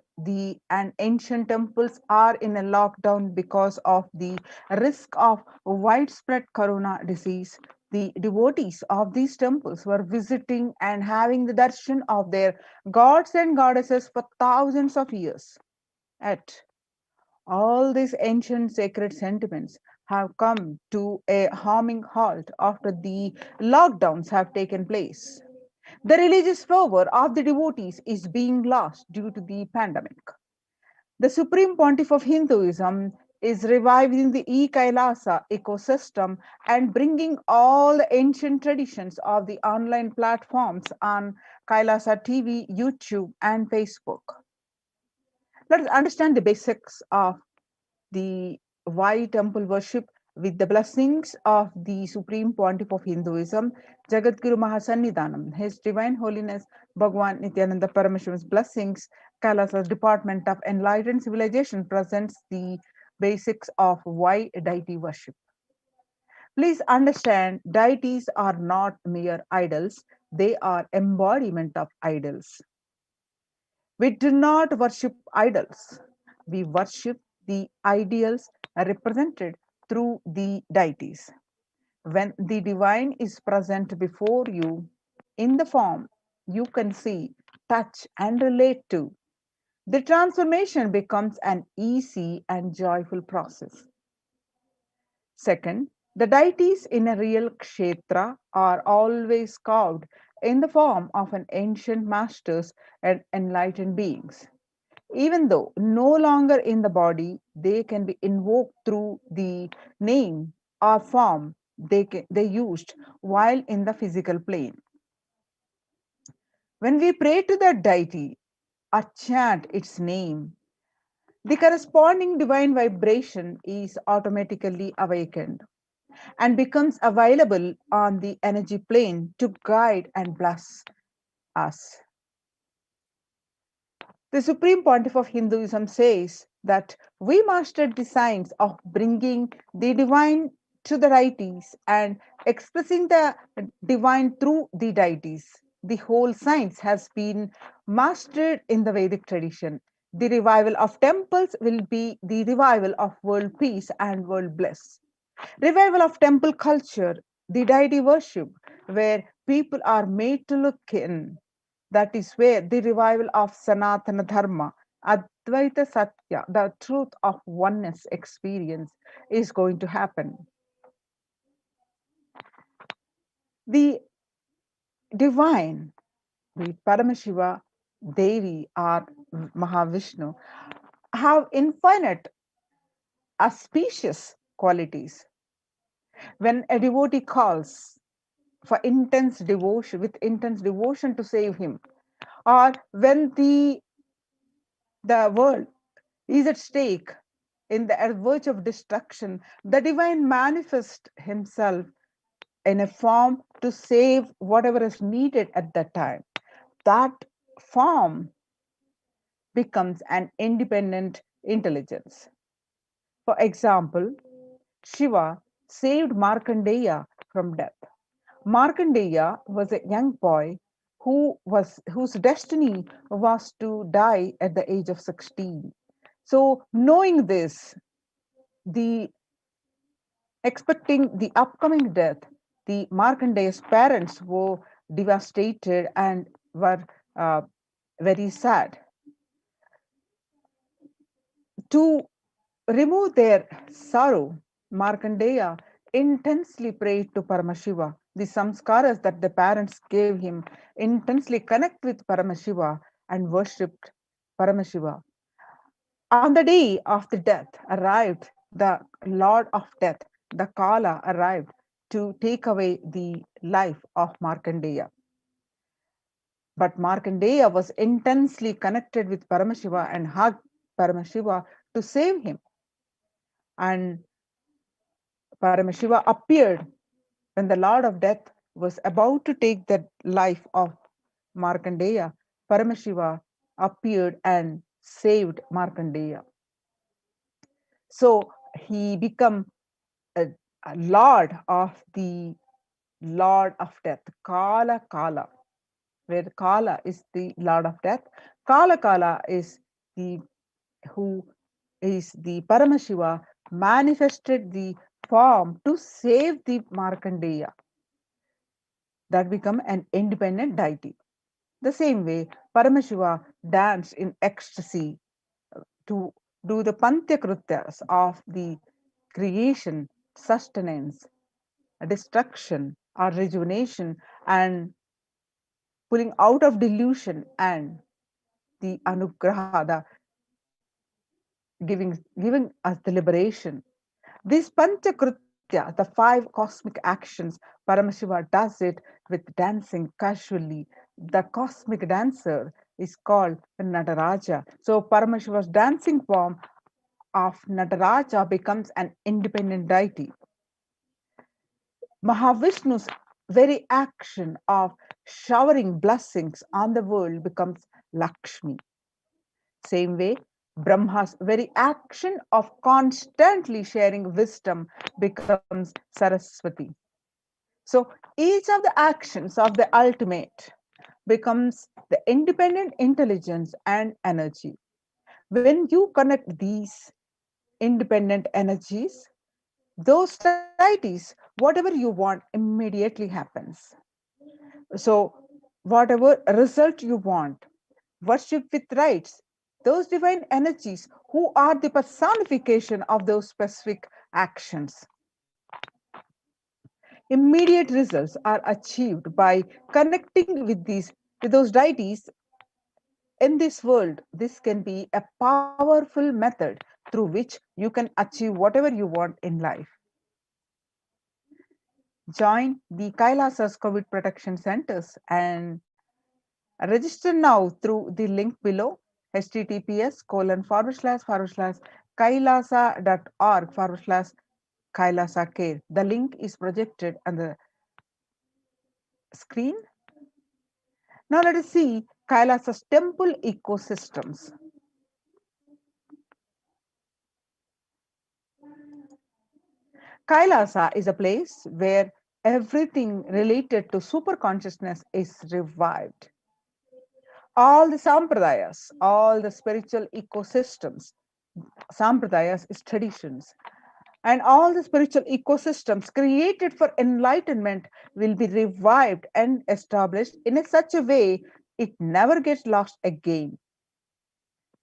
And ancient temples are in a lockdown because of the risk of widespread corona disease. The devotees of these temples were visiting and having the darshan of their gods and goddesses for thousands of years. Yet, all these ancient sacred sentiments have come to a harming halt after the lockdowns have taken place. The religious fervor of the devotees is being lost due to the pandemic. The Supreme Pontiff of Hinduism is reviving the Kailasa ecosystem and bringing all the ancient traditions of the online platforms on Kailasa TV, YouTube, and Facebook. Let us understand the basics of the why temple worship with the blessings of the Supreme Pontiff of Hinduism, Jagadguru Mahasannidhanam, His Divine Holiness Bhagwan Nithyananda Paramashivan's blessings. Kailasa's Department of Enlightened Civilization presents the basics of why deity worship. Please understand, deities are not mere idols, they are embodiment of idols. We do not worship idols, we worship the ideals represented through the deities. When the divine is present before you in the form you can see, touch, and relate to, the transformation becomes an easy and joyful process. Second, the deities in a real kshetra are always carved in the form of an ancient masters and enlightened beings. Even though no longer in the body, they can be invoked through the name or form they used while in the physical plane. When we pray to that deity or chant its name, the corresponding divine vibration is automatically awakened. and becomes available on the energy plane to guide and bless us. The Supreme Pontiff of Hinduism says that we mastered the science of bringing the divine to the deities and expressing the divine through the deities. The whole science has been mastered in the Vedic tradition. The revival of temples will be the revival of world peace and world bliss. Revival of temple culture, the deity worship, where people are made to look in. That is where the revival of Sanatana Dharma, Advaita Satya, the truth of oneness experience, is going to happen. The divine, the Paramashiva, Devi, or Mahavishnu, have infinite auspicious qualities. When a devotee calls for intense devotion, with intense devotion to save him, or when the world is at stake in the verge of destruction, the divine manifests himself in a form to save whatever is needed at that time. That form becomes an independent intelligence. For example, Shiva saved Markandeya from death. Markandeya was a young boy whose destiny was to die at the age of 16. So, knowing this, the expecting the upcoming death, the Markandeya's parents were devastated and were very sad. To remove their sorrow, Markandeya intensely prayed to Paramashiva. The samskaras that the parents gave him intensely connect with Paramashiva and worshipped Paramashiva. On the day of the death arrived the Lord of Death, the Kala arrived to take away the life of Markandeya. But Markandeya was intensely connected with Paramashiva and hugged Paramashiva to save him. And Paramashiva appeared when the Lord of Death was about to take the life of Markandeya. Paramashiva appeared and saved Markandeya. So he became a lord of the Lord of Death, Kala, where Kala is the Lord of Death. Kala is the who is the Paramashiva manifested the form to save the Markandeya, that become an independent deity. The same way, Paramashiva danced in ecstasy to do the Pantyakrutyas of the creation, sustenance, destruction, or rejuvenation, and pulling out of delusion and the Anugraha, the giving us the liberation. These Panchakritya, the 5 cosmic actions, Paramashiva does it with dancing casually. The cosmic dancer is called Nataraja. So Paramashiva's dancing form of Nataraja becomes an independent deity. Mahavishnu's very action of showering blessings on the world becomes Lakshmi. Same way, Brahma's very action of constantly sharing wisdom becomes Saraswati. So each of the actions of the ultimate becomes the independent intelligence and energy. When you connect these independent energies, those deities, whatever you want, immediately happens. So, whatever result you want, worship with rites, those divine energies who are the personification of those specific actions. Immediate results are achieved by connecting with those deities in this world. This can be a powerful method through which you can achieve whatever you want in life. Join the Kailasa's COVID protection centers and register now through the link below, https:// kailasa.org/ Kailasa care. The link is projected on the screen. Now let us see Kailasa's temple ecosystems. Kailasa is a place where everything related to super consciousness is revived. All the sampradayas, all the spiritual ecosystems, sampradayas is traditions, and all the spiritual ecosystems created for enlightenment will be revived and established in such a way it never gets lost again.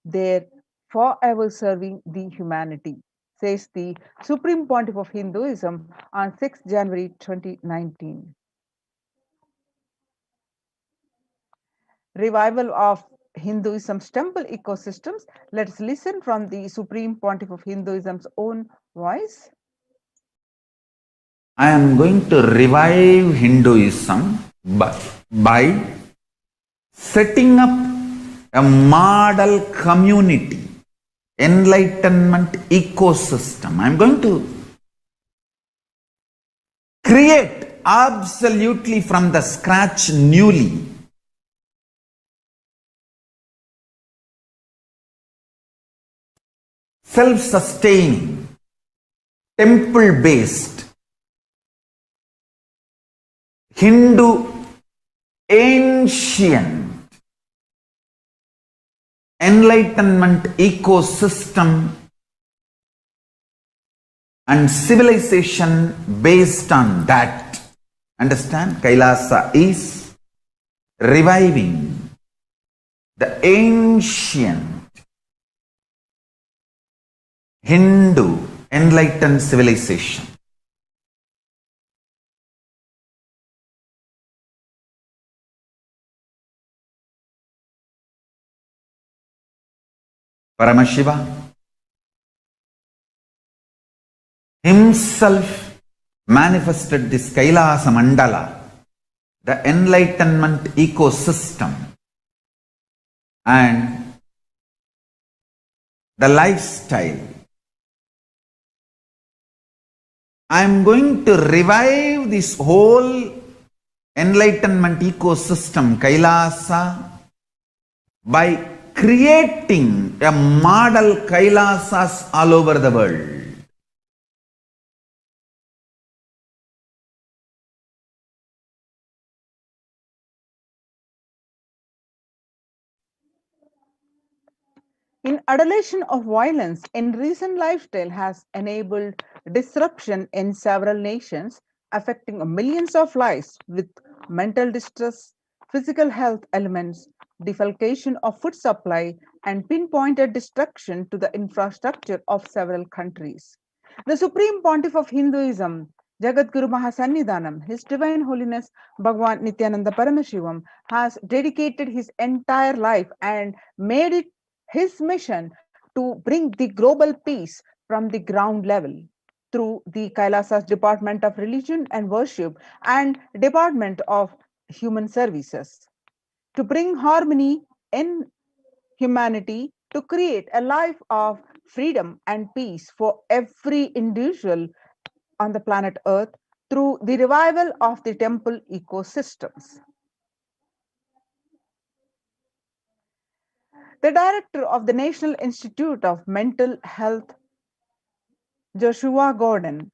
They're forever serving the humanity, says the Supreme Pontiff of Hinduism on 6 January 2019. Revival of Hinduism's temple ecosystems. Let's listen from the Supreme Pontiff of Hinduism's own voice. I am going to revive Hinduism by setting up a model community, enlightenment ecosystem. I am going to create absolutely from the scratch newly self-sustaining, temple-based, Hindu ancient enlightenment ecosystem and civilization based on that. Understand? Kailasa is reviving the ancient Hindu enlightened civilization. Paramashiva himself manifested this Kailasa Mandala, the enlightenment ecosystem, and the lifestyle. I am going to revive this whole enlightenment ecosystem, Kailasa, by creating a model Kailasas all over the world. In adulation of violence in recent lifestyle has enabled disruption in several nations, affecting millions of lives with mental distress, physical health elements, defalcation of food supply, and pinpointed destruction to the infrastructure of several countries. The Supreme Pontiff of Hinduism, Jagadguru Mahasannidhanam, His Divine Holiness Bhagavan Nithyananda Paramashivam, has dedicated his entire life and made it his mission to bring the global peace from the ground level through the Kailasa's Department of Religion and Worship and Department of Human Services, to bring harmony in humanity, to create a life of freedom and peace for every individual on the planet Earth through the revival of the temple ecosystems. The director of the National Institute of Mental Health, Joshua Gordon,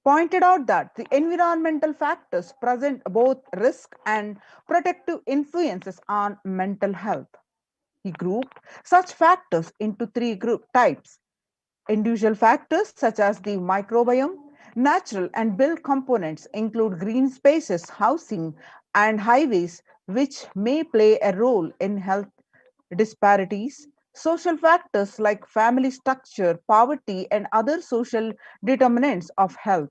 pointed out that the environmental factors present both risk and protective influences on mental health. He grouped such factors into three group types: individual factors such as the microbiome, natural and built components include green spaces, housing, and highways, which may play a role in health disparities, social factors like family structure, poverty, and other social determinants of health.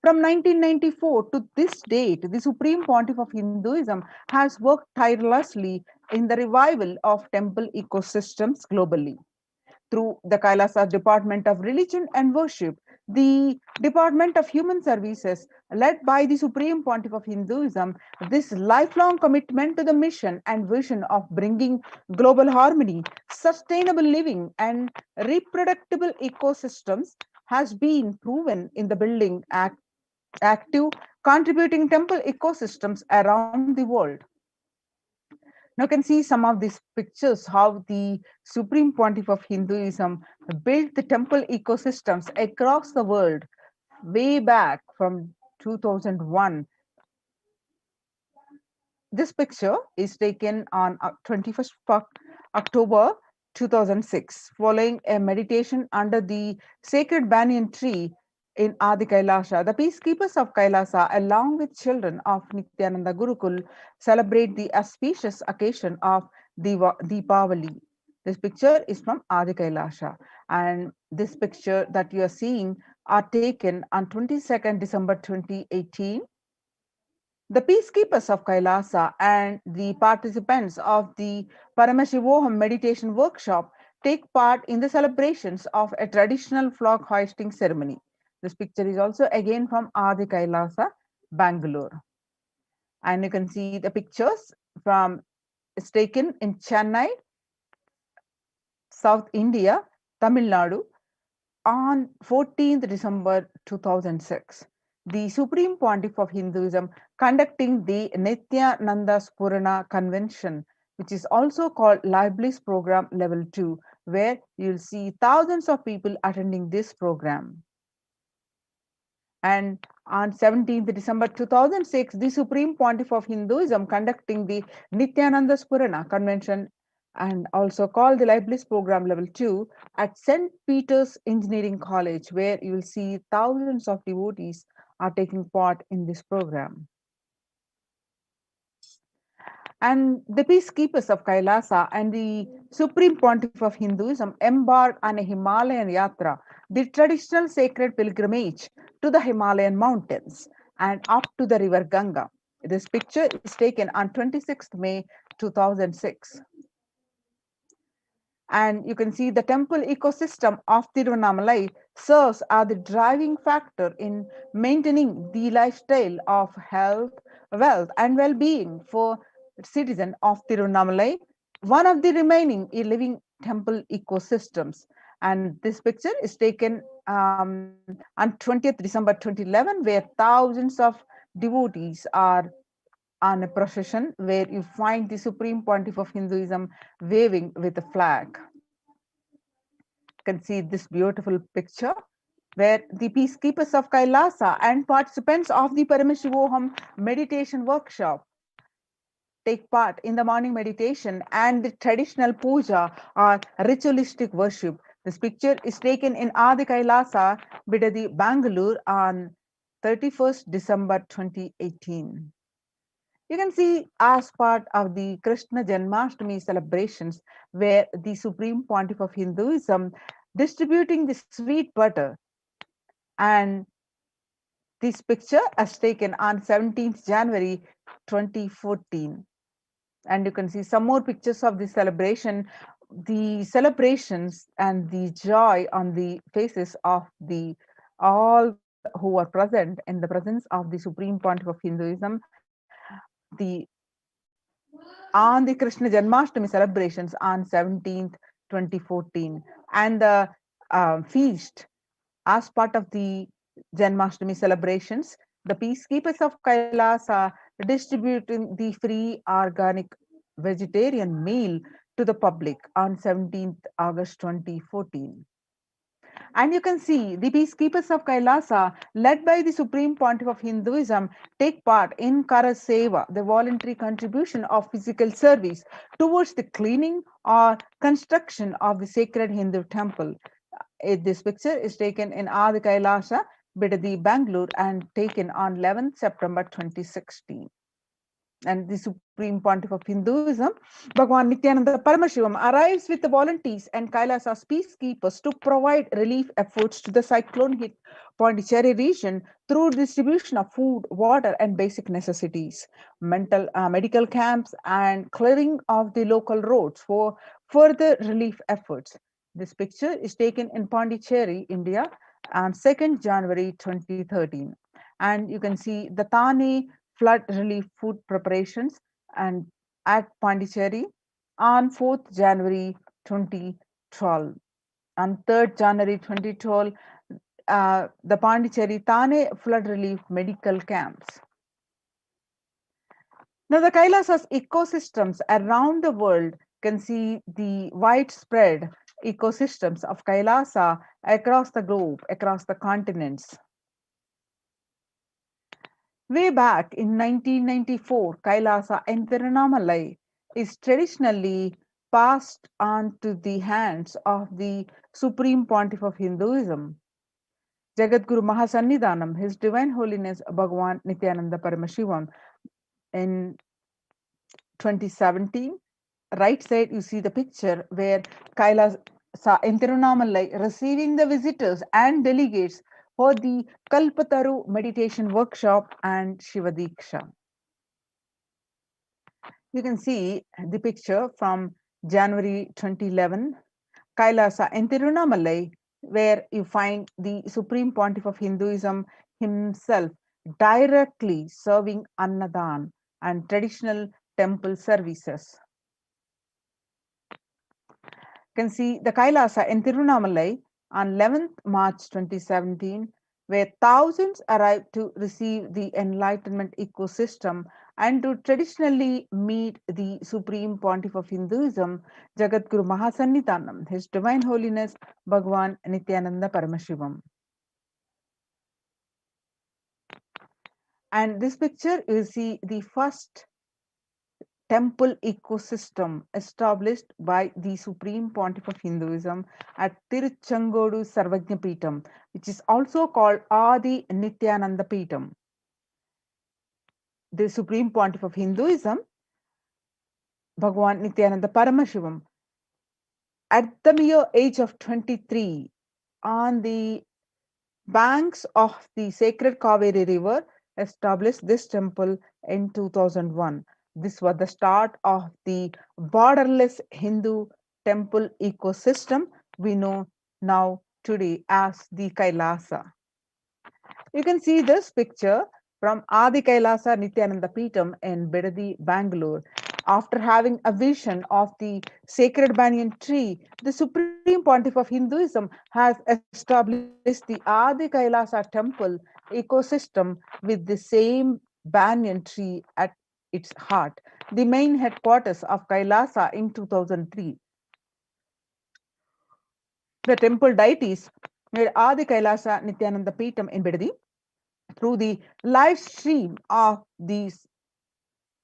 From 1994 to this date, the Supreme Pontiff of Hinduism has worked tirelessly in the revival of temple ecosystems globally. Through the Kailasa Department of Religion and Worship, the Department of Human Services, led by the Supreme Pontiff of Hinduism, this lifelong commitment to the mission and vision of bringing global harmony, sustainable living, and reproducible ecosystems has been proven in the building active, contributing temple ecosystems around the world. Now you can see some of these pictures how the Supreme Pontiff of Hinduism built the temple ecosystems across the world way back from 2001. This picture is taken on 21st October 2006, following a meditation under the sacred banyan tree in Adi Kailasa. The peacekeepers of Kailasa, along with children of Nithyananda Gurukul, celebrate the auspicious occasion of Deepavali. This picture is from Adi Kailasa, and this picture that you are seeing are taken on 22nd December 2018. The peacekeepers of Kailasa and the participants of the Paramashivoham meditation workshop take part in the celebrations of a traditional flag hoisting ceremony. This picture is also again from Adi Kailasa, Bangalore. And you can see the pictures from it's taken in Chennai, South India, Tamil Nadu, on 14th December 2006, the Supreme Pontiff of Hinduism conducting the Nithyananda Paramashivam Convention, which is also called Libraries Program Level 2, where you'll see thousands of people attending this program. And on 17th December 2006, the Supreme Pontiff of Hinduism conducting the Nithyananda Paramashivam Convention, and also called the Libraries Program Level 2 at St. Peter's Engineering College, where you will see thousands of devotees are taking part in this program. And the peacekeepers of Kailasa and the Supreme Pontiff of Hinduism embarked on a Himalayan Yatra, the traditional sacred pilgrimage to the Himalayan mountains and up to the river Ganga. This picture is taken on 26th May 2006. And you can see the temple ecosystem of Tiruvannamalai serves as the driving factor in maintaining the lifestyle of health, wealth, and well-being for citizens of Tiruvannamalai, one of the remaining living temple ecosystems. And this picture is taken on 20th December 2011, where thousands of devotees are on a procession where you find the Supreme Pontiff of Hinduism waving with a flag. You can see this beautiful picture where the peacekeepers of Kailasa and participants of the Paramashivoham meditation workshop take part in the morning meditation and the traditional puja or ritualistic worship. This picture is taken in Adi Kailasa, Bidadi, Bangalore on 31st December 2018. You can see as part of the Krishna Janmashtami celebrations, where the Supreme Pontiff of Hinduism distributing the sweet butter, and this picture is taken on 17th January 2014. And you can see some more pictures of the celebration, the celebrations and the joy on the faces of the all who are present in the presence of the Supreme Pontiff of Hinduism, the on the Krishna Janmashtami celebrations on 17th, 2014, and the feast as part of the Janmashtami celebrations. The peacekeepers of Kailasa distributing the free organic vegetarian meal to the public on 17th August 2014. And you can see the peacekeepers of Kailasa, led by the Supreme Pontiff of Hinduism, take part in Kara Seva, the voluntary contribution of physical service towards the cleaning or construction of the sacred Hindu temple. This picture is taken in Adi Kailasa, Bidadi, Bangalore, and taken on 11th September 2016. And the Supreme Pontiff of Hinduism, Bhagavan Nithyananda Paramashivam, arrives with the volunteers and Kailasa's peacekeepers to provide relief efforts to the cyclone hit Pondicherry region through distribution of food, water, and basic necessities, medical camps, and clearing of the local roads for further relief efforts. This picture is taken in Pondicherry, India, on 2nd January 2013. And you can see the Thane flood relief food preparations and at Pondicherry on 4th January 2012. On 3rd January 2012, the Pondicherry Thane flood relief medical camps. Now, the Kailasa's ecosystems around the world can see the widespread ecosystems of Kailasa across the globe, across the continents. Way back in 1994, Kailasa and Tirunamalai is traditionally passed on to the hands of the Supreme Pontiff of Hinduism, Jagadguru Mahasannidhanam, His Divine Holiness Bhagavan Nithyananda Paramashivam. In 2017, right side you see the picture where Kailasa in Tirunamalai receiving the visitors and delegates for the Kalpataru meditation workshop and Shiva Diksha. You can see the picture from January 2011, Kailasa in Tirunamalai, where you find the Supreme Pontiff of Hinduism himself directly serving Annadan and traditional temple services. You can see the Kailasa in Tirunamalai on 11th March 2017, where thousands arrived to receive the enlightenment ecosystem and to traditionally meet the Supreme Pontiff of Hinduism, Jagadguru Mahasannidhanam, His Divine Holiness Bhagavan Nithyananda Paramashivam. And this picture, you see the first temple ecosystem established by the Supreme Pontiff of Hinduism at Tiruchangodu Sarvajna Peetham, which is also called Adi Nithyananda Peetham. The Supreme Pontiff of Hinduism, Bhagavan Nithyananda Paramashivam, at the mere age of 23, on the banks of the sacred Kaveri River, established this temple in 2001. This was the start of the borderless Hindu temple ecosystem we know now today as the Kailasa. You can see this picture from Adi Kailasa Nithyananda Peetham in Bidadi, Bangalore. After having a vision of the sacred banyan tree, the Supreme Pontiff of Hinduism has established the Adi Kailasa temple ecosystem with the same banyan tree at its heart, the main headquarters of Kailasa in 2003. The temple deities made Adi Kailasa Nithyananda Peetham in Bidadi through the live stream of these.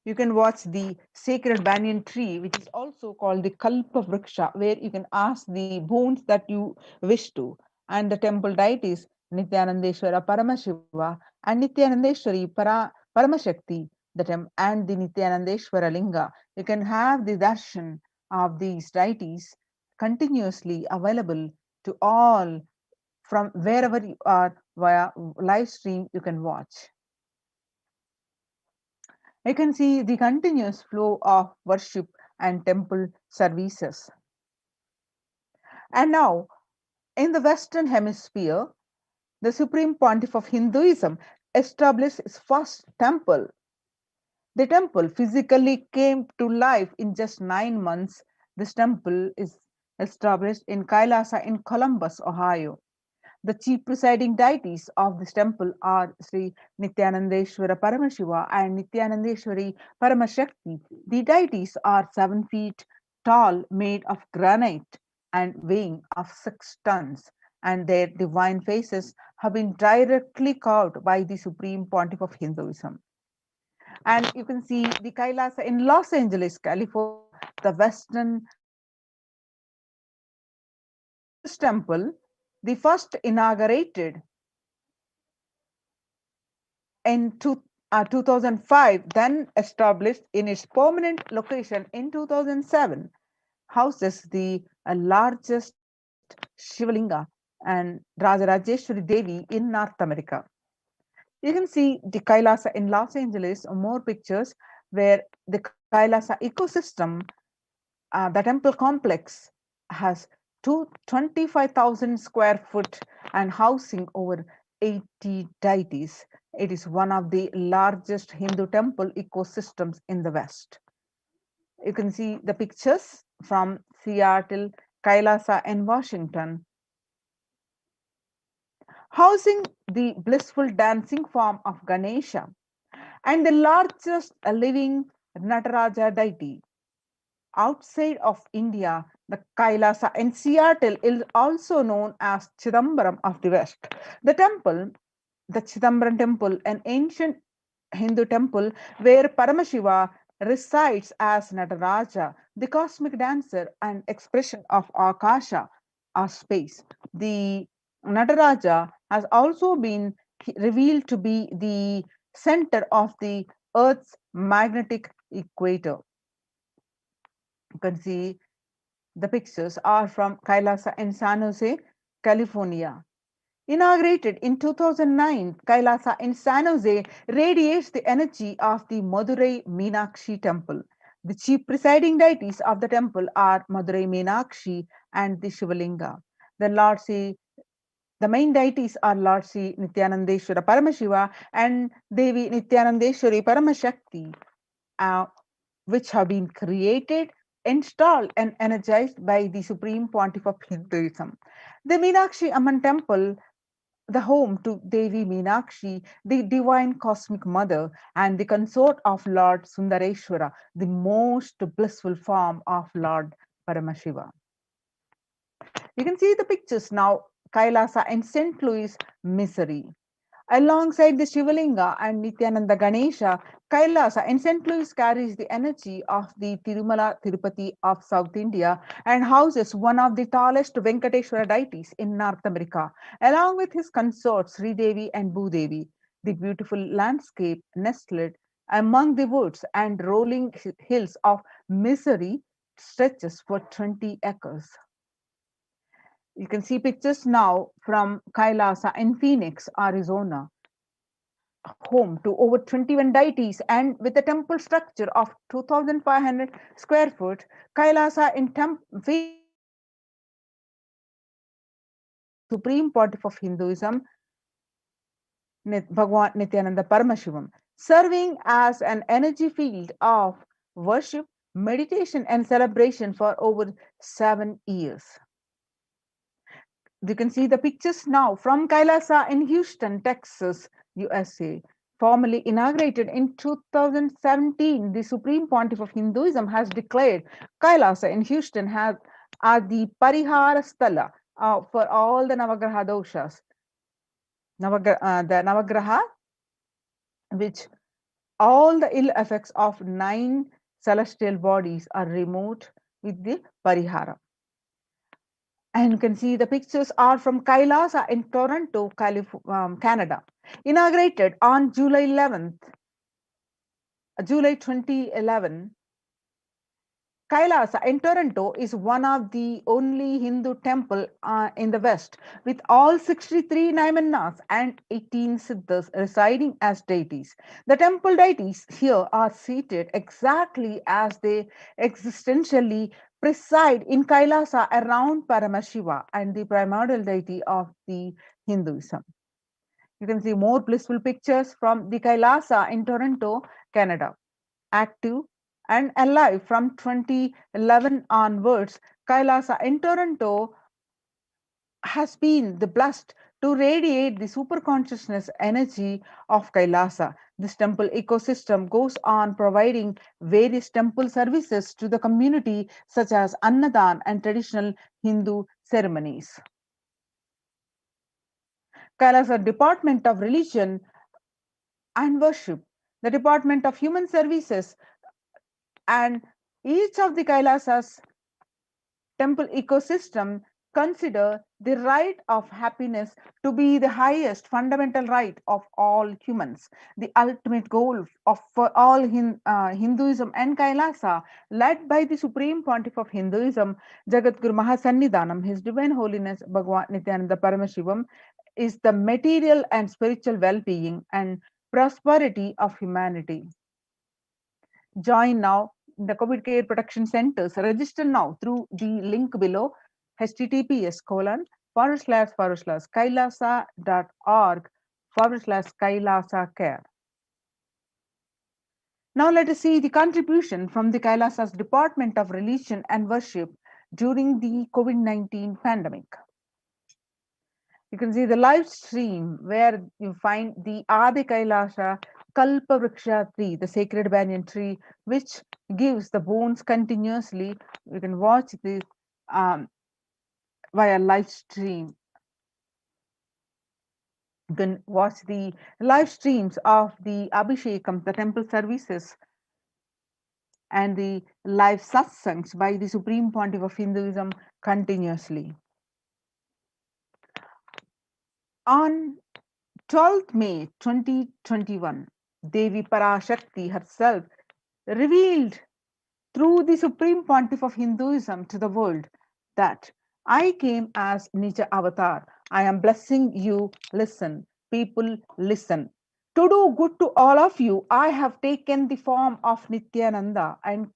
You can watch the sacred banyan tree, which is also called the Kalpa Vriksha, where you can ask the boons that you wish to. And the temple deities Nithyanandeshwara Paramashiva and Nithyanandeshwari Paramashakti, and the Nithyanandeshwara Linga. You can have the darshan of these deities continuously available to all from wherever you are via live stream you can watch. You can see the continuous flow of worship and temple services. And now, in the Western Hemisphere, the Supreme Pontiff of Hinduism established its first temple. The temple physically came to life in just 9 months. This temple is established in Kailasa in Columbus, Ohio. The chief presiding deities of this temple are Sri Nithyanandeshwara Paramashiva and Nithyanandeshwari Paramashakti. The deities are 7 feet tall, made of granite and weighing of 6 tons, and their divine faces have been directly carved by the Supreme Pontiff of Hinduism. And you can see the Kailasa in Los Angeles, California, the Western this temple, the first inaugurated in 2005, then established in its permanent location in 2007, houses the largest Shivalinga and Rajarajeshwari Devi in North America. You can see the Kailasa in Los Angeles, more pictures where the Kailasa ecosystem, the temple complex has 25,000 square foot and housing over 80 deities. It is one of the largest Hindu temple ecosystems in the West. You can see the pictures from Seattle, Kailasa, and Washington. housing the blissful dancing form of Ganesha and the largest living Nataraja deity. Outside of India, the Kailasa in Seattle is also known as Chidambaram of the West. The temple, the Chidambaram temple, an ancient Hindu temple where Paramashiva resides as Nataraja, the cosmic dancer and expression of Akasha or space. The Nataraja has also been revealed to be the center of the Earth's magnetic equator. You can see the pictures are from Kailasa in San Jose, California. Inaugurated in 2009, Kailasa in San Jose radiates the energy of the Madurai Meenakshi temple. The chief presiding deities of the temple are Madurai Meenakshi and the Shivalinga. The Lord Sri, the main deities are Lord Sri Nithyanandeshwara Paramashiva and Devi Nithyanandeshwari Paramashakti, which have been created, installed, and energized by the Supreme Pontiff of Hinduism. The Meenakshi Amman temple, the home to Devi Meenakshi, the divine cosmic mother, and the consort of Lord Sundareshwara, the most blissful form of Lord Paramashiva. You can see the pictures now, Kailasa in St. Louis, Missouri. Alongside the Shivalinga and Nityananda Ganesha, Kailasa in St. Louis carries the energy of the Tirumala Tirupati of South India and houses one of the tallest Venkateshwara deities in North America, along with his consorts Sri Devi and Bhudevi. The beautiful landscape nestled among the woods and rolling hills of Missouri stretches for 20 acres. You can see pictures now from Kailasa in Phoenix, Arizona, home to over 21 deities and with a temple structure of 2,500 square foot. Kailasa in Phoenix Supreme Pontiff of Hinduism, Bhagavan Nithyananda Paramashivam, serving as an energy field of worship, meditation, and celebration for over 7 years. You can see the pictures now from Kailasa in Houston, Texas, USA. Formally inaugurated in 2017, the Supreme Pontiff of Hinduism has declared Kailasa in Houston as the Parihara Sthala for all the Navagraha doshas. The Navagraha, which all the ill effects of 9 celestial bodies are removed with the Parihara. And you can see the pictures are from Kailasa in Toronto, Canada. Inaugurated on July 2011, Kailasa in Toronto is one of the only Hindu temple in the West, with all 63 Naimanas and 18 Siddhas residing as deities. The temple deities here are seated exactly as they existentially preside in Kailasa around Paramashiva and the primordial deity of the Hinduism. You can see more blissful pictures from the Kailasa in Toronto, Canada. Active and alive from 2011 onwards, Kailasa in Toronto has been the blessed to radiate the superconsciousness energy of Kailasa. This temple ecosystem goes on providing various temple services to the community, such as Annadan and traditional Hindu ceremonies. Kailasa Department of Religion and Worship, the Department of Human Services, and each of the Kailasas temple ecosystem consider the right of happiness to be the highest fundamental right of all humans. The ultimate goal of for all Hinduism and Kailasa, led by the Supreme Pontiff of Hinduism, Jagadguru Mahasannidhanam, His Divine Holiness Bhagavan Nithyananda Paramashivam, is the material and spiritual well-being and prosperity of humanity. Join now in the COVID Care Protection Centers. Register now through the link below, https://kailasa.org/Kailasa Care. Now let us see the contribution from the Kailasa's Department of Religion and Worship during the COVID-19 pandemic. You can see the live stream where you find the Adi Kailasa Kalpavriksha tree, the sacred banyan tree, which gives the bones continuously. You can watch this um, via live stream. You can watch the live streams of the Abhishekam, the temple services, and the live satsangs by the Supreme Pontiff of Hinduism continuously. On 12th May 2021, Devi Parashakti herself revealed through the Supreme Pontiff of Hinduism to the world that I came as Nija Avatar. I am blessing you. Listen, people, listen. To do good to all of you, I have taken the form of Nithyananda and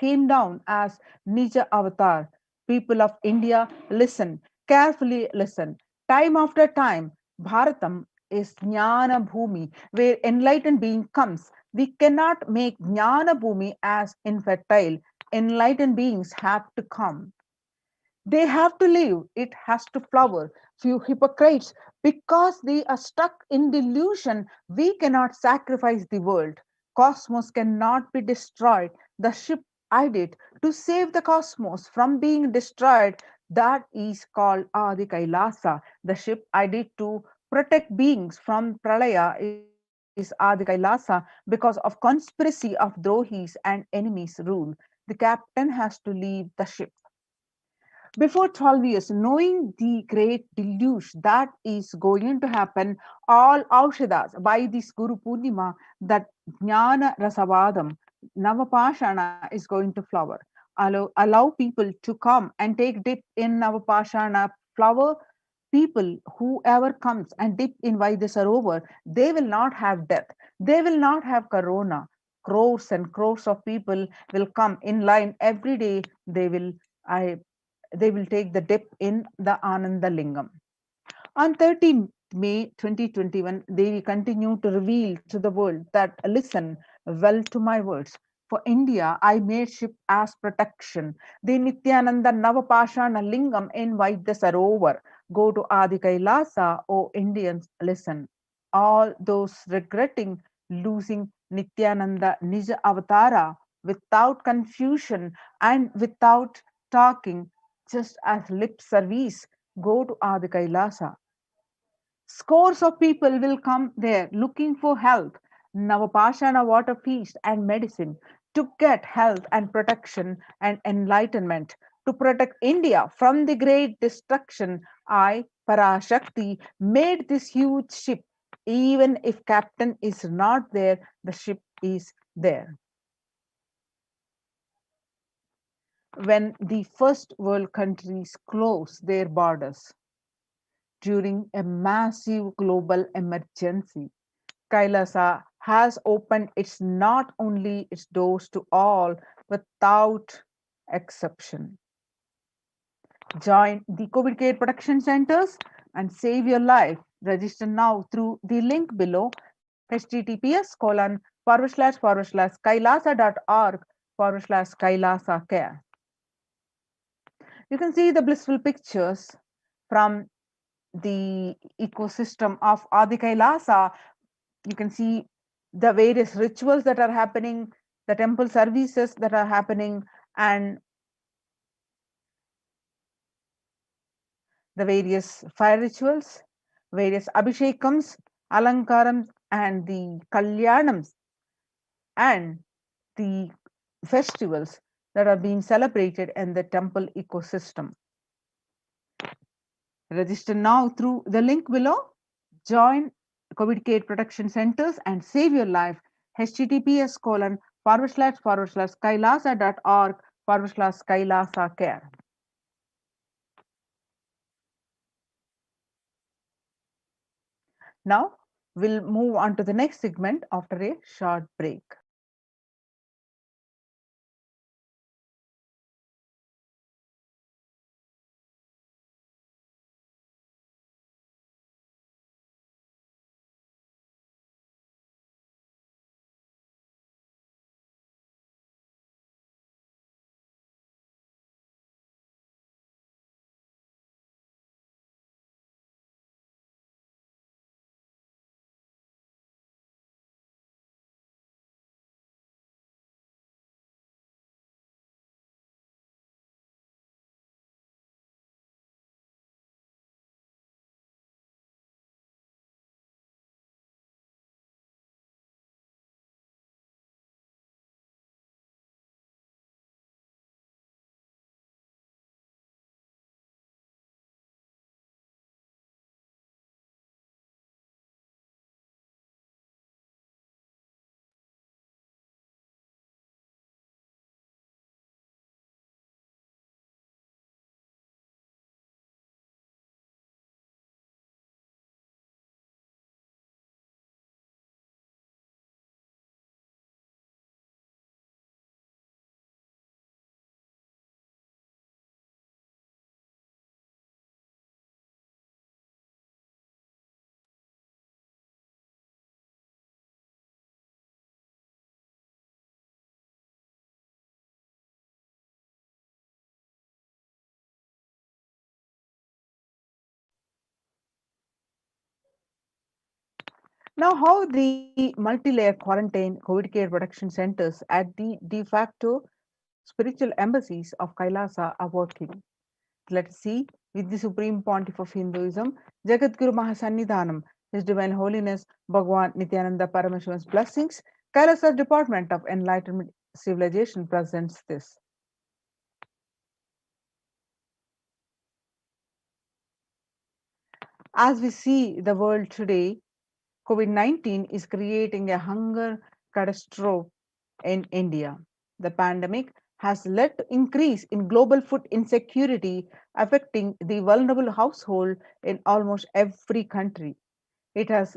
came down as Nija Avatar. People of India, listen, carefully listen. Time after time, Bharatam is Jnana Bhumi, where enlightened being comes. We cannot make Jnana Bhumi as infertile. Enlightened beings have to come. They have to live. It has to flower. Few hypocrites, because they are stuck in delusion, we cannot sacrifice the world. Cosmos cannot be destroyed. The ship I did to save the cosmos from being destroyed, that is called Adi Kailasa. The ship I did to protect beings from Pralaya is Adi Kailasa because of conspiracy of Drohis and enemies rule. The captain has to leave the ship. Before 12 years, knowing the great deluge that is going to happen, all Aushadas by this Guru Purnima, that Jnana Rasavadam, Navapashana is going to flower. Allow people to come and take dip in Navapashana flower. People, whoever comes and dip in Vaidyasarovar, they will not have death. They will not have corona. Crores and crores of people will come in line every day. I they will take the dip in the Ananda Lingam. On 13th May 2021, Devi continued to reveal to the world that listen well to my words. For India, I made ship as protection. The Nithyananda Navapashana Lingam invite the Sarovar. Go to Adi Kailasa, O Indians, listen. All those regretting losing Nithyananda Nija Avatara without confusion and without talking, just as lip service, go to Adi Kailasa. Scores of people will come there looking for help, Navapashana water feast and medicine to get health and protection and enlightenment. To protect India from the great destruction, I, Parashakti, made this huge ship. Even if captain is not there, the ship is there. When the first world countries close their borders during a massive global emergency, Kailasa has opened its not only its doors to all without exception. Join the COVID care protection centers and save your life. Register now through the link below https://kailasa.org/kailasa care. You can see the blissful pictures from the ecosystem of Adi Kailasa. You can see the various rituals that are happening, the temple services that are happening, and the various fire rituals, various abhishekams, alankarams, and the kalyanams, and the festivals that are being celebrated in the temple ecosystem. Register now through the link below. Join COVID care protection centers and save your life. https://kailasa.org/kailasa care. Now we'll move on to the next segment after a short break. Now, how the multi-layer quarantine COVID care protection centers at the de facto spiritual embassies of Kailasa are working. Let's see with the Supreme Pontiff of Hinduism, Jagadguru Mahasannidhanam, His Divine Holiness Bhagwan Nithyananda Paramashivan's blessings, Kailasa Department of Enlightenment Civilization presents this. As we see the world today, COVID-19 is creating a hunger catastrophe in India. The pandemic has led to increase in global food insecurity affecting the vulnerable household in almost every country. It has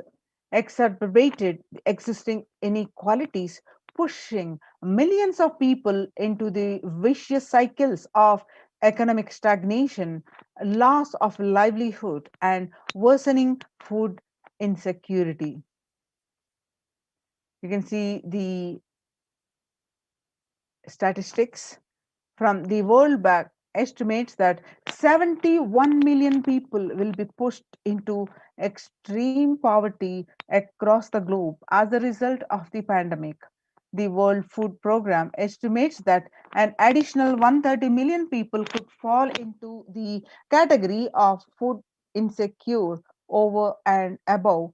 exacerbated the existing inequalities, pushing millions of people into the vicious cycles of economic stagnation, loss of livelihood, and worsening food insecurity. You can see the statistics from the World Bank estimates that 71 million people will be pushed into extreme poverty across the globe as a result of the pandemic. The World Food Programme estimates that an additional 130 million people could fall into the category of food insecure over and above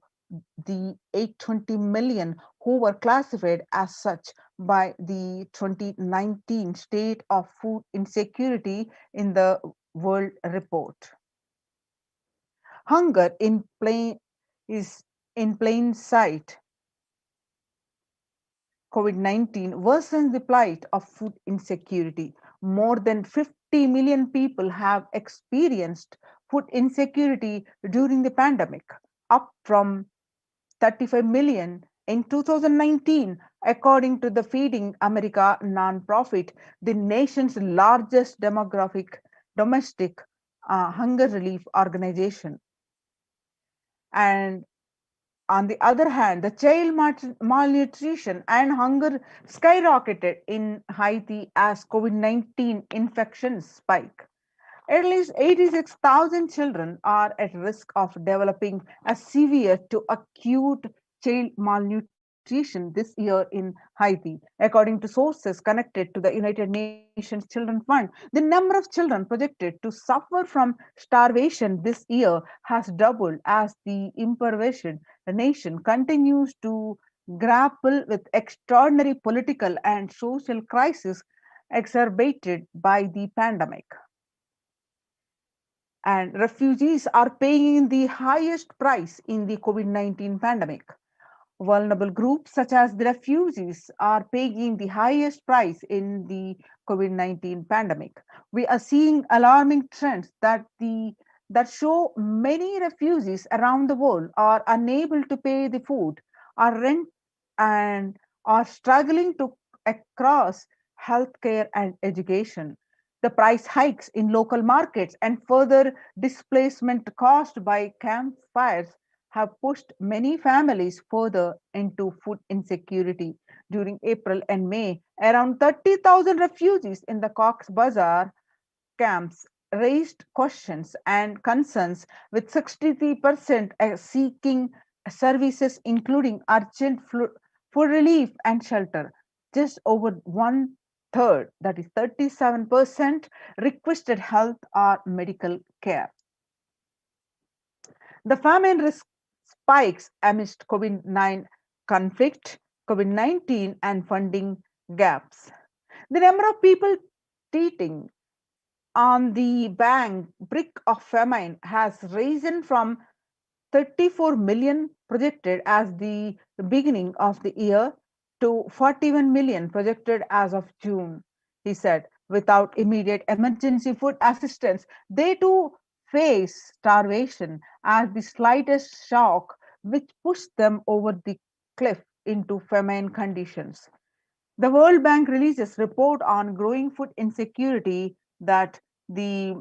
the 820 million who were classified as such by the 2019 State of Food Insecurity in the World Report. Hunger is in plain sight. COVID-19 worsens the plight of food insecurity. More than 50 million people have experienced food insecurity during the pandemic, up from 35 million in 2019, according to the Feeding America nonprofit, the nation's largest domestic hunger relief organization. And on the other hand, the child malnutrition and hunger skyrocketed in Haiti as COVID-19 infections spike. At least 86,000 children are at risk of developing a severe to acute child malnutrition this year in Haiti, according to sources connected to the United Nations Children Fund. The number of children projected to suffer from starvation this year has doubled as the impoverished nation continues to grapple with extraordinary political and social crisis exacerbated by the pandemic. And refugees are paying the highest price in the COVID-19 pandemic. Vulnerable groups such as the refugees are paying the highest price in the COVID-19 pandemic. We are seeing alarming trends that show many refugees around the world are unable to pay the food, or rent, and are struggling to across healthcare and education. The price hikes in local markets and further displacement caused by campfires have pushed many families further into food insecurity. During April and May, around 30,000 refugees in the Cox's Bazar camps raised questions and concerns, with 63% seeking services including urgent food relief and shelter. Just over one third, that is 37%, requested health or medical care. The famine risk spikes amidst COVID-19 and funding gaps. The number of people teetering on the brink of famine has risen from 34 million projected as the beginning of the year to 41 million projected as of June. He said, without immediate emergency food assistance, they too face starvation as the slightest shock which pushed them over the cliff into famine conditions. The World Bank releases report on growing food insecurity that the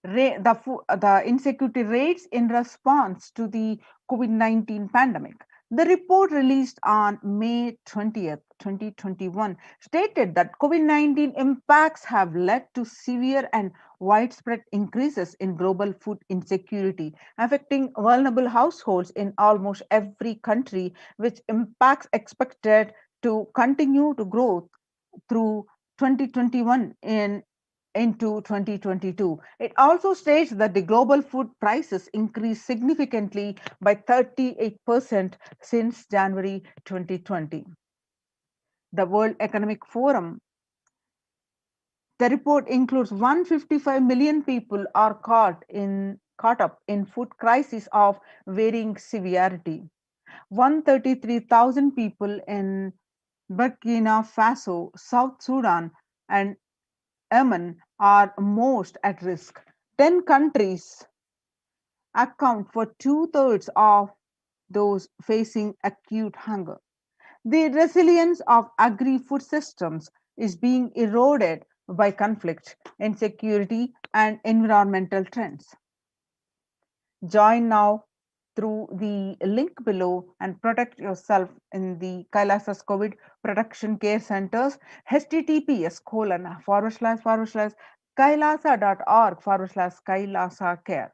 the insecurity rates in response to the COVID-19 pandemic. The report released on May 20th, 2021 stated that COVID-19 impacts have led to severe and widespread increases in global food insecurity, affecting vulnerable households in almost every country, which impacts expected to continue to grow through 2021 into 2022. It also states that the global food prices increased significantly by 38% since January 2020. The World Economic Forum, the report includes 155 million people are caught up in food crisis of varying severity. 133,000 people in Burkina Faso, South Sudan, and Yemen are most at risk. 10 countries account for two-thirds of those facing acute hunger. The resilience of agri-food systems is being eroded by conflict, insecurity, and environmental trends. Join now through the link below and protect yourself in the Kailasa's COVID Protection Care Centers, https://kailasa.org/Kailasa care.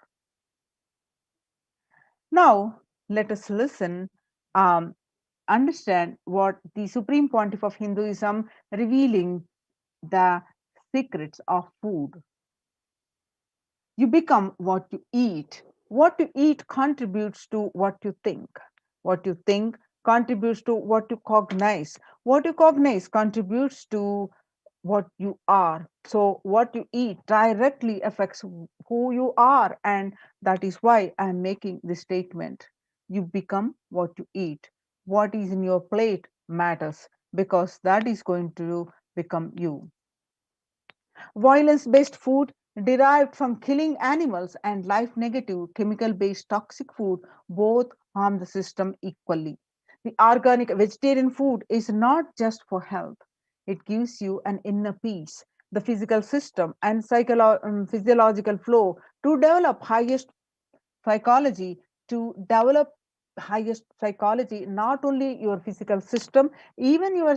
Now, let us listen, understand what the Supreme Pontiff of Hinduism revealing the secrets of food. You become what you eat. What you eat contributes to what you think. What you think contributes to what you cognize. What you cognize contributes to what you are. So, what you eat directly affects who you are, and that is why I am making this statement. You become what you eat. What is in your plate matters because that is going to become you. Violence based food derived from killing animals and life negative chemical based toxic food both harm the system equally. The organic vegetarian food is not just for health, it gives you an inner peace, the physical system, and physiological flow to develop psychology, develop highest psychology, not only your physical system, even your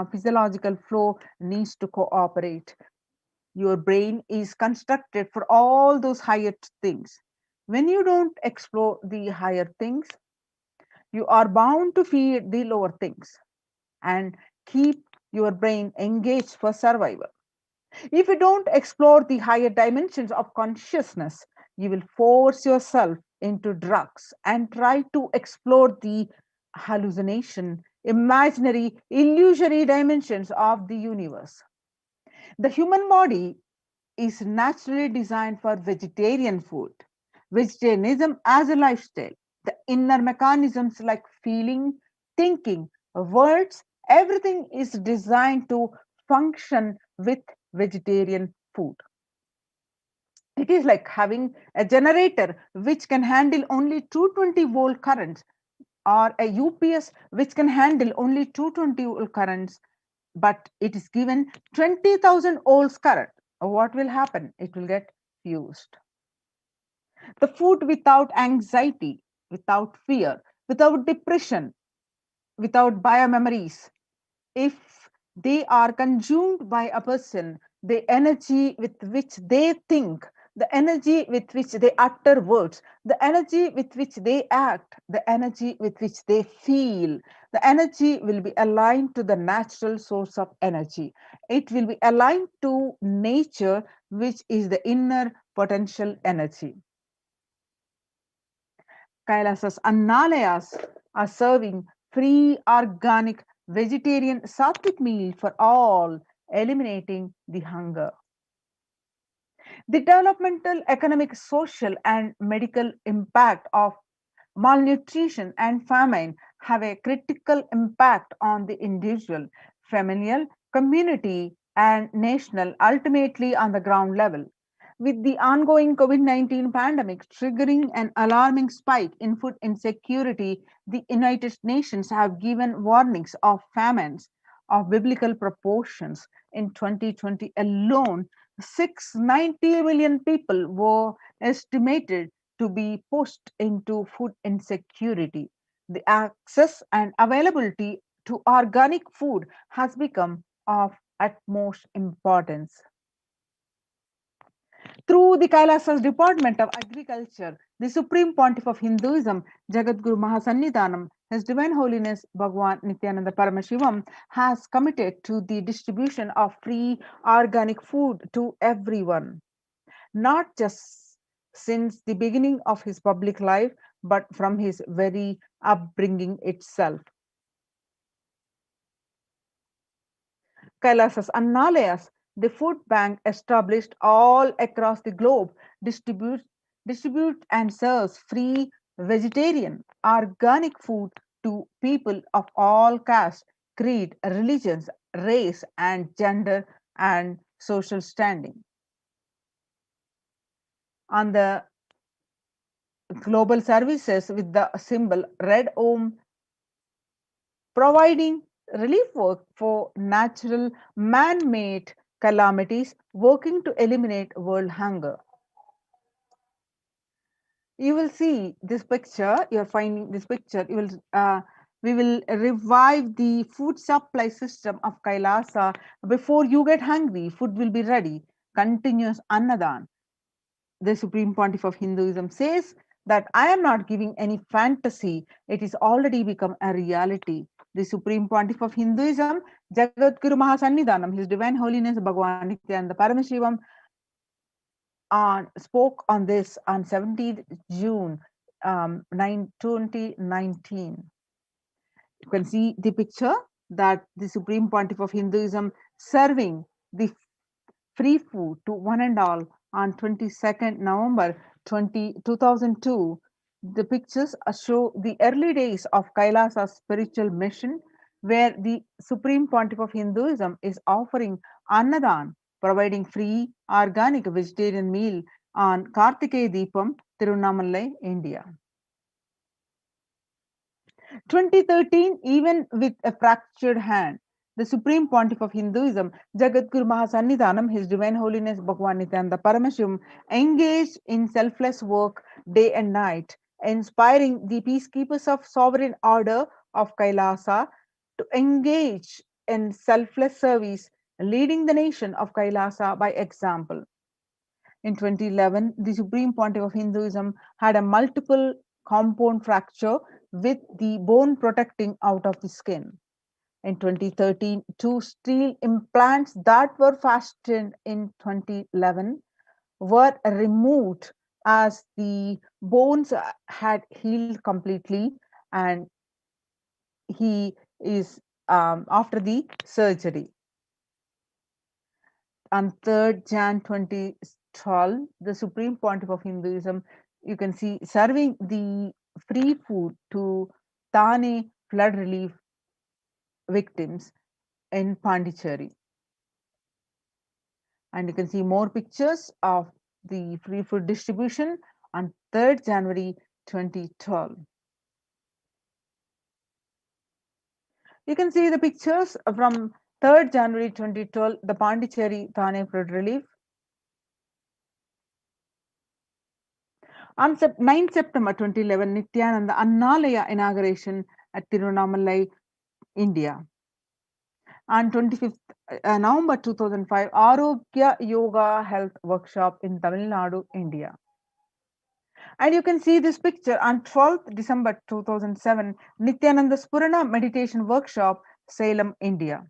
physiological flow needs to cooperate. Your brain is constructed for all those higher things. When you don't explore the higher things, you are bound to feed the lower things and keep your brain engaged for survival. If you don't explore the higher dimensions of consciousness, you will force yourself into drugs and try to explore the hallucination, imaginary, illusory dimensions of the universe. The human body is naturally designed for vegetarian food. Vegetarianism as a lifestyle, the inner mechanisms like feeling, thinking, words, everything is designed to function with vegetarian food. It is like having a generator which can handle only 220-volt currents or a UPS which can handle only 220-volt currents, but it is given 20,000 volts current. What will happen? It will get fused. The food without anxiety, without fear, without depression, without biomemories, if they are consumed by a person, the energy with which they think, the energy with which they utter words, the energy with which they act, the energy with which they feel, the energy will be aligned to the natural source of energy. It will be aligned to nature, which is the inner potential energy. Kailasa's Annalayas are serving free, organic, vegetarian sattvic meal for all, eliminating the hunger. The developmental, economic, social, and medical impact of malnutrition and famine have a critical impact on the individual, familial, community, and national, ultimately on the ground level. With the ongoing COVID-19 pandemic triggering an alarming spike in food insecurity, the United Nations have given warnings of famines of biblical proportions. In 2020 alone, 690 million people were estimated to be pushed into food insecurity. The access and availability to organic food has become of utmost importance. Through the Kailasa's Department of Agriculture, the Supreme Pontiff of Hinduism, Jagadguru Mahasannidhanam, His Divine Holiness Bhagavan Nithyananda Paramashivam, has committed to the distribution of free organic food to everyone, not just since the beginning of his public life, but from his very upbringing itself. Kailasas Annalayas, the food bank established all across the globe, distribute and serves free vegetarian organic food to people of all castes, creed, religions, race, and gender and social standing. On the global services with the symbol Red Om, providing relief work for natural man-made calamities, working to eliminate world hunger. You will see this picture, you're finding this picture, we will revive the food supply system of Kailasa. Before you get hungry, food will be ready. Continuous Annadan. The Supreme Pontiff of Hinduism says that I am not giving any fantasy, it is already become a reality. The Supreme Pontiff of Hinduism, Jagadguru Mahasannidhanam, His Divine Holiness Bhagavan Nithyananda Paramashivam, spoke on this on 17th June 2019. You can see the picture that the Supreme Pontiff of Hinduism serving the free food to one and all on 22nd November 2002. The pictures show the early days of Kailasa's spiritual mission, where the Supreme Pontiff of Hinduism is offering Annadan, providing free organic vegetarian meal on Kartikeya Deepam, Tirunamalai, India. 2013, even with a fractured hand, the Supreme Pontiff of Hinduism, Jagadguru Mahasannidhanam, His Divine Holiness Bhagavan Nithyananda Paramashivam, engaged in selfless work day and night, inspiring the peacekeepers of sovereign order of Kailasa to engage in selfless service, leading the nation of Kailasa by example. In 2011, the Supreme Pontiff of Hinduism had a multiple compound fracture with the bone protecting out of the skin. In 2013, two steel implants that were fastened in 2011 were removed as the bones had healed completely, and he is after the surgery. On 3rd Jan 2012, the Supreme Pontiff of Hinduism, you can see serving the free food to Thane flood relief victims in Pondicherry. And you can see more pictures of the free food distribution on 3rd January 2012. You can see the pictures from 3rd January 2012, the Pondicherry Thane flood relief. On 9 September 2011, Nithyananda Annalaya inauguration at Tirunamalai, India. On 25th November 2005, Arogya Yoga Health Workshop in Tamil Nadu, India. And you can see this picture on 12th December 2007, Nithyananda Spurana Meditation Workshop, Salem, India.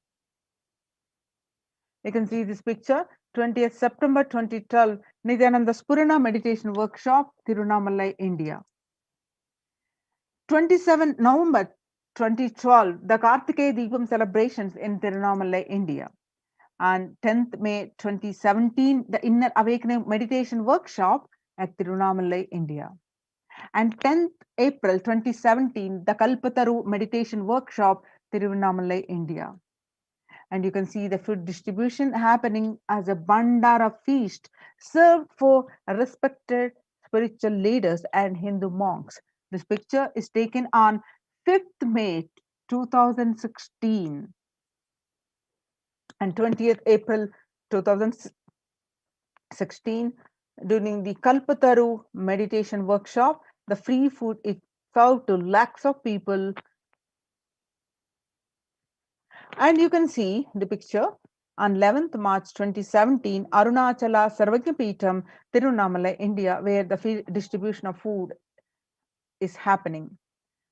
You can see this picture, 20th September 2012, Nithyananda Spurana Meditation Workshop, Tirunamalai, India. 27 November 2012, the Kartikeya Deepam celebrations in Tirunamalai, India. On 10th May 2017, the Inner Awakening Meditation Workshop at Tirunamalai, India. And 10th April 2017, the Kalpataru Meditation Workshop, Tirunamalai, India. And you can see the food distribution happening as a Bandara feast served for respected spiritual leaders and Hindu monks. This picture is taken on 5th May 2016 and 20th April 2016 during the Kalpataru meditation workshop. The free food is served to lakhs of people. And you can see the picture on 11th March 2017, Arunachala Sarvagyapeetham, Tirunamalai, India, where the free distribution of food is happening.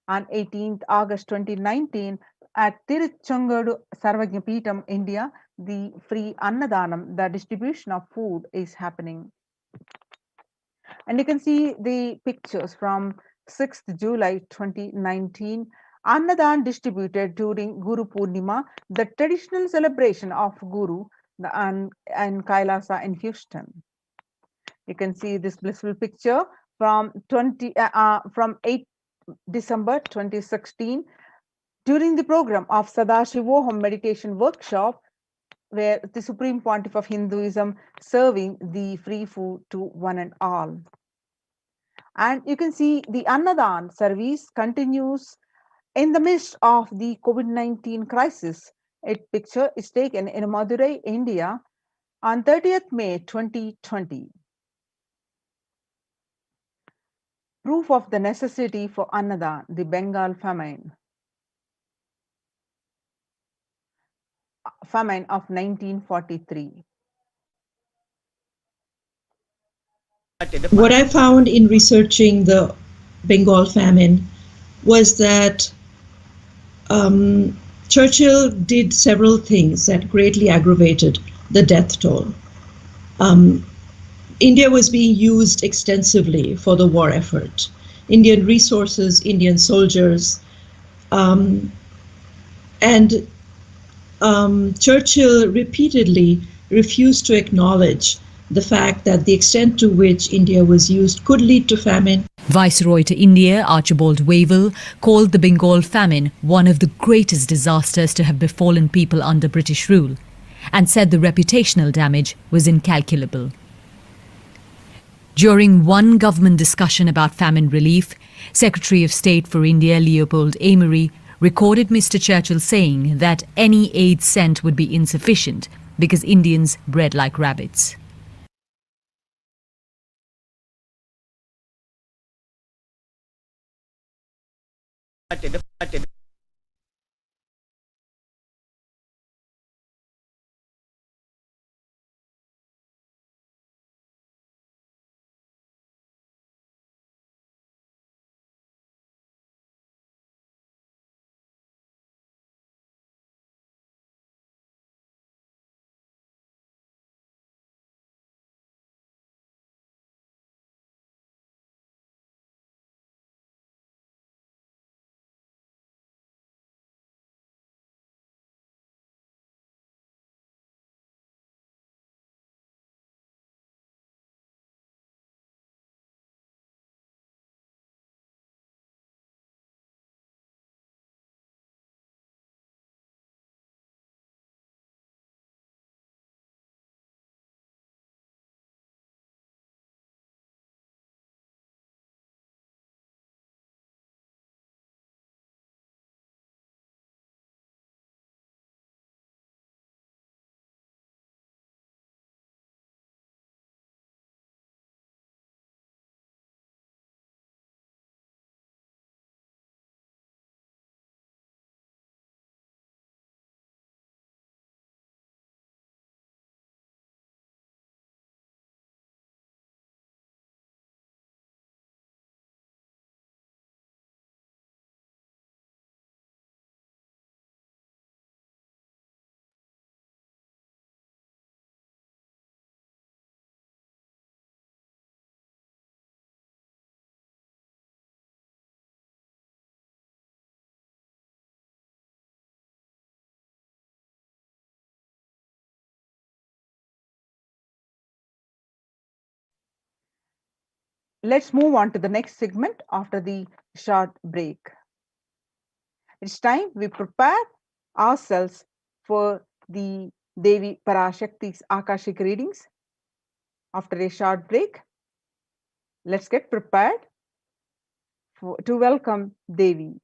On 18th August 2019, at Tiruchangadu Sarvagyapeetham, India, the free Annadanam, the distribution of food is happening. And you can see the pictures from 6th July 2019. Annadan distributed during Guru Purnima, the traditional celebration of Guru and Kailasa in Houston. You can see this blissful picture from 8 December 2016 during the program of Sadashivoham meditation workshop, where the Supreme Pontiff of Hinduism serving the free food to one and all. And you can see the Annadan service continues in the midst of the COVID-19 crisis. A picture is taken in Madurai, India on 30th May 2020. Proof of the necessity for Annadan, the Bengal famine of 1943. What I found in researching the Bengal famine was that Churchill did several things that greatly aggravated the death toll. India was being used extensively for the war effort. Indian resources, Indian soldiers, and Churchill repeatedly refused to acknowledge the fact that the extent to which India was used could lead to famine. Viceroy to India, Archibald Wavell, called the Bengal famine one of the greatest disasters to have befallen people under British rule, and said the reputational damage was incalculable. During one government discussion about famine relief, Secretary of State for India Leopold Amery recorded Mr. Churchill saying that any aid sent would be insufficient because Indians bred like rabbits. Let's move on to the next segment after the short break. It's time we prepare ourselves for the Devi Parashakti's Akashic readings. After a short break, let's get prepared to welcome Devi.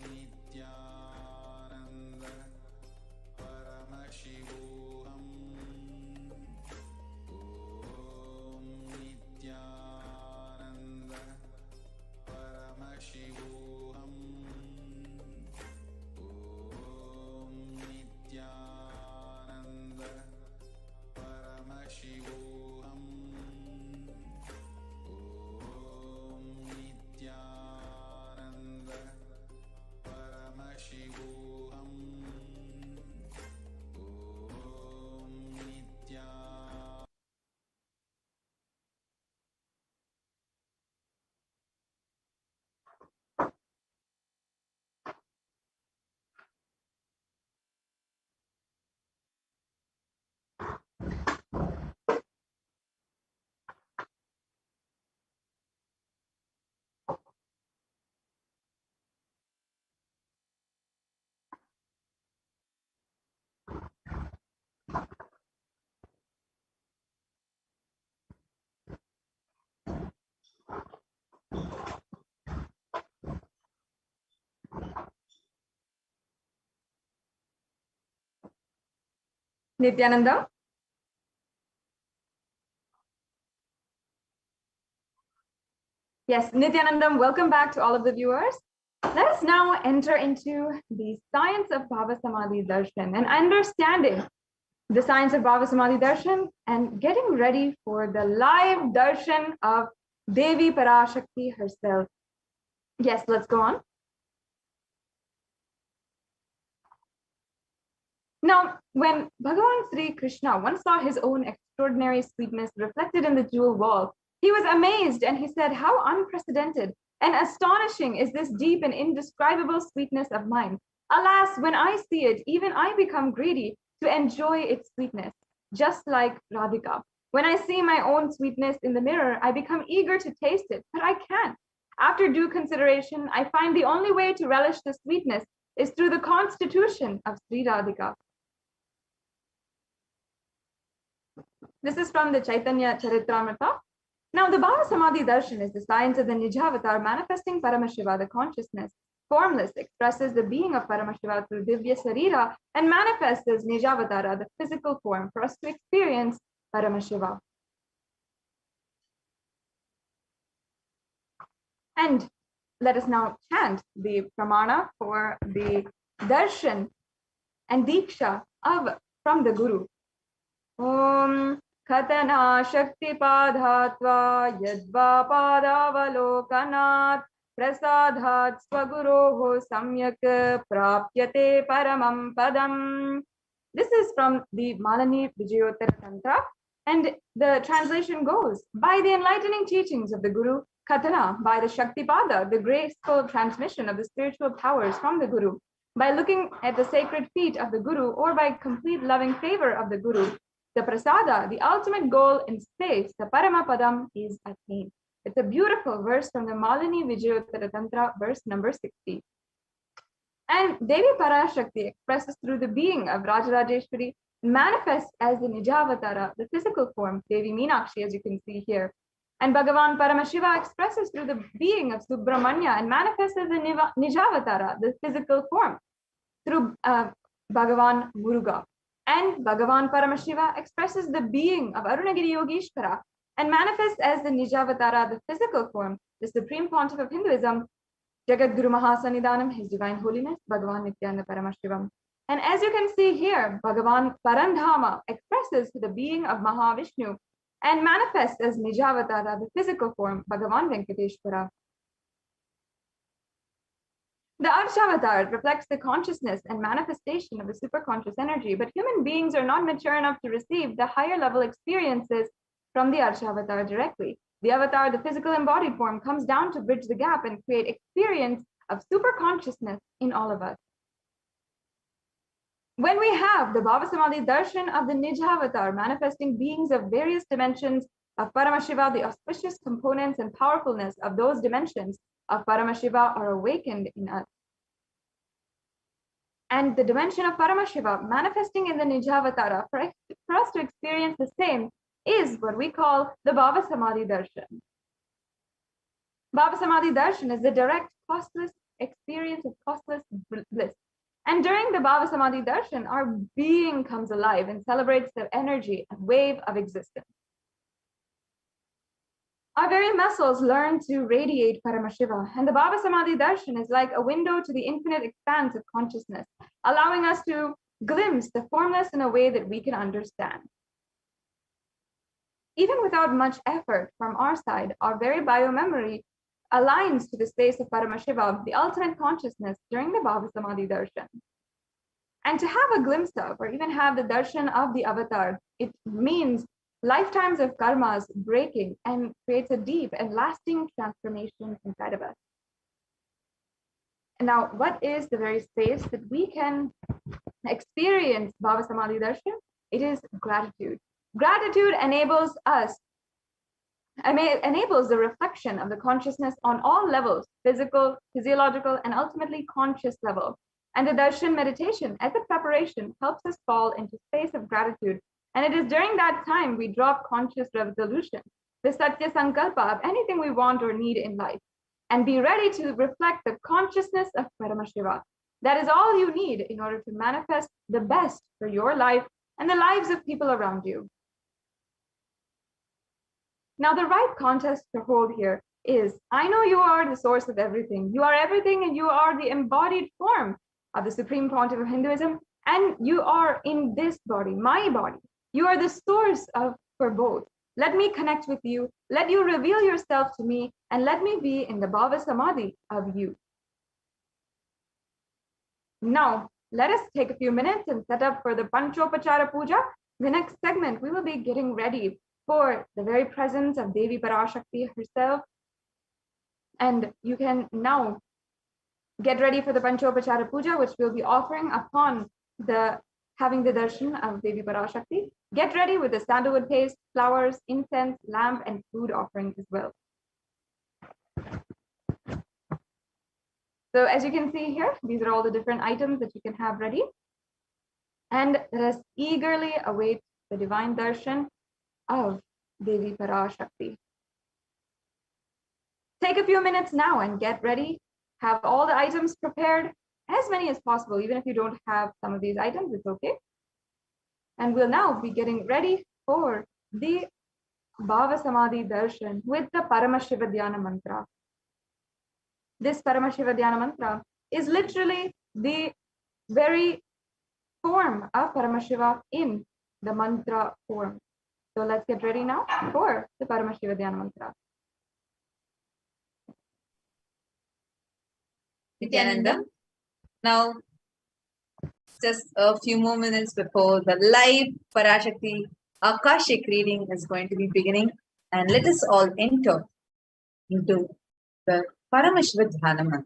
Nithyananda Paramashivoham. Om Nithyananda Paramashivoham. Om Nithyananda Paramashivoham. Om Nithyananda Paramashivoham. Om Nithyananda. Nithyananda. Yes, Nithyanandam, welcome back to all of the viewers. Let us now enter into the science of Bhava Samadhi Darshan and understanding the science of Bhava Samadhi Darshan and getting ready for the live darshan of Devi Parashakti herself. Yes, let's go on. Now, when Bhagavan Sri Krishna once saw his own extraordinary sweetness reflected in the jewel wall, he was amazed and he said, "How unprecedented and astonishing is this deep and indescribable sweetness of mine. Alas, when I see it, even I become greedy to enjoy its sweetness, just like Radhika. When I see my own sweetness in the mirror, I become eager to taste it, but I can't. After due consideration, I find the only way to relish the sweetness is through the constitution of Sri Radhika." This is from the Chaitanya Charitamrita. Now, the Bhava Samadhi Darshan is the science of the Nijavatar manifesting Paramashiva, the consciousness. Formless expresses the being of Paramashiva through Divya Sarira and manifests as Nijavatara, the physical form, for us to experience Paramashiva. And let us now chant the pramana for the darshan and diksha from the Guru. Om Khatana Shakti Padhatva Yadva Padavalokanat Prasadhat Swaguroho Samyak Prapyate Paramam Padam. This is from the Malani Vijayottara Tantra, and the translation goes, by the enlightening teachings of the Guru, Khatana, by the Shaktipada, the graceful transmission of the spiritual powers from the Guru, by looking at the sacred feet of the Guru, or by complete loving favor of the Guru, the Prasada, the ultimate goal in space, the Paramapadam, is attained. It's a beautiful verse from the Malini Vijayottara Tantra, verse number 60. And Devi Parashakti expresses through the being of Rajarajeshwari, manifests as the Nijavatara, the physical form, Devi Meenakshi, as you can see here. And Bhagavan Paramashiva expresses through the being of Subramanya and manifests as the Nijavatara, the physical form, through Bhagavan Muruga. And Bhagavan Paramashiva expresses the being of Arunagiri Yogeshwara and manifests as the Nijavatara, the physical form, the supreme pontiff of Hinduism, Jagat Guru Mahasanidanam, His Divine Holiness, Bhagavan Nithyananda Paramashivam. And as you can see here, Bhagavan Parandhama expresses the being of Mahavishnu and manifests as Nijavatara, the physical form, Bhagavan Venkateshwara. The Arshavatar reflects the consciousness and manifestation of the superconscious energy, but human beings are not mature enough to receive the higher level experiences from the Arshavatar directly. The avatar, the physical embodied form, comes down to bridge the gap and create experience of superconsciousness in all of us. When we have the Bhava Samadhi Darshan of the Nijavatar manifesting beings of various dimensions of Paramashiva, the auspicious components and powerfulness of those dimensions of Paramashiva are awakened in us. And the dimension of Paramashiva manifesting in the Nijavatara, for us to experience the same, is what we call the Bhava Samadhi Darshan. Bhava Samadhi Darshan is the direct, costless, experience of costless bliss. And during the Bhava Samadhi Darshan, our being comes alive and celebrates the energy and wave of existence. Our very muscles learn to radiate Paramashiva, and the Bhava Samadhi Darshan is like a window to the infinite expanse of consciousness, allowing us to glimpse the formless in a way that we can understand. Even without much effort from our side, our very biomemory aligns to the space of Paramashiva, the ultimate consciousness, during the Bhava Samadhi Darshan. And to have a glimpse of, or even have the darshan of the avatar, it means lifetimes of karmas breaking and creates a deep and lasting transformation inside of us. And now, what is the very space that we can experience Bhava Samadhi Darshan? It is gratitude. Gratitude enables us, enables the reflection of the consciousness on all levels, physical, physiological, and ultimately conscious level. And the darshan meditation as a preparation helps us fall into space of gratitude. And it is during that time we drop conscious resolution, the satya sankalpa of anything we want or need in life, and be ready to reflect the consciousness of Paramashiva. That is all you need in order to manifest the best for your life and the lives of people around you. Now, the right context to hold here is, I know you are the source of everything. You are everything, and you are the embodied form of the Supreme Pontiff of Hinduism, and you are in this body, my body. You are the source for both. Let me connect with you. Let you reveal yourself to me, and let me be in the Bhava Samadhi of you. Now, let us take a few minutes and set up for the Panchopachara Puja. The next segment, we will be getting ready for the very presence of Devi Parashakti herself. And you can now get ready for the Panchopachara Puja, which we'll be offering upon having the darshan of Devi Parashakti. Get ready with the sandalwood paste, flowers, incense, lamp, and food offerings as well. So as you can see here, these are all the different items that you can have ready. And let us eagerly await the divine darshan of Devi Parashakti. Take a few minutes now and get ready. Have all the items prepared, as many as possible. Even if you don't have some of these items, it's okay. And we'll now be getting ready for the Bhava Samadhi Darshan with the Paramashiva Dhyana Mantra. This Paramashiva Dhyana Mantra is literally the very form of Paramashiva in the mantra form. So let's get ready now for the Paramashiva Dhyana Mantra. Nithyananda. Now, just a few more minutes before the live Parashakti Akashic reading is going to be beginning, and let us all enter into the Paramashiva Dhyana Mantra.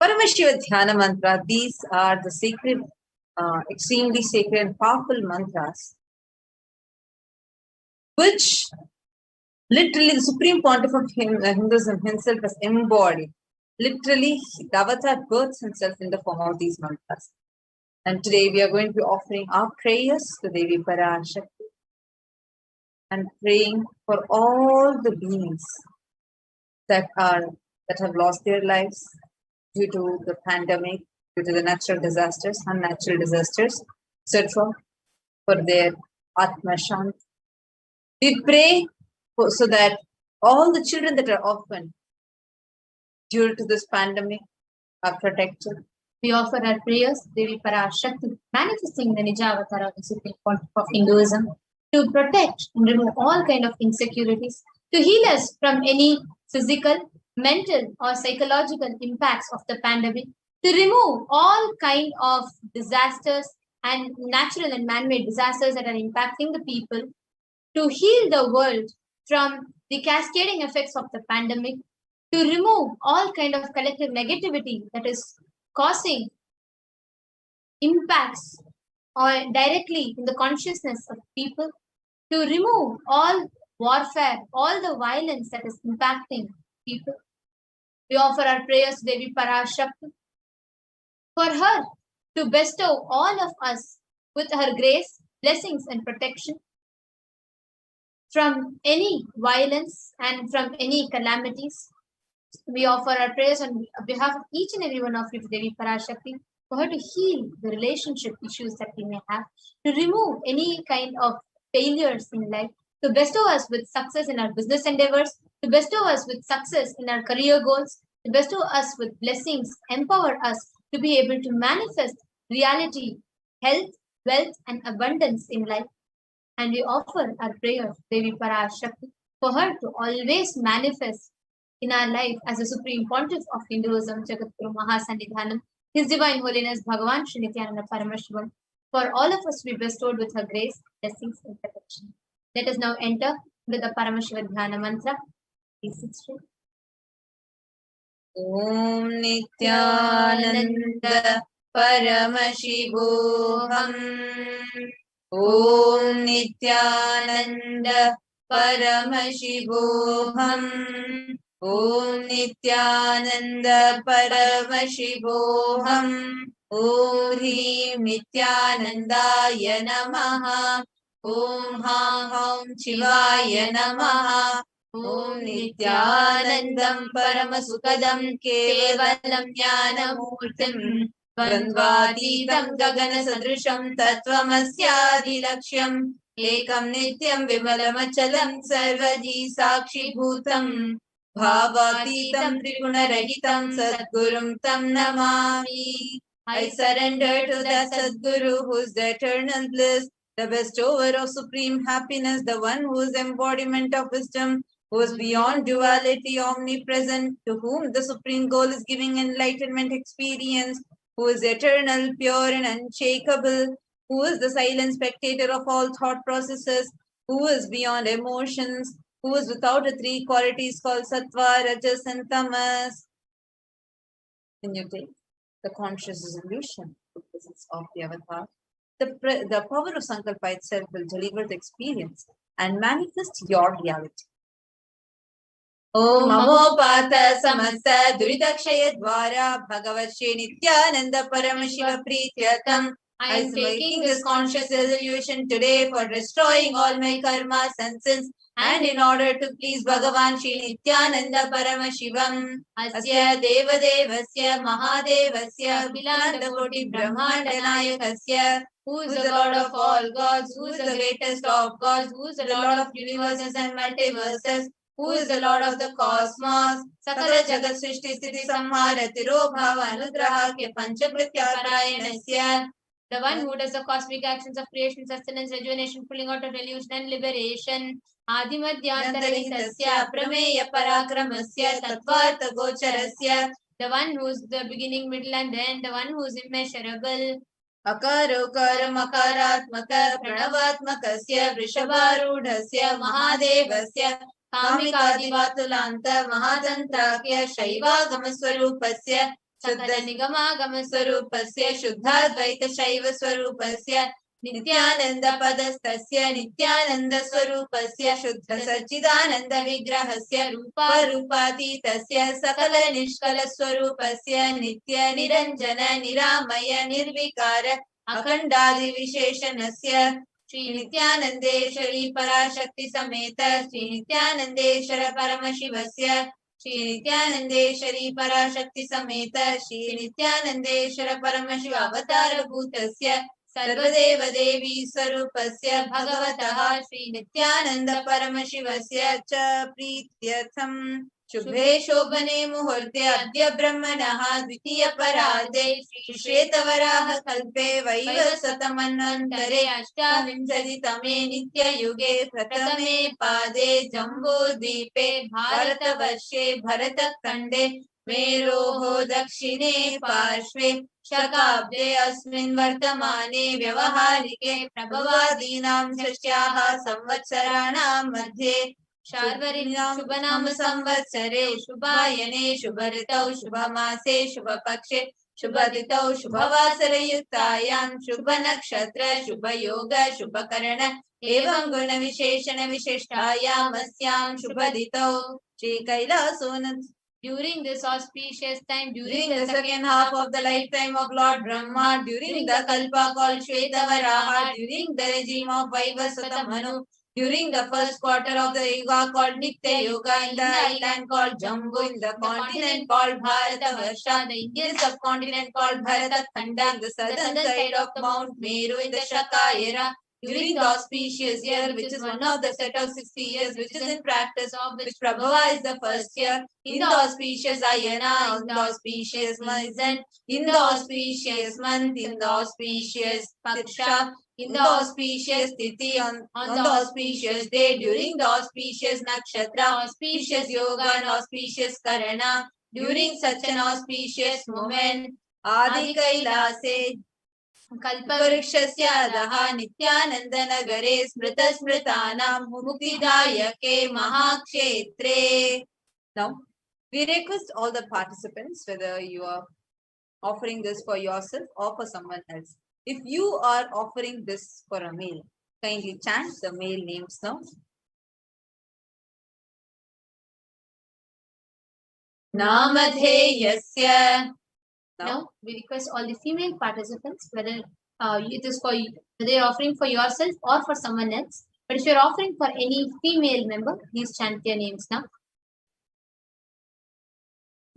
Paramashiva Dhyana Mantra, these are the sacred, extremely sacred and powerful mantras, which literally the Supreme Pontiff of Hinduism himself has embodied. Literally, the avatar births himself in the form of these mantras. And today we are going to be offering our prayers to Devi Parashakti and praying for all the beings that have lost their lives due to the pandemic, due to the natural disasters, unnatural disasters, etc., for their Atma Shanti. We pray so that all the children that are orphaned due to this pandemic are protected. We offer our prayers, Devi Parashakti, manifesting the Nija Avatar of the Supreme Pontiff of Hinduism, to protect and remove all kind of insecurities, to heal us from any physical, mental, or psychological impacts of the pandemic, to remove all kind of disasters and natural and man-made disasters that are impacting the people, to heal the world from the cascading effects of the pandemic, to remove all kind of collective negativity that is causing impacts or directly in the consciousness of people, to remove all warfare, all the violence that is impacting people. We offer our prayers to Devi Parashakti for her to bestow all of us with her grace, blessings, and protection from any violence and from any calamities, We offer our prayers on behalf of each and every one of you to Devi Parashakti for her to heal the relationship issues that we may have, to remove any kind of failures in life, to bestow us with success in our business endeavors, to bestow us with success in our career goals, to bestow us with blessings, empower us to be able to manifest reality, health, wealth, and abundance in life. And we offer our prayers, Devi Parashakti, for her to always manifest in our life as a supreme pontiff of Hinduism, Jagadguru Mahasannidhanam, His Divine Holiness Bhagavan Shri Nithyananda Paramashivam, for all of us to be bestowed with her grace, blessings, and protection. Let us now enter with the Paramashiva Dhyana mantra. Please sit straight. Om Nithyananda Paramashivoham. Om Nithyananda Paramashivoham. Om Nithyananda Paramashivoham. Om Hrim Nithyanandaya Namaha. Om Ham Shivaya Namaha. Om Nithyanandam Paramasukadam Kevalam Jnanamurtim Dvandvadidam Gagana Sadrisham Tattvamasya Laksham Ekam Nityam Vimalamachalam Sarvadi Sakshi Bhutam Bhavatitam Triguణarahitam Sadgurum Tam Namami. I surrender to that Sadguru who is the eternal bliss, the bestower of supreme happiness, the one who is embodiment of wisdom, who is beyond duality, omnipresent, to whom the supreme goal is giving enlightenment experience, who is eternal, pure and unshakable, who is the silent spectator of all thought processes, who is beyond emotions, who is without the three qualities called sattva, rajas and tamas. Can you take the conscious resolution of the presence of the avatar? The power of Sankalpa itself will deliver the experience and manifest your reality. Om Mamopata Samasta Duridakshaya Dvara Bhagavat Shri Nithyananda Paramashiva Prityatam. I am making this conscious resolution today for destroying all my karmas and sins, and in order to please Bhagavan Shri Nithyananda Paramashivam. Asya Devadevasya Mahadevasya Bilandakoti Brahmandanayakasya. Who is the Lord of all gods? Who is the greatest of gods? Who is the Lord of universes and multiverses? Who is the Lord of the cosmos? Sakala Jagat Srishti Sthiti Samhara Tiro Bhava Anugraha Ke Panchakritya Parayanasya. The one who does the cosmic actions of creation, sustenance, rejuvenation, pulling out of delusion and liberation. Adimadhyantaranitasya Prameya Parakramasya Tattvartha Gocharasya. The one who is the beginning, middle and end. The one who is immeasurable. Akarokaram akaratmaka pranavatmakasya vrishabharudhasya mahadevasya Kamikadivatulanta Mahadantrakya Shaivagamswarupasya Shuddha Nigamagamaswarupasya Shuddhadvaita Shaiva Swarupasya Nithyananda Padastasya Nithyananda Swarupasya Shuddha Sachidananda Vigrahasya Rupa Rupatitasya Sakala Nishkala Swarupasya Nitya Niranjana Niramaya Nirvikara Akhandadi Visheshanasya Shri Nithyanandeshwari Parashakti Sameta Shri Nithyanandeshwara Paramashivasya Shri Nithyanandeshwari Parashakti Sameta Shri Nithyanandeshwara Paramashiva Avatara Bhutasya Sarvadeva Devi Swarupasya Bhagavataha Shri Nithyananda Paramashivasya Cha Prityatham Shubhe Shobhane Muhurte Adya Brahmanaha Dvitiya Parade Shri Shretavaraha Kalpe Vaivasatamanvantare Ashtavinshati Tame Nitya Yuge Pratame Pade Jambu Dvipe Bharata Varshe Bharata Kande Meroho Dakshine Parshve Shakabde Asmin Vartamane Vyavaharike Prabhavadinam Shashyaha Samvatsaranam Madhye Sharvarinam Shubhanam Samvatsare Shubhayane Shubharitau Shubhamase Shubhapakshe Shubhaditau Shubhavasarayuktayam Shubhanakshatra Shubhayoga Shubhakarana Evam Guna Visheshana Vishishtayam Asyam Shubhaditau Shri Kailasa. During this auspicious time, during the second half of the lifetime of Lord Brahma, during the Kalpa called Shvetavaraha, during the regime of Vaivasvata Manu, During the first quarter of the Yuga called Nitya Yuga, in the island called Jambu, in the continent called Bharatavarsha, the Indian subcontinent called Bharatkhanda, in the southern side of Mount Meru, in the Shaka era, during the auspicious year, which is one of the set of 60 years, which is in practice of which Prabhava is the first year, in the auspicious Ayana, in the auspicious season, in the auspicious month, in the auspicious Paksha, in the auspicious Tithi, on the auspicious day, during the auspicious Nakshatra, auspicious Yoga and auspicious Karana, during such an auspicious moment, Adi Kailase, Kalpavrikshasya Nithyananda Smrita Smritanam Muktidayake Mahakshetre. Now, we request all the participants, whether you are offering this for yourself or for someone else. If you are offering this for a male, kindly chant the male names now. Namadheyasya. Now, we request all the female participants, whether it is for whether you're offering for yourself or for someone else. But if you're offering for any female member, please chant their names now.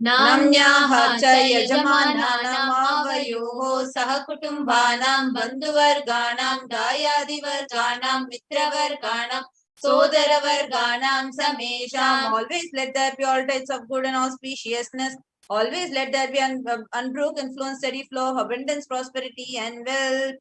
Namnyaha cha yajamananam avayoho sahakutumbanam bandhuvarganam dayadivarganam mitravarganam sodaravarganam samesham. Always let there be all types of good and auspiciousness. Always let there be unbroken flow and steady flow of abundance, prosperity and wealth.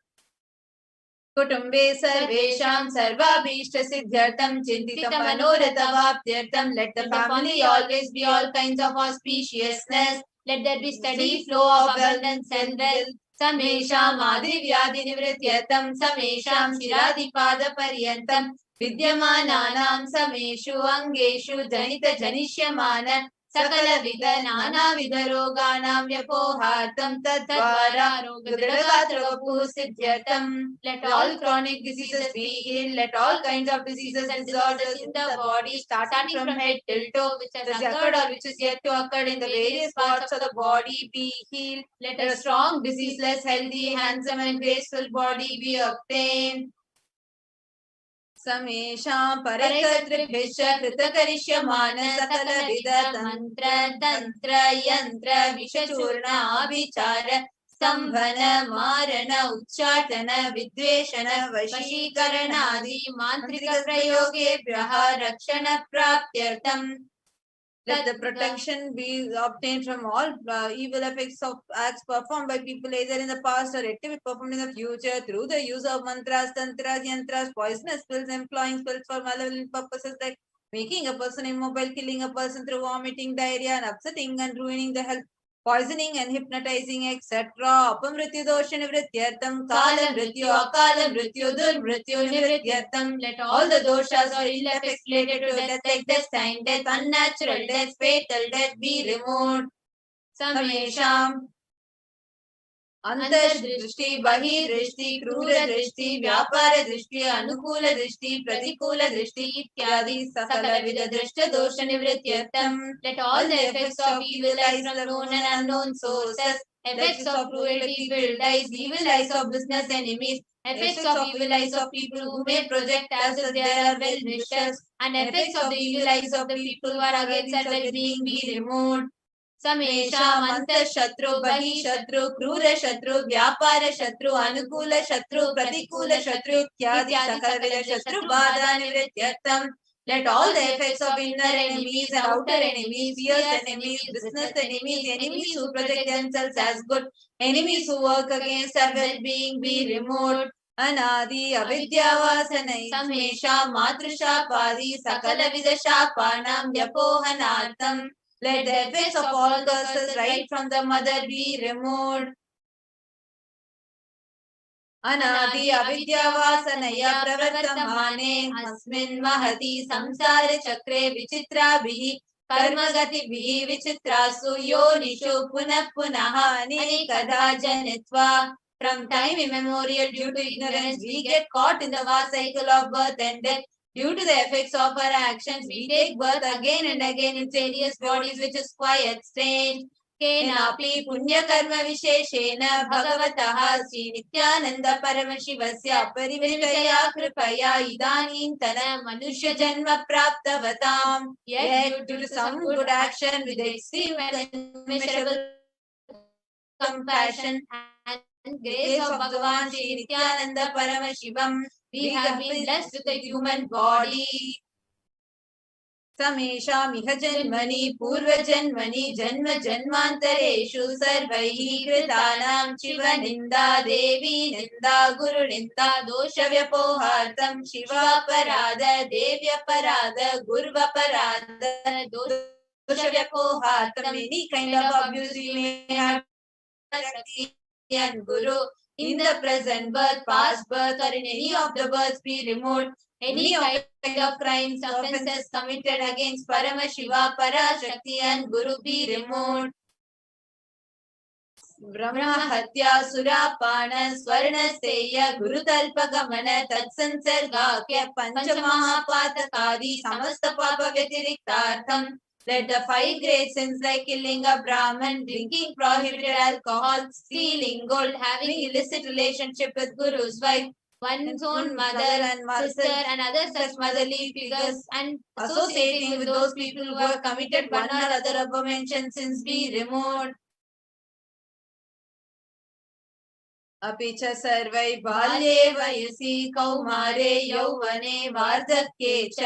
Kutumbe sarvesham sarvabhishta siddhyartam chintitam manoratavaptyartam. Let the family always be all kinds of auspiciousness. Let there be steady flow of abundance and wealth. Samesham adhi vyadhi nivrityatam samesham shiradipada paryantam vidyamananam sameshu angeshu janita janishyamana sakala vida nana vida roganam vyapohartam tadvara rogadradagatravapu siddhyatam. Let all chronic diseases be healed. Let all kinds of diseases and disorders in the body, starting from head till toe, which has occurred or which is yet to occur in the various parts of the body, be healed. Let a strong, diseaseless, healthy, handsome and graceful body be obtained. Samesham parekatribhisha kritakarishyaman sakala vida mantra tantra yantra vishachurna abhichara stambhana marana uchchatana vidveshana vashikaranadi mantrika prayogebhyaha rakshana praptyartam. Let the protection be obtained from all evil effects of acts performed by people either in the past or yet to be performed in the future through the use of mantras, tantras, yantras, poisonous pills, employing spells for malevolent purposes like making a person immobile, killing a person through vomiting, diarrhea, and upsetting and ruining the health, poisoning and hypnotizing, etc. Apamrityu dosha nivrityartam, kala mrityu, akala mrityu, durmrityu nivrityartam. Let all the doshas or ill effects related to death like destined death, unnatural death, fatal death be removed. Samesham Antardrishti, Bahidrishti, Krura Drishti, Vyapara Drishti, Anukula Drishti, Pratikula Drishti, Ityadi, Sakala Vida Drishta Dosha Nivrityartam. Let all the effects of evil eyes from known and unknown sources, effects of cruelty, filled eyes, evil eyes of business enemies, effects of evil eyes of people who may project as if they are well-wishers, and effects of the evil eyes of the people who are against our well-being be removed. Samesham anta shatru, bahi shatru, krura shatru, vyapara shatru, anukula shatru, pratikula shatru, ityadi sakala shatru bada nivrityartam. Let all the effects of inner enemies and outer enemies, fierce enemies, business enemies, enemies who project themselves as good, enemies who work against our well-being be removed. Anadi avidyavasanai samesha matrishapadi sakala vidashapanam vyapohanartam. Let the effects of all curses right from the mother be removed. Anadi avidyavasanaya pravartamane asmin mahati samsara chakre vichitrabhihi karmagatibihi vichitrasu yonishu punah punaha anikada janitva. From time immemorial, due to ignorance, we get caught in the vast cycle of birth and death. Due to the effects of our actions, we take birth again and again in various bodies, which is quite strange. केनापि पुण्यकर्म विशेषेण भगवतः श्री नित्यानंद परमशिवस्य परिमितया कृपया इदानीन्तन मनुष्य जन्म प्राप्तवताम् yet due to some good action with extreme and immeasurable compassion and grace of Bhagavan Shri Nithyananda Paramashivam, we have been blessed with a human body. समेषामिह जन्मनि पूर्वजन्मनि जन्म जन्मान्तरेषु सर्वैः कृतानां शिवनिन्दा देवी निन्दा गुरुनिन्दा दोषव्यपोहार्थं शिवापराध देव्यपराध गुर्वपराध दोषव्यपोहार्थं any kind of abuse we may have Shakti and Guru in the present birth, past birth, or in any of the births be removed. Any kind of crimes, offences committed against Paramashiva, Parashakti and Guru be removed. Brahma Hatya Surapana Swarna Seya Guru Talpa Gamana Tatsansargakya Panchamahapatakadi Samasta Papa Vyatiriktartham. Let the 5 great sins like killing a Brahman, drinking prohibited alcohol, stealing gold, having illicit relationship with Guru's wife, one's own mother and sister and other such motherly figures and associating with those people who have committed one or other above-mentioned sins be removed. अपि च सर्वै बाल्ये वयसि कौमारे यौवने वार्धक्ये च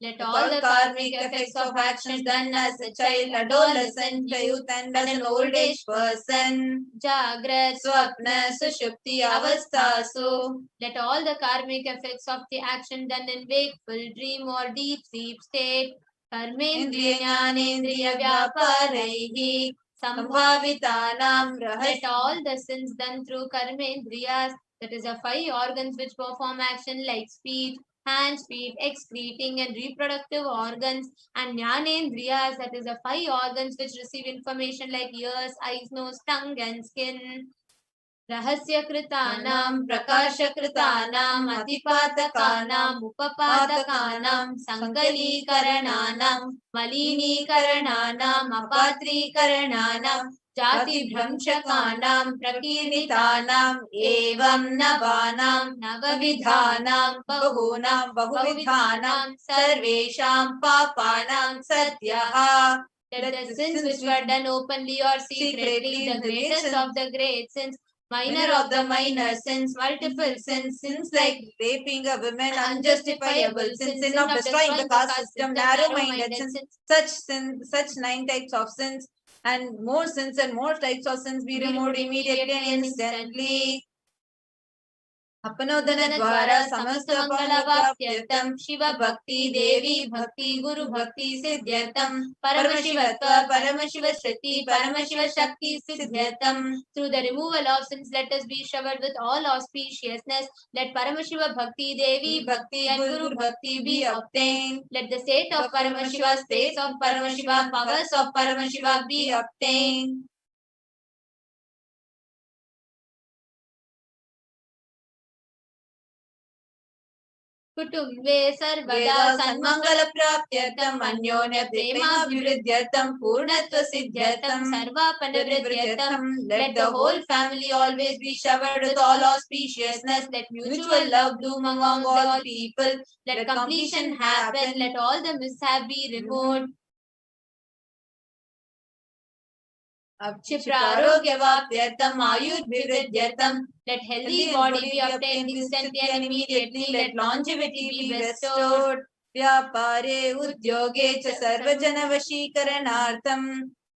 let all the karmic effects of actions done as a child, adolescent, youth and as an old age person Jagrat, Swapna, Sushupti, Avastasu let all the karmic effects of the action done in wakeful, dream or deep sleep state Karmendriya Jnanendriya Vyaparaihi Sambhavitanam let all the sins done through karmendriyas, that is the 5 organs which perform action like speech, hands, feet, excreting and reproductive organs, and jnanendriyas, that is the 5 organs which receive information like ears, eyes, nose, tongue and skin. Rahasyakritanam, Prakashakritanam, Atipatakanam, Upapatakanam, Sankalikarananam, Malinikarananam, Apatrikarananam, Jati Bhramshakanam, Prakirnitanam, Evam Navanam, Navavidhanam, Bahuvidhanam, Sarvesham, Papanam, Satyaha. That the sins which were done openly or secretly, the greatest of the great sins, minor of the minor sins, multiple sins, sins like raping a woman, unjustifiable sins, sin of destroying the caste system, narrow-minded sins, such 9 types of sins, and more sins and more types of sins be removed immediately and instantly. अपनोदन द्वारा समस्त मंगल वाप्यर्थम शिव भक्ति देवी भक्ति गुरु भक्ति सिद्ध्यर्थम परमशिवत्व परमशिव श्रुति परमशिव शक्ति सिद्ध्यर्थम through the removal of sins let us be showered with all auspiciousness let Paramashiva bhakti devi bhakti and guru bhakti be obtained let the state of Paramashiva states of Paramashiva powers of Paramashiva be obtained. कुटुम्बे सर्वदा सन्मङ्गलप्राप्त्यर्थम् अन्योन्यप्रेमाभिवृद्ध्यर्थम् पूर्णत्वसिद्ध्यर्थम् सर्वापनवृद्ध्यर्थम् let the whole family always be showered with all auspiciousness let mutual love bloom among all people let completion happen let all the mishap be removed. Kshiprarogyavyaptyartham ayudhvividyartham let healthy body be obtained instantly and immediately let longevity be bestowed. Vyapare udyoge cha sarvajana vashikaranartham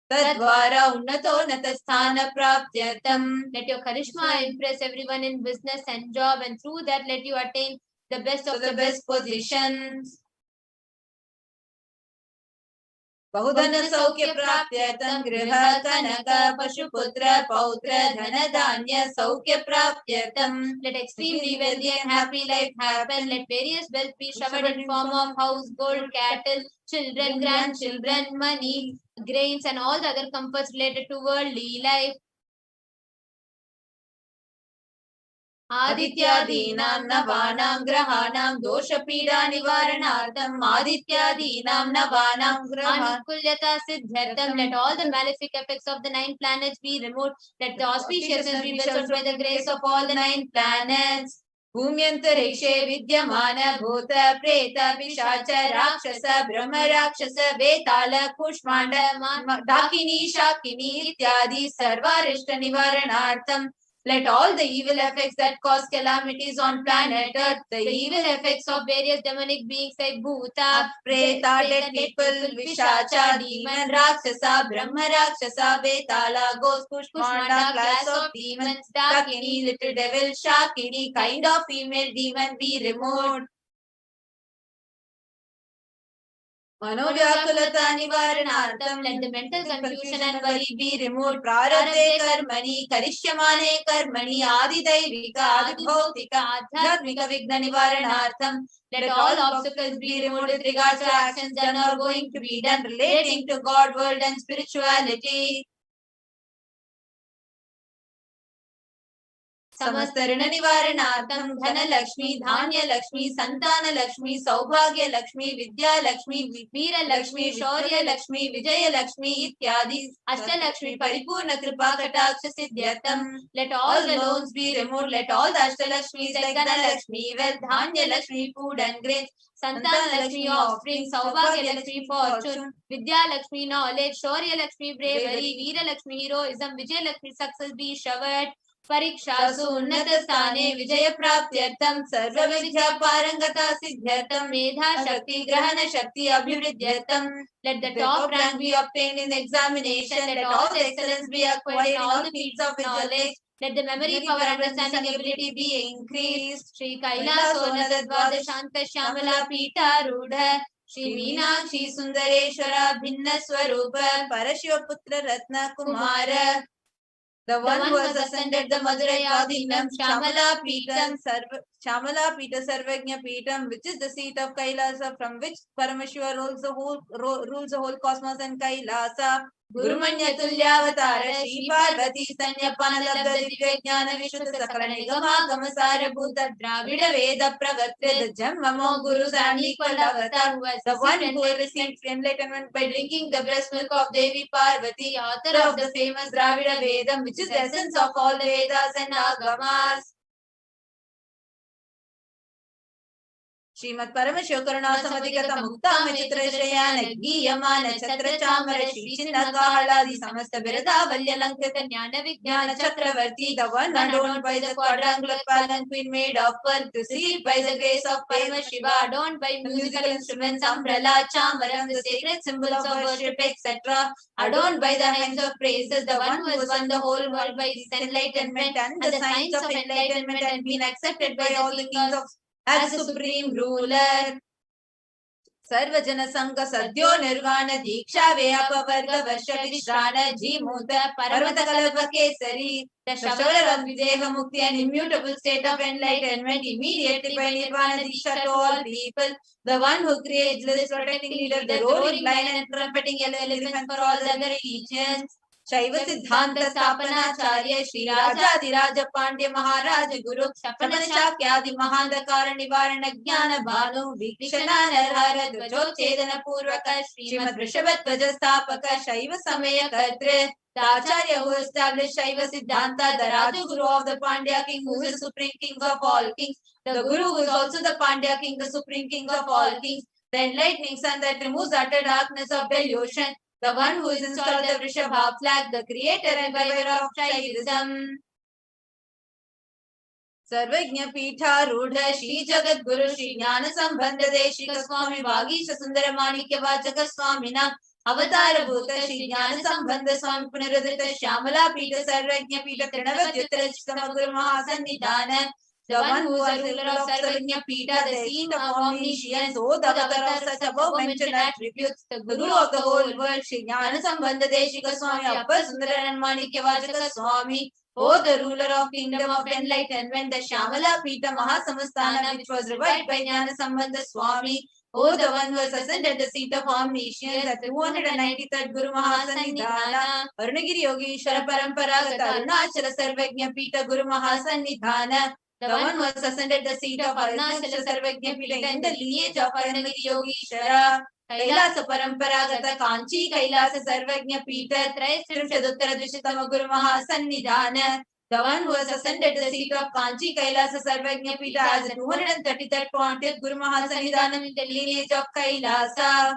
tadvara unnatonnata sthana praptyartham let your charisma impress everyone in business and job and through that let you attain the best of the best positions. बहुधन सौख्य प्राप्त्यर्थं गृह कनक पशुपुत्र पौत्र धन धान्य सौख्य प्राप्त्यर्थं let extremely wealthy and happy life happen let various wealth be showered in form of house gold cattle children grandchildren money grains and all the other comforts related to worldly life. आदित्यादीनां नवानां ग्रहाणां दोषपीडा निवारणार्थम् आदित्यादीनां नवानां ग्रहाणां Anukulyata siddhyartham. Let all the malefic effects of the 9 planets be removed. Let the auspiciousness be bestowed by the grace of all the 9 planets. भूम्यन्तरिक्षे विद्यमान भूत प्रेत पिशाच राक्षस ब्रह्म राक्षस वेताल कुष्माण्ड डाकिनी शाकिनी इत्यादि सर्वारिष्ट निवारणार्थम् let all the evil effects that cause calamities on planet Earth, the evil effects of various demonic beings like Bhuta, Preta, dead people, Vishacha, demon, Rakshasa, Brahma Rakshasa, Vetala, ghost, Kushmanda, class of demons, Dakini, little devil, Shakini, kind of female demon be removed. मनोव्याकुलता निवारणार्थं let the mental confusion and worry be removed. प्रारब्धे कर्मणि करिष्यमाणे कर्मणि आदिदैविक आदिभौतिक आध्यात्मिक विघ्न निवारणार्थं let all obstacles be removed with regards to actions done or going to be done relating to God, world and spirituality. समस्त ऋण निवारणार्थं धन लक्ष्मी धान्य लक्ष्मी संतान लक्ष्मी सौभाग्य लक्ष्मी विद्या लक्ष्मी वीर लक्ष्मी शौर्य लक्ष्मी विजय लक्ष्मी इत्यादि अष्टलक्ष्मी परिपूर्ण कृपा कटाक्ष सिद्ध्यर्थं let all the loans be removed, let all the अष्टलक्ष्मीज like धन लक्ष्मी wealth धान्य लक्ष्मी food and grains संतान लक्ष्मी offspring सौभाग्य Lakshmi fortune Vidya Lakshmi knowledge Shaurya Lakshmi bravery Veer Lakshmi heroism Vijay Lakshmi success be showered. परीक्षासु उन्नत स्थाने विजय प्राप्त्यर्थं सर्व विद्या पारंगता सिद्ध्यर्थं मेधा शक्ति ग्रहण शक्ति अभिवृद्ध्यर्थं let the top rank be obtained in the examination, let all the excellence be acquired in all the fields of knowledge, let the memory power understanding ability be increased. Shri Kailasa Dvadashanta Shyamala Pita Rudha Shri Meenakshi Sundareshwara Bhinna Swarupa Parashiva Putra Ratna Kumara. The one who has ascended the Madurai Adinam Shamala Peetam Sarvajna Peetam, which is the seat of Kailasa, from which Paramashiva rules the whole cosmos and Kailasa. Gurumanya Tulyavatara Shri Parvati Sanyapana Labda Divya Jnana Vishuddha Sakala Nigama Gamasara Bhuta Dravida Veda Pravatre the Jammamo Gurus and equal avatar, who has the one who received enlightenment by drinking the breast milk of Devi Parvati, author of the famous Dravida Vedam, which is the essence of all the Vedas and Agamas. Shrimad Paramshiva करुणा समधिगत मुक्ताम चित्रशयान गीयमान छत्र चामर श्री चिन्नकाहलादि समस्त बिरदावल्य अलंकृत ज्ञान विज्ञान चक्रवर्ती the one adorned by the quadrangular palanquin made of pearl received by the grace of Paramashiva, adorned by musical instruments, umbrella, chamaram, the sacred symbols of worship, etc., adorned by the hymns of praises, the one who has won the whole world by his enlightenment and the signs of enlightenment and been accepted by all the kings of as supreme ruler. Sarvajana Sangha Sadhyo Nirvana Diksha Vyapavarga Varsha Vishrana Jimuta Parvata Kalapa Kesari. The Shavalar of Videha Mukti, an immutable state of enlightenment immediately by Nirvana Diksha to all people. The one who creates this protecting leader, the roaring lion and trumpeting yellow elephant for all the other religions. शैव सिद्धांत स्थापनाचार्य श्री राजाधिराज पांड्य महाराज गुरु सपन शाक्यादि महांधकार निवारण ज्ञान भानु वीक्षणानर्हर ध्वजोच्छेदन पूर्वक श्रीमद् वृषभध्वज स्थापक शैव समय कर्तृ the Acharya who established Shaiva Siddhanta, the Raja Guru of the Pandya king, who is the supreme king of all kings, the Guru who is also the Pandya king, the supreme king of all kings, the enlightening sun that removes the utter darkness of delusion, the one who is installed the Vrishabha flag, the creator and reviver of Shaivism. Sarvajna Pitha Rudha Shri Jagat Guru Shri Jnana Sambandha Deshika Swami Vagisha Sundara Manikya Vachaka Swamina Avatar Bhuta Shri Jnana Sambandha Swami Punaradita Shyamala Pita Sarvajna Pita Trinavadyuttara Chittamaguru Mahasannidhana. The one who is the ruler of Sarvajna Pita, the seat of omniscience, O the avatar of such above mentioned attributes, the Guru of the whole world, Shri Jnana Sambandha Deshika Swami Appa Sundara and Manikya Vachaka Swami. O the ruler of kingdom of enlightenment, the Shyamala Pita Mahasamastana, which was revived by Jnana Sambandha Swami. O the one who has ascended the seat of omniscience, the 293rd Guru Mahasannidhana, Arunagiri Yogeshwara Paramparagata Arunachala Sarvajna Pita Guru Mahasannidhana, the one who has ascended the seat of Arunachala Sarvajna Pita in the lineage of Aranagiri Yogishvara, Kailasa Paramparagata Kanchi Kailasa Sarvajna Pita Traistrinshaduttara Dvishitama Guru Mahasannidhana, the one who has ascended the seat of Kanchi Kailasa Sarvajna Pita as the 233rd Pontiff Guru Mahasannidhanam in the lineage of Kailasa.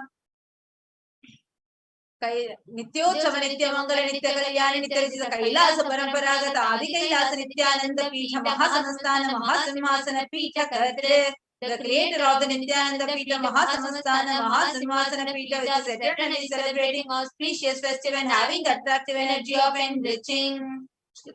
नित्योत्सव नित्य मंगल नित्य कल्याण नित्य रचित कैलास परंपरागत आदि कैलास नित्यानंद पीठ महासंस्थान महासिंहासन पीठ कर्त्रे the creator of the Nithyananda Pita Mahasamastana Mahasimhasana Pita is eternally celebrating auspicious festival and having attractive energy of enriching.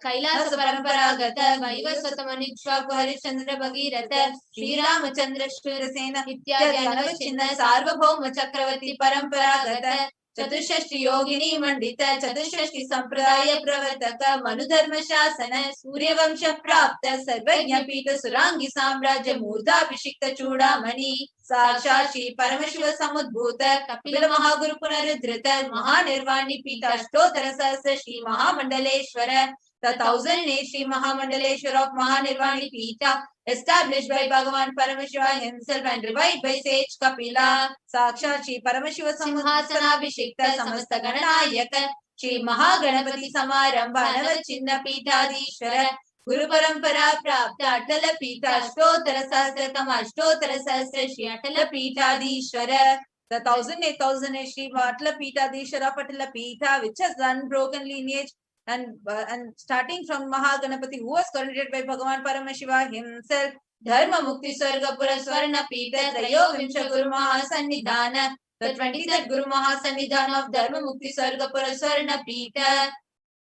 Kailasa Paramparagata Vaivasvatamanichvaku Harishchandra Bhagirata Sri Ramachandra Shurasena Ityadi Anavachinna Sarvabhauma Chakravati Paramparagata Chaturshashti Yogini Mandita Chaturshashti Sampradaya Pravartaka Manudharma Shasana Surya Vamsha Prapta Sarvajna Pita Surangi Samrajya Murda Abhishikta Chudamani Sakshashi Paramashiva Samudbhuta Kapila Mahaguru Punaruddhrita Mahanirvani Pita Ashtotara Sahasra Shri Mahamandaleshwara, the 1000th Shri Mahamandaleshwara of Mahanirvani Pita, established by Bhagavan Paramashiva himself and revived by sage Kapila, Sakshat Shri Paramashiva Simhasana Abhishekta Samasta Gananayaka, Shri Mahaganapati Samarambha Navachinna Pitadishwara, Guru Parampara Prapta Atala Pita Ashtotara Sahasratam Ashtotara Sahasra Shri Atala Pitadishwara, the 1008 Shri Atala Pitadishwara of Atala Pita, which has unbroken lineage and starting from Mahaganapati, who was coronated by Bhagavan Paramashiva himself, Dharma Mukti Swarga Pura Swarna Pita Trayo Vimsha Guru Mahasannidhana, the 23rd Guru Mahasannidhana of Dharma Mukti Swarga Pura Swarna Pita,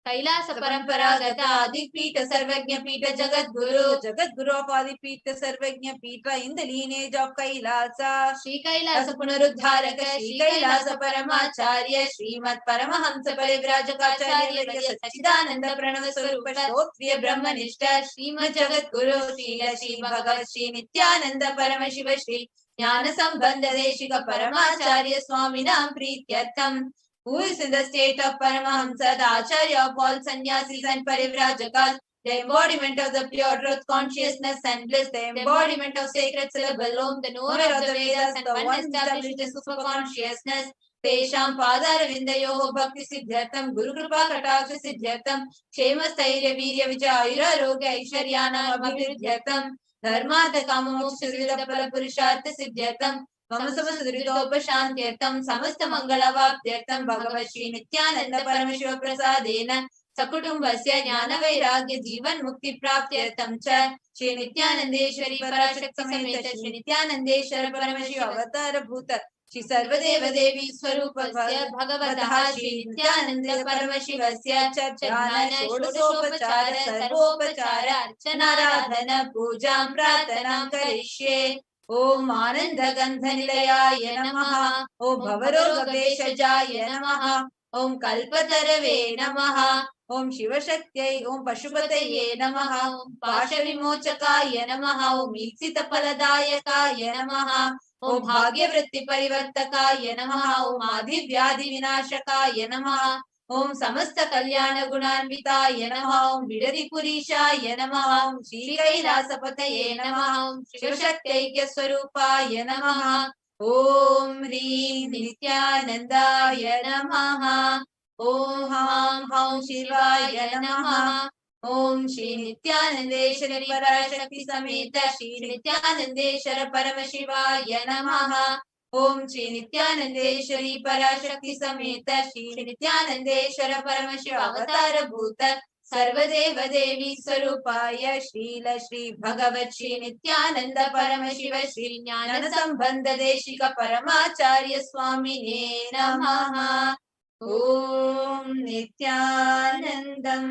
Kailasa Paramparagata Adi Pita Sarvajna Pita Jagat Guru of Adi Pita Sarvajna Pita in the lineage of Kailasa, Shri Kailasa Punaruddharaka, Shri Kailasa Paramacharya, Srimad Paramahamsa Parivrajakaacharya Varya Sachidananda Pranava Swarupa Shrotriya Brahmanishta, Srimad Jagat Guru, Shri Bhagavat Shri Nithyananda Paramashiva Shri Jnana Sambandha Deshika Paramacharya Swaminam Prityartham, who is in the state of Paramahamsa, the Acharya of all sannyasis and parivrajakas, the embodiment of the pure truth, consciousness and bliss, the embodiment of sacred syllable Om, the knower of the Vedas, and the one established in super consciousness, Tesham Padaravindayoho Bhakti Siddhartham, Guru Kripa Kataksha Siddhartham, Kshema Stairya Virya Vijayura Roga Aishwaryana Abhividyartham, Dharmartha Kama Moksha Sridha Pala Purushartha Siddhartham, Samastamasuridopashantyartham Samasta Mangalavaptyartham Bhagavat Shri Nithyananda Paramashiva Prasadena Sakutumbasya Jnana Vairagya Jivan Mukti Praptyartham Cha Shri Nithyanandeshwari Parashakti Sameta Shri Nithyanandeshwara Paramashiva Avatara Bhuta Shri Sarvadeva Devi Swarupasya Bhagavataha Shri Nithyananda Paramashivasya Jnana Shodasopachara Sarvopachara Archana Radhana Pujam Pratanam Karishye. Om Ananda Gandha Nilayaya Namaha, Om Bhavaroga Veshajaya Namaha, Om Kalpatarave Namaha, Om Shiva Shaktya, Om Pashupataye Namaha, Om Pasha Vimochakaya Namaha, Om Iksita Paladayakaya Namaha, Om Bhagya Vritti Parivartakaya Namaha, Om Adi Vyadhi Vinashakaya Namaha, Om Samasta Kalyana Gunanvitaya Namaha, Om Vidari Purishaya Namaha, Om Shri Kailasapataye Namaha, Om Shiva Shaktaikya Swarupaya Namaha, Om Hri Nithyanandaya Namaha, Om Ham Ham Shivaya Namaha, Om Shri Nithyanandeshwari Parashakti Sameta Shri Nithyanandeshwara Paramashivaya Namaha, Om Shri Nithyanandeshwari Parashakti Sameta Shri Nithyanandeshwara Paramashiva Avatara Bhuta Sarvadeva Devi Swarupaya Shrila Shri Bhagavat Shri Nithyananda Paramashiva Shri Jnana Sambandha Deshika Paramacharya Swamine Namaha. Om Nithyanandam.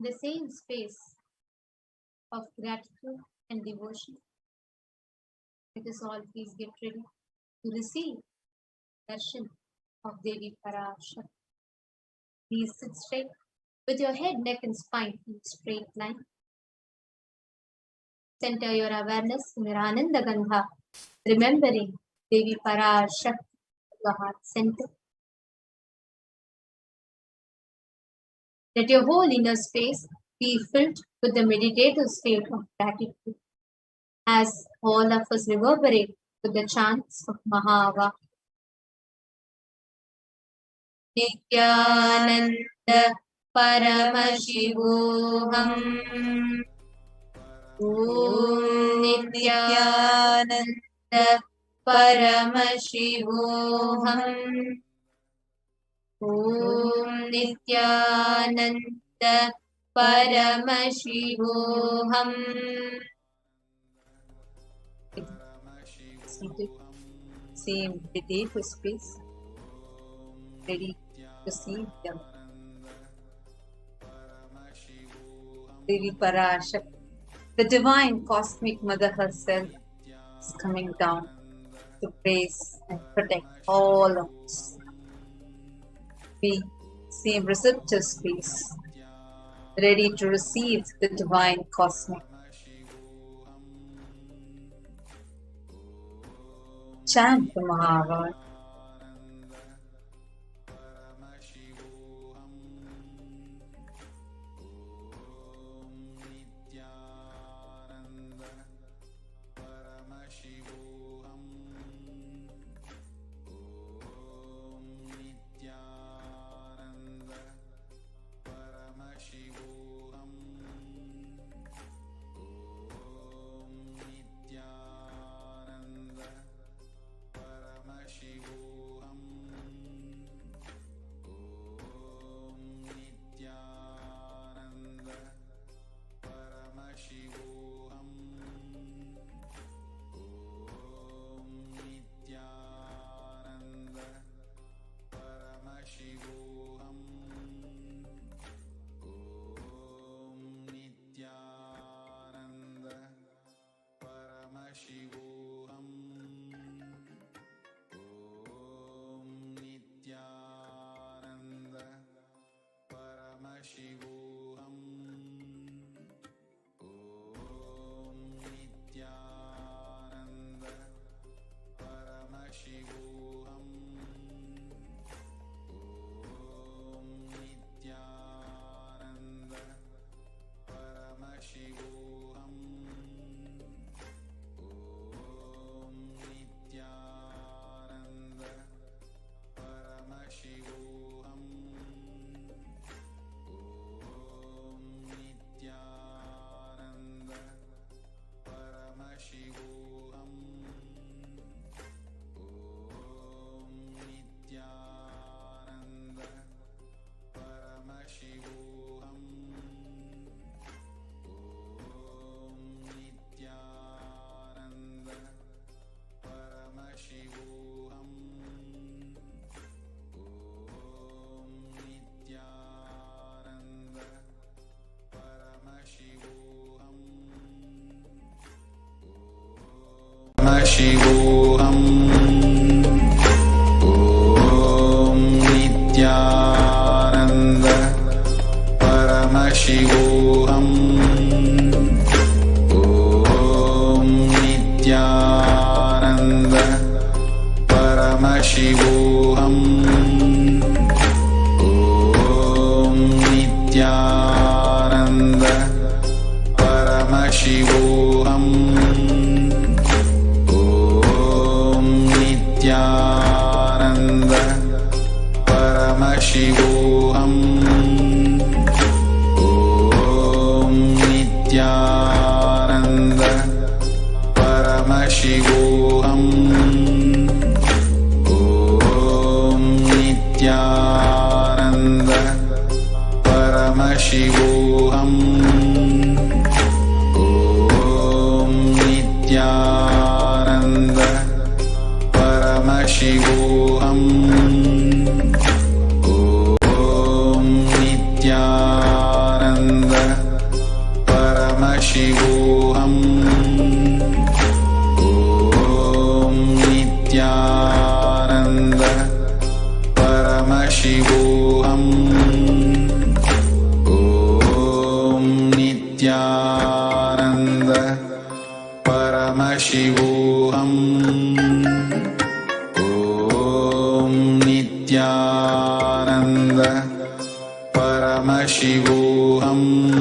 The same space of gratitude and devotion. Let us all please get ready to receive darshan of Devi Parashakti. Please sit straight with your head, neck and spine in a straight line. Center your awareness in your Ananda Gandha, remembering Devi Parashakti, your heart center. Let your whole inner space be filled with the meditative state of gratitude as all of us reverberate with the chants of Bhava. Nithyananda Paramashivoham. Om Nithyananda Paramashivoham. Om Nithyananda Paramashivoham. Seated, same meditative space, ready to see them. Devi Parashakti, the divine cosmic mother herself, is coming down to praise and protect all of us. Be same receptive space, ready to receive the divine cosmic. Chant the Mahavard. Paramashivoham. Om Nithyananda Paramashivoham. Om Nithyananda Paramashivoham. Om Nithyananda Paramashivoham. Nithyananda Paramashivoham. Om Nithyananda Paramashivoham. Om Nithyananda Paramashivoham. Om Nithyananda Paramashivoham. Om Nithyananda Paramashivoham. Om Nithyananda Paramashivoham. Om Nithyananda Paramashivoham. Nithyananda Paramashivoham. Paramashivoham